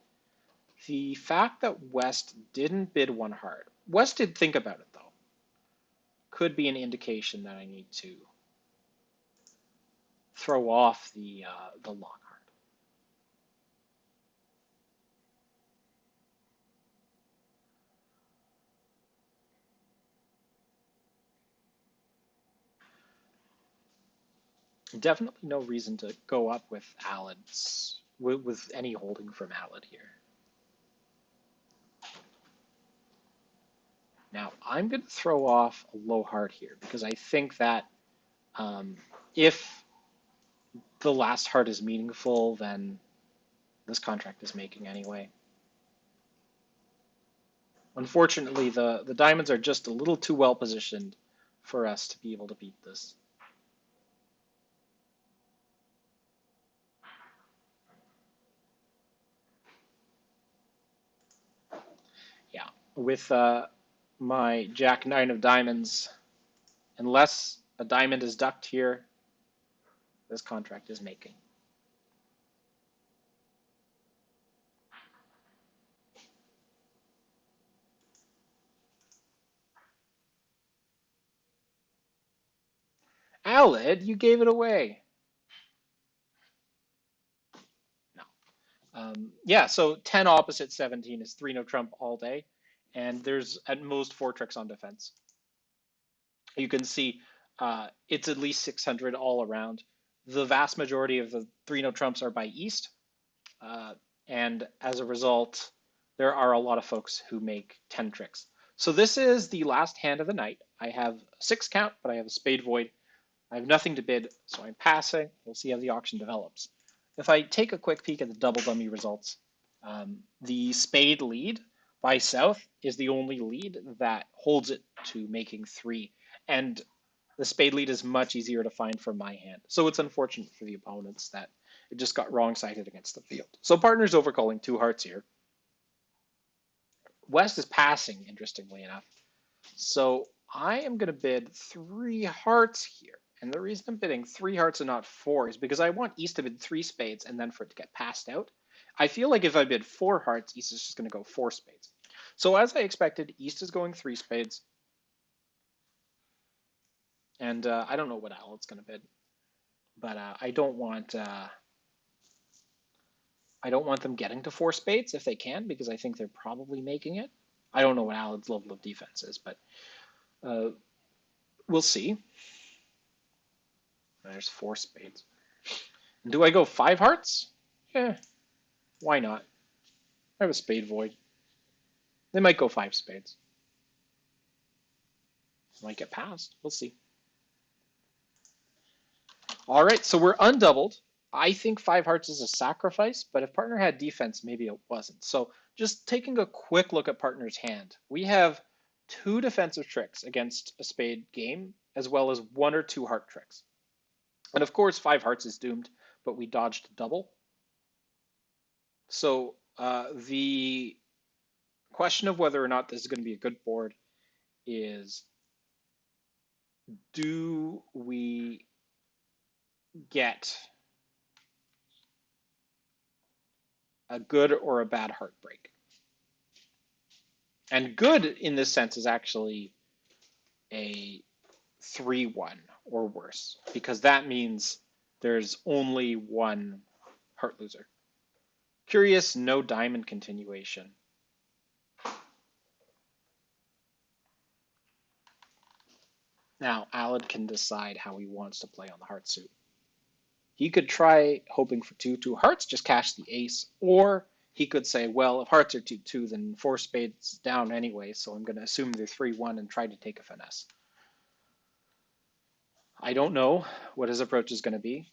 Speaker 1: The fact that West didn't bid 1 heart. West did think about it, though. Could be an indication that I need to throw off the long heart. Definitely no reason to go up with Alad's, with any holding from Alad here. Now, I'm going to throw off a low heart here because I think that if the last heart is meaningful, then this contract is making anyway. Unfortunately, the diamonds are just a little too well positioned for us to be able to beat this. Yeah, with my Jack 9 of diamonds, unless a diamond is ducked here, this contract is making. Alad, you gave it away. No. Yeah, so 10 opposite 17 is 3 no trump all day, and there's at most 4 tricks on defense. You can see it's at least 600 all around. The vast majority of the 3 no trumps are by East, and as a result, there are a lot of folks who make 10 tricks. So this is the last hand of the night. I have a 6 count, but I have a spade void. I have nothing to bid, so I'm passing. We'll see how the auction develops. If I take a quick peek at the double dummy results, the spade lead by South is the only lead that holds it to making 3. And the spade lead is much easier to find from my hand. So it's unfortunate for the opponents that it just got wrong-sided against the field. So partner's overcalling 2 hearts here. West is passing, interestingly enough. So I am going to bid 3 hearts here. And the reason I'm bidding 3 hearts and not 4 is because I want East to bid 3 spades and then for it to get passed out. I feel like if I bid 4 hearts, East is just going to go 4 spades. So as I expected, East is going 3 spades. And I don't know what Alad's going to bid. But I don't want them getting to 4 spades if they can, because I think they're probably making it. I don't know what Alad's level of defense is, but we'll see. There's 4 spades. Do I go 5 hearts? Yeah, why not? I have a spade void. They might go 5 spades. Might get passed. We'll see. All right, so we're undoubled. I think 5 hearts is a sacrifice, but if partner had defense, maybe it wasn't. So just taking a quick look at partner's hand, we have 2 defensive tricks against a spade game, as well as 1 or 2 heart tricks. And of course, 5 hearts is doomed, but we dodged a double. So the question of whether or not this is going to be a good board is, do we get a good or a bad heartbreak? And good in this sense is actually a 3-1 or worse, because that means there's only 1 heart loser. Curious, no diamond continuation. Now, Alad can decide how he wants to play on the heart suit. He could try hoping for 2 hearts, just cash the ace, or he could say, well, if hearts are 2-2, then 4 spades down anyway, so I'm going to assume they're 3-1 and try to take a finesse. I don't know what his approach is going to be.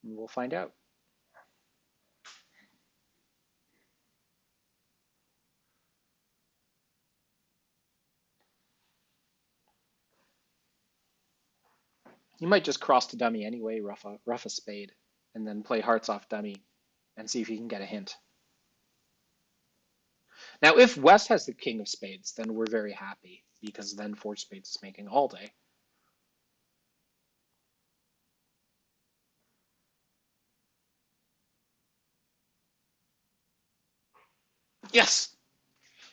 Speaker 1: We'll find out. You might just cross to dummy anyway, rough a spade, and then play hearts off dummy and see if you can get a hint. Now, if West has the king of spades, then we're very happy. because then four spades is making all day. Yes!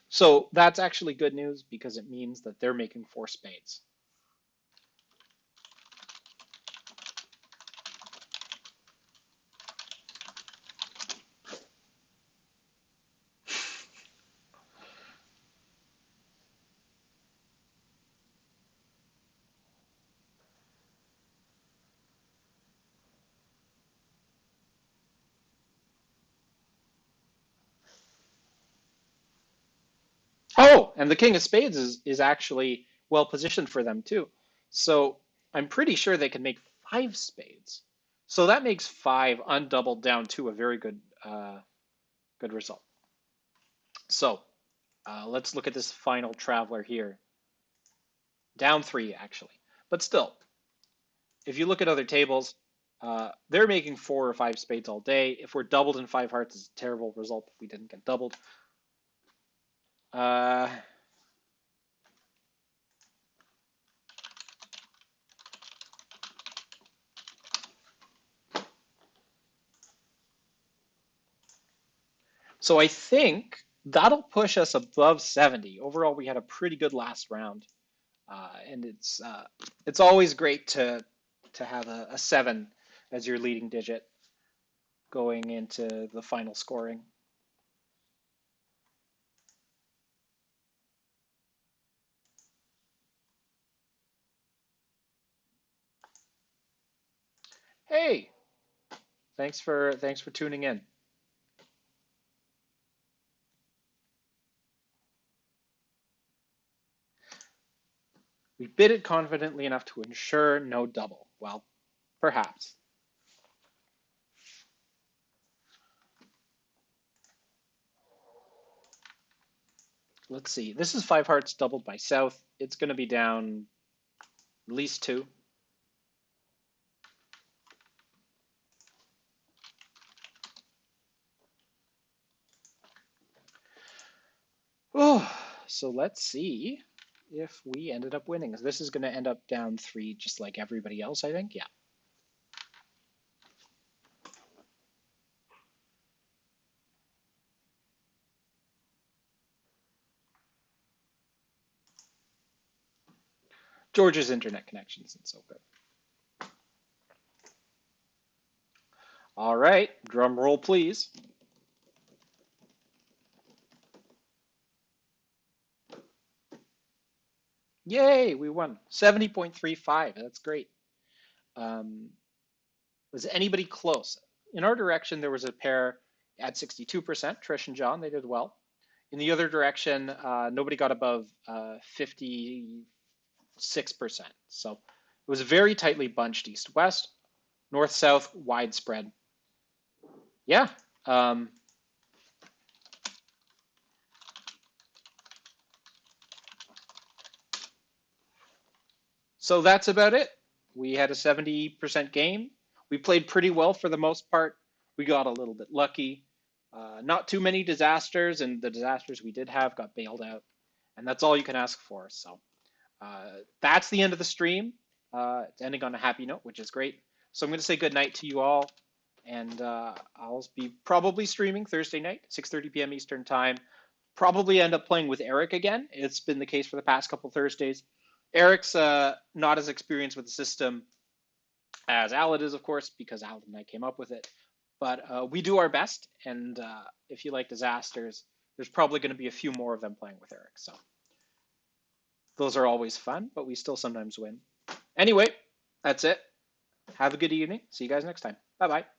Speaker 1: So that's actually good news because it means that they're making four spades. Oh, and the king of spades is actually well positioned for them too. So I'm pretty sure they can make five spades. So that makes five undoubled down to a very good result. So let's look at this final traveler here. Down three, actually. But still, if you look at other tables, they're making four or five spades all day. If we're doubled in five hearts, it's a terrible result if we didn't get doubled. Uh, so I think that'll push us above 70. Overall, we had a pretty good last round. And it's always great to have a seven as your leading digit going into the final scoring. Hey, thanks for tuning in. We bid it confidently enough to ensure no double. Well, perhaps. Let's see. This is five hearts doubled by south. It's going to be down at least two. Oh, so let's see if we ended up winning. This is going to end up down three, just like everybody else, I think. Yeah. George's internet connection isn't so good. All right, drum roll, please. Yay, we won 70.35. That's great. Was anybody close? In our direction, there was a pair at 62%, Trish and John, they did well. In the other direction, nobody got above 56%. So it was very tightly bunched east-west, north-south, widespread. Yeah. So that's about it. We had a 70% game. We played pretty well for the most part. We got a little bit lucky. Not too many disasters, and the disasters we did have got bailed out. And that's all you can ask for. So that's the end of the stream. It's ending on a happy note, which is great. So I'm going to say good night to you all. And I'll be probably streaming Thursday night, 6:30 p.m. Eastern Time. Probably end up playing with Eric again. It's been the case for the past couple Thursdays. Eric's not as experienced with the system as Alad is, of course, because Alad and I came up with it. But we do our best, and if you like disasters, there's probably going to be a few more of them playing with Eric. So those are always fun, but we still sometimes win. Anyway, that's it. Have a good evening. See you guys next time. Bye bye.